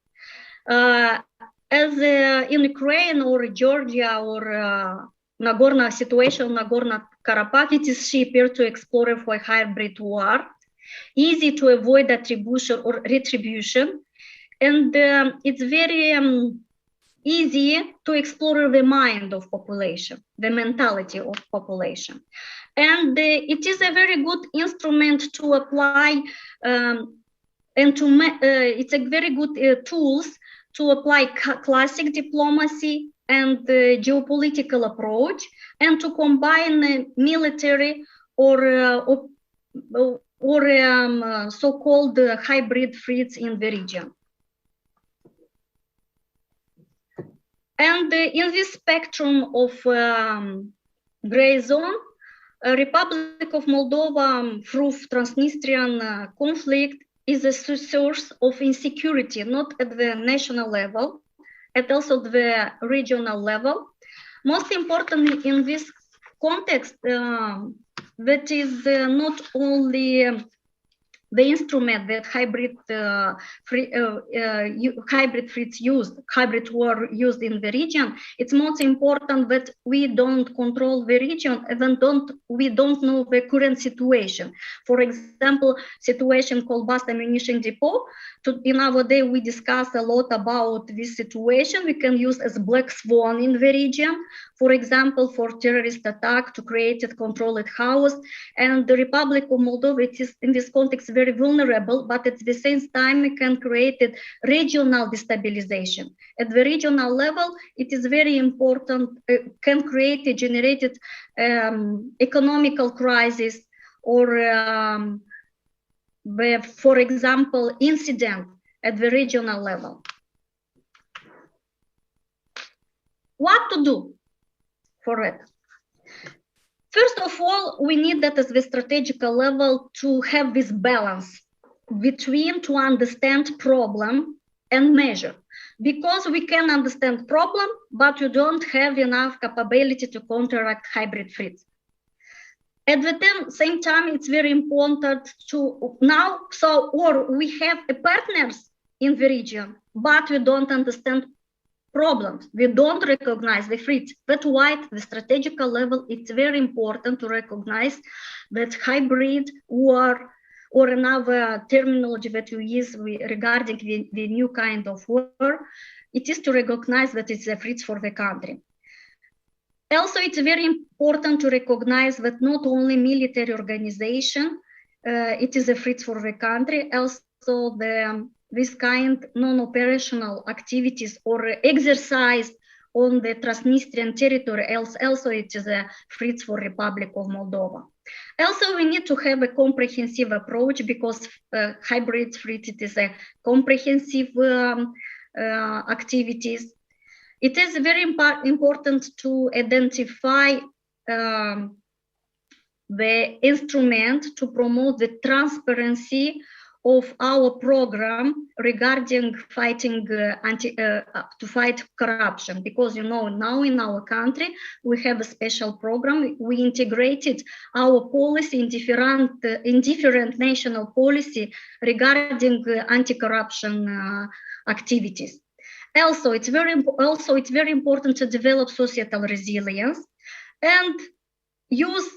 as in Ukraine or Georgia or Nagorno-Karabakh, it is cheaper to explore for hybrid war, easy to avoid attribution or retribution, and it's very easy to explore the mind of population, the mentality of population. And it is a very good instrument to apply and to it's a very good tools to apply classic diplomacy and geopolitical approach, and to combine military or so-called hybrid threats in the region. And in this spectrum of gray zone, Republic of Moldova, through Transnistrian conflict, is a source of insecurity, not at the national level, at also the regional level. Most importantly in this context, that is not only the instrument that hybrid war used in the region. It's most important that we don't control the region, even we don't know the current situation. For example, situation called Bast ammunition depot. In our day, we discuss a lot about this situation. We can use as black swan in the region, for example, for terrorist attack to create a controlled house. And the Republic of Moldova, it is in this context very vulnerable, but at the same time, we can create a regional destabilization. At the regional level, it is very important, can create a generated economical crisis or for example, incident at the regional level. What to do for it? First of all, we need that at the strategical level to have this balance between to understand problem and measure. Because we can understand problem, but you don't have enough capability to counteract hybrid threats. At the same time, it's very important to now, or we have partners in the region, but we don't understand problems. We don't recognize the threats. That's why at the strategical level, it's very important to recognize that hybrid war, or another terminology that we use regarding the new kind of war, it is to recognize that it's a threat for the country. Also, it's very important to recognize that not only military organization, it is a threat for the country, also this kind non-operational activities or exercise on the Transnistrian territory, also it is a threat for Republic of Moldova. Also, we need to have a comprehensive approach because hybrid threat, it is a comprehensive activities. It is very important to identify the instrument to promote the transparency of our program regarding fighting to fight corruption, because you know now in our country we have a special program. We integrated our policy in different national policy regarding anti-corruption activities. Also, it's very important to develop societal resilience and use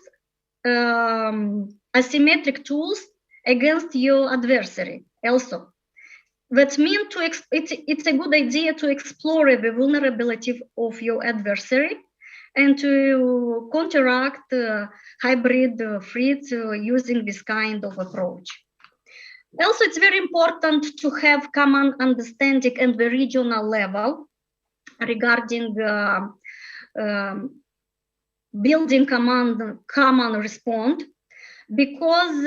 asymmetric tools against your adversary. Also, that means it's a good idea to explore the vulnerability of your adversary and to counteract hybrid threats using this kind of approach. Also, it's very important to have common understanding at the regional level regarding building common response, because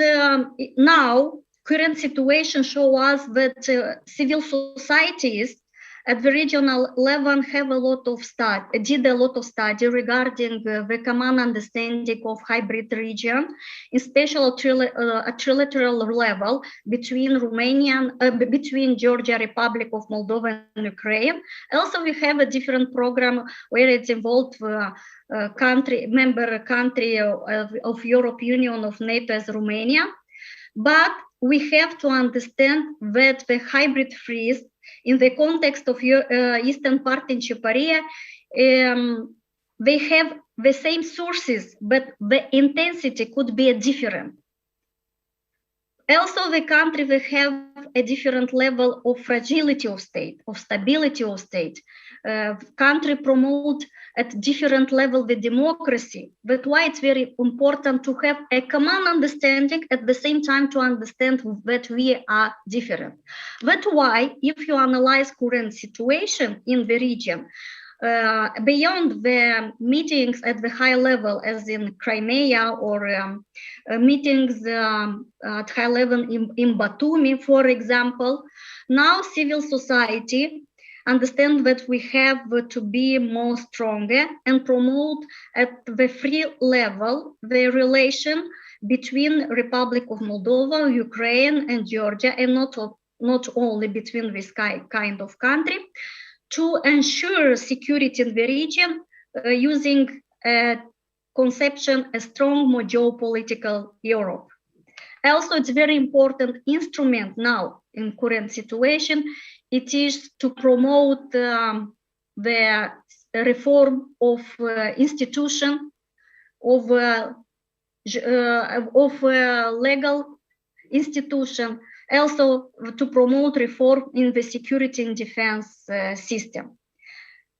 now current situation show us that civil societies at the regional level have did a lot of study regarding the common understanding of hybrid region, especially at trilateral level between between Georgia, Republic of Moldova and Ukraine. Also, we have a different program where it's involved member country of European Union, of NATO as Romania. But we have to understand that the hybrid freeze in the context of Eastern Partnership area, they have the same sources, but the intensity could be different. Also, the country will have a different level of fragility of state, of stability of state. Country promote at different level the democracy. That's why it's very important to have a common understanding at the same time to understand that we are different. That's why if you analyze current situation in the region, beyond the meetings at the high level, as in Crimea, or meetings at high level in Batumi, for example, now civil society understand that we have to be more stronger and promote at the free level the relation between Republic of Moldova, Ukraine, and Georgia, and not only between this kind of country, to ensure security in the region using a conception, a strong, more geopolitical Europe. Also, it's very important instrument now in current situation. It is to promote the reform of institution, of legal institution, also to promote reform in the security and defense system.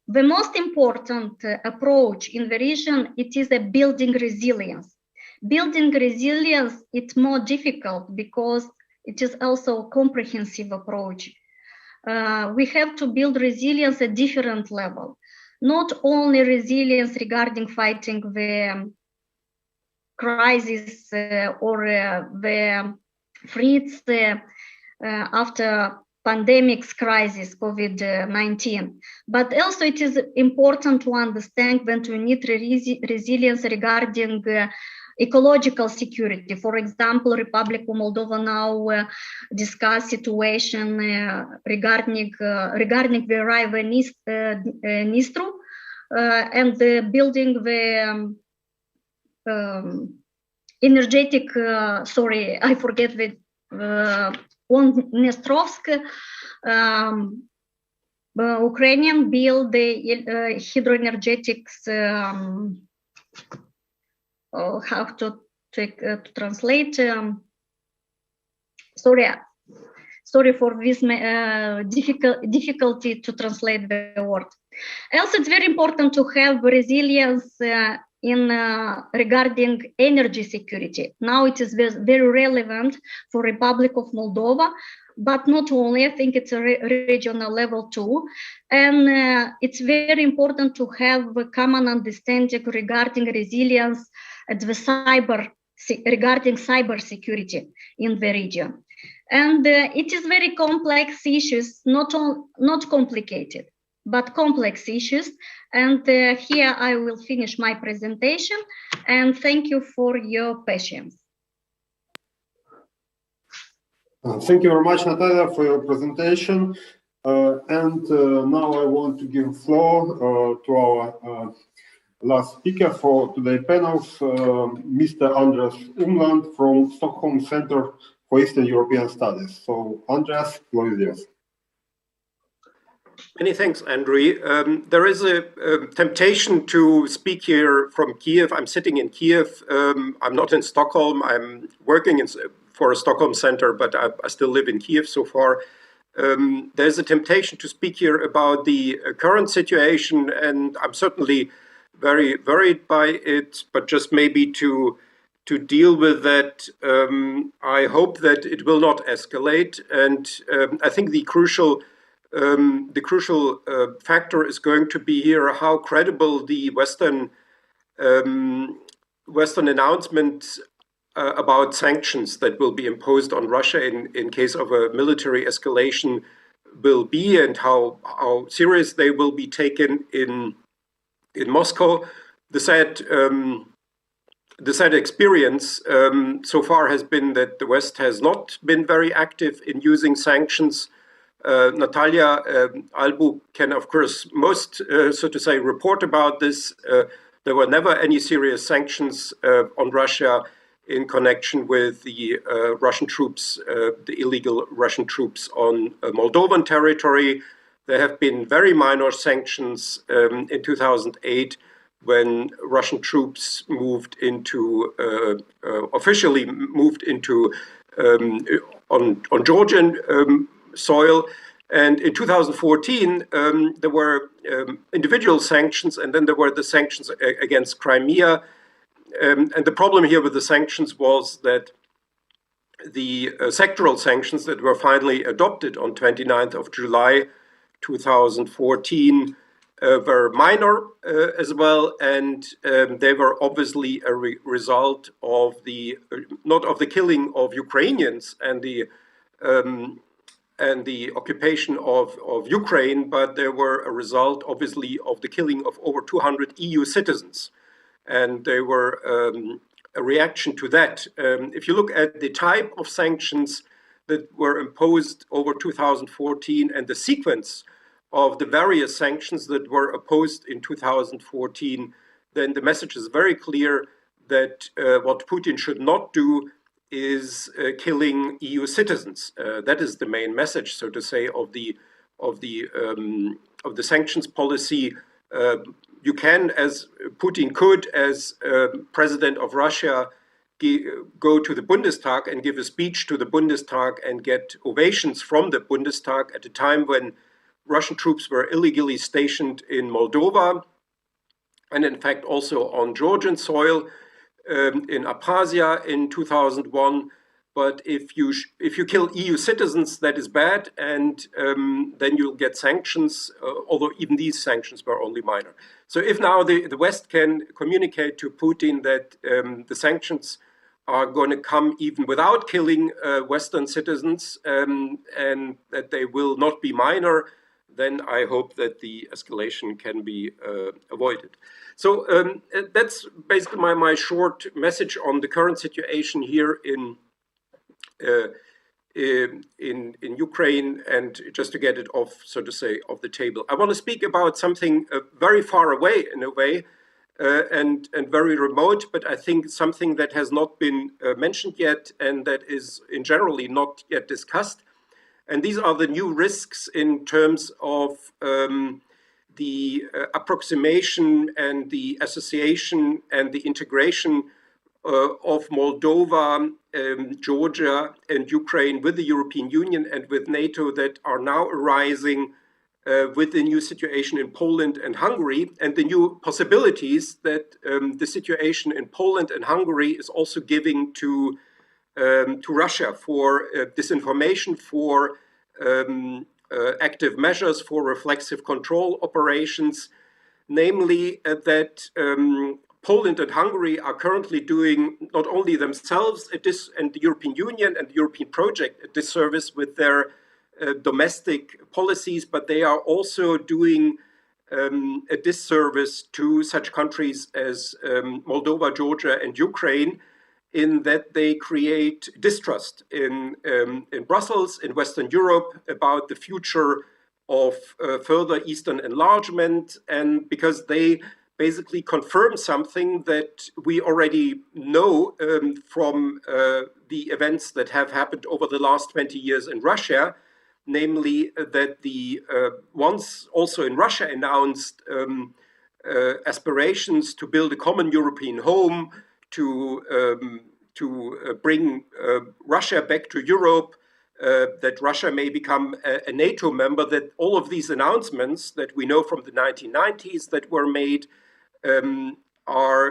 The most important approach in the region, it is a building resilience. Building resilience, it's more difficult because it is also a comprehensive approach. We have to build resilience at different level, not only resilience regarding fighting the crisis or the threats after pandemics crisis, COVID-19, but also it is important to understand that we need resilience regarding ecological security. For example, Republic of Moldova now discuss situation regarding the river Nistru and building the energetic, sorry, I forget the on Dnestrovsk, Ukrainian build the hydroenergetics, how to translate, sorry for this difficulty to translate the word. Also, it's very important to have resilience in regarding energy security. Now it is very relevant for Republic of Moldova, but not only, I think it's a regional level too. And it's very important to have a common understanding regarding resilience at the regarding cyber security in the region. And it is very complex issues, not complicated, but complex issues. And here I will finish my presentation, and thank you for your patience. Thank you very much, Natalia, for your presentation. Now I want to give floor to our last speaker for today's panels, Mr. Andreas Umland from Stockholm Center for Eastern European Studies. So, Andreas, floor is yours. Many thanks, Andrew. There is a temptation to speak here from Kiev. I'm sitting in Kiev. I'm not in Stockholm. I'm working for a Stockholm center, but I still live in Kiev so far. There's a temptation to speak here about the current situation, and I'm certainly very worried by it, but just maybe to to deal with that. I hope that it will not escalate, and I think the crucial factor is going to be here how credible the Western announcements about sanctions that will be imposed on Russia in case of a military escalation will be, and how serious they will be taken in Moscow. The sad experience so far has been that the West has not been very active in using sanctions. Natalia Albu can, of course, most, so to say, report about this. There were never any serious sanctions on Russia in connection with the Russian troops, the illegal Russian troops on Moldovan territory. There have been very minor sanctions in 2008 when Russian troops officially moved into on Georgian soil. And in 2014, there were individual sanctions, and then there were the sanctions against Crimea. And the problem here with the sanctions was that the sectoral sanctions that were finally adopted on 29th of July 2014 were minor as well, and they were obviously a result of not of the killing of Ukrainians and the occupation of Ukraine, but they were a result, obviously, of the killing of over 200 EU citizens. And they were a reaction to that. If you look at the type of sanctions that were imposed over 2014 and the sequence of the various sanctions that were opposed in 2014, then the message is very clear that what Putin should not do is killing EU citizens. That is the main message, so to say, of the sanctions policy. You can, as Putin could, as president of Russia, go to the Bundestag and give a speech to the Bundestag and get ovations from the Bundestag at a time when Russian troops were illegally stationed in Moldova, and in fact also on Georgian soil in Abkhazia in 2001. But if you kill EU citizens, that is bad, and then you'll get sanctions, although even these sanctions were only minor. So if now the West can communicate to Putin that the sanctions are going to come even without killing Western citizens, and that they will not be minor, then I hope that the escalation can be avoided. So that's basically my short message on the current situation here in Ukraine, and just to get it off, so to say, off the table. I want to speak about something very far away in a way, and very remote, but I think something that has not been mentioned yet, and that is in generally not yet discussed. And these are the new risks in terms of the approximation and the association and the integration of Moldova, Georgia, and Ukraine with the European Union and with NATO that are now arising with the new situation in Poland and Hungary, and the new possibilities that the situation in Poland and Hungary is also giving to Russia for disinformation, for active measures, for reflexive control operations, namely that Poland and Hungary are currently doing not only themselves and the European Union and the European project a disservice with their domestic policies, but they are also doing a disservice to such countries as Moldova, Georgia, and Ukraine, in that they create distrust in Brussels, in Western Europe, about the future of further Eastern enlargement, and because they basically confirm something that we already know from the events that have happened over the last 20 years in Russia, namely that the once also in Russia announced aspirations to build a common European home, to bring Russia back to Europe, that Russia may become a NATO member, that all of these announcements that we know from the 1990s that were made are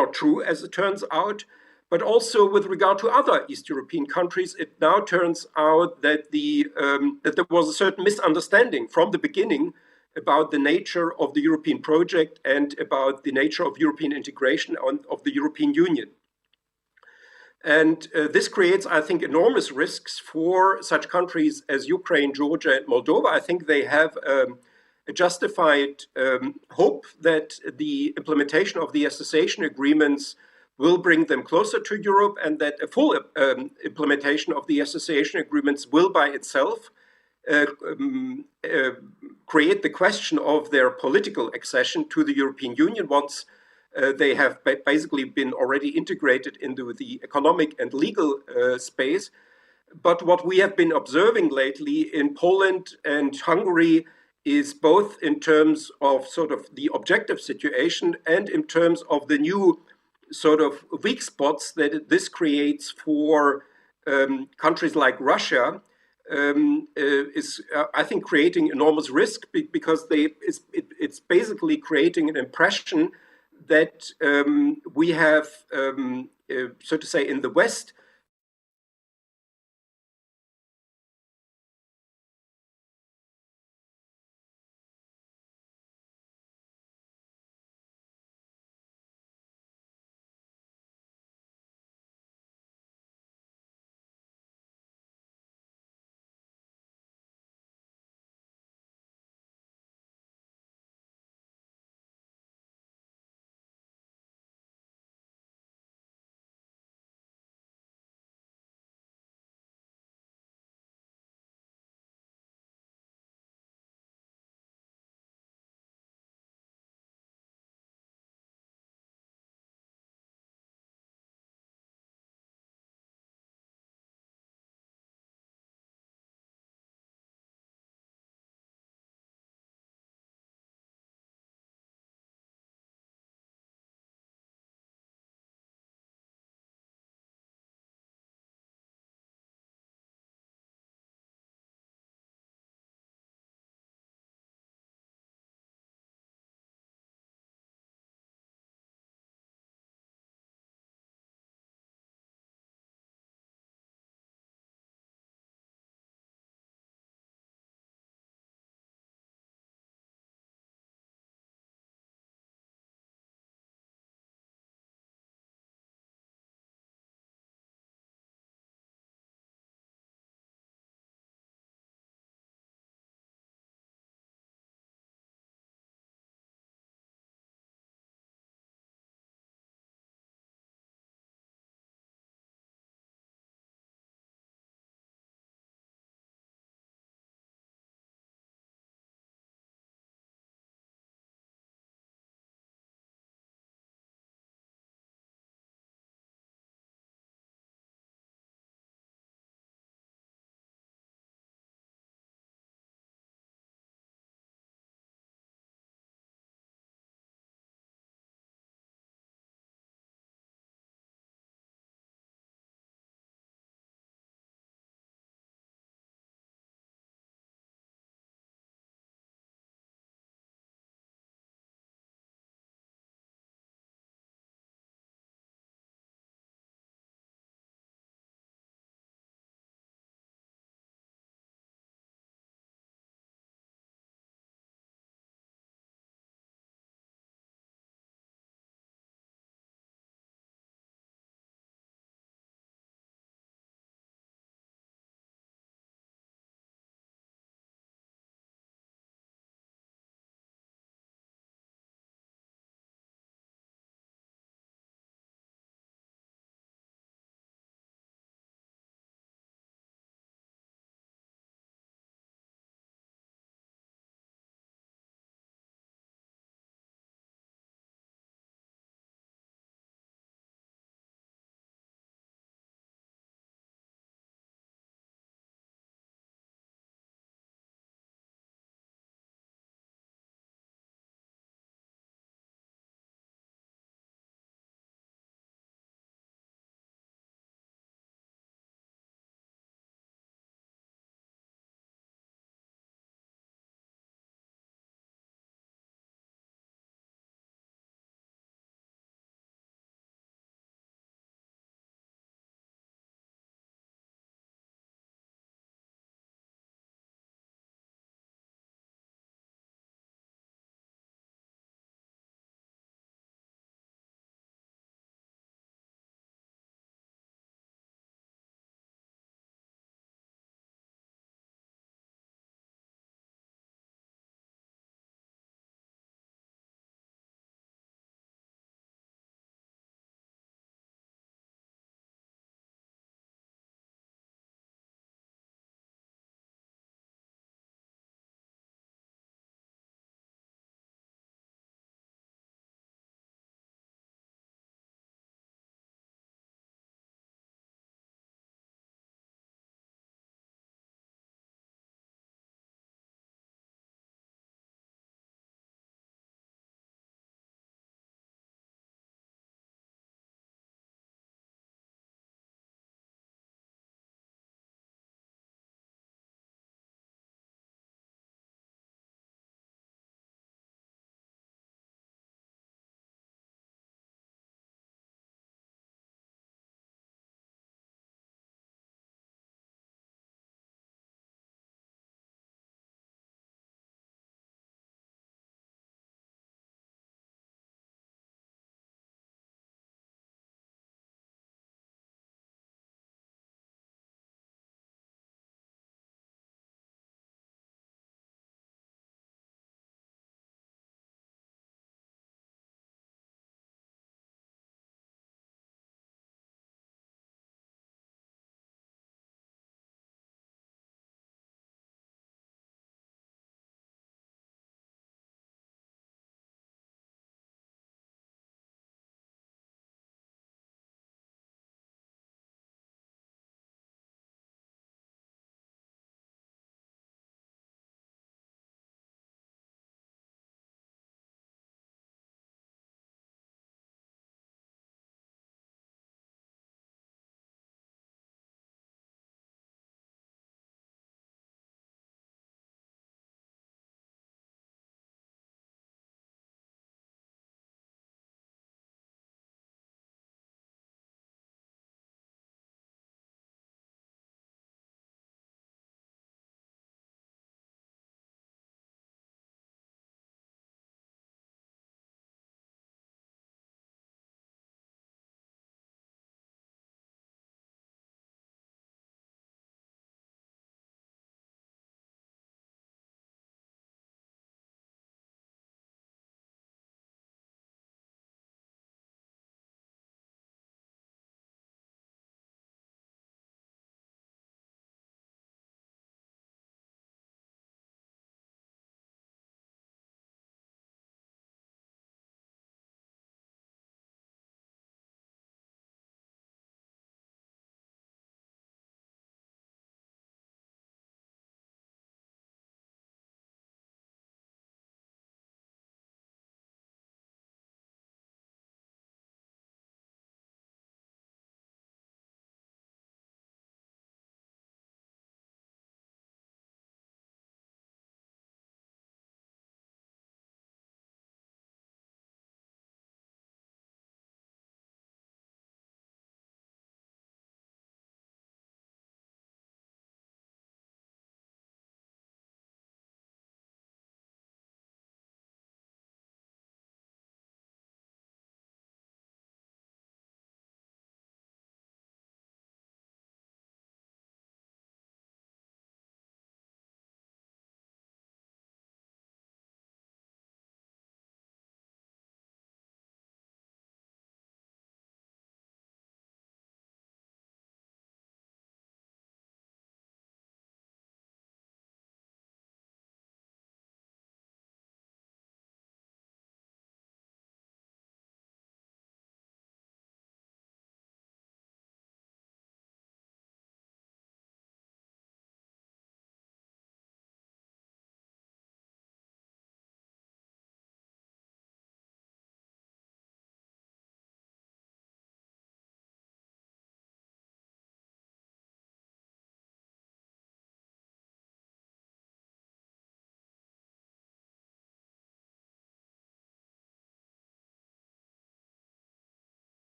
not true, as it turns out. but also with regard to other East European countries. It now turns out that that there was a certain misunderstanding from the beginning about the nature of the European project and about the nature of European integration of the European Union. And this creates, I think, enormous risks for such countries as Ukraine, Georgia, and Moldova. I think they have a justified hope that the implementation of the association agreements will bring them closer to Europe, and that a full implementation of the association agreements will by itself create the question of their political accession to the European Union once they have basically been already integrated into the economic and legal space. But what we have been observing lately in Poland and Hungary is both in terms of sort of the objective situation and in terms of the new sort of weak spots that this creates for countries like Russia, is, I think, creating enormous risk because it's basically creating an impression that we have, so to say, in the West,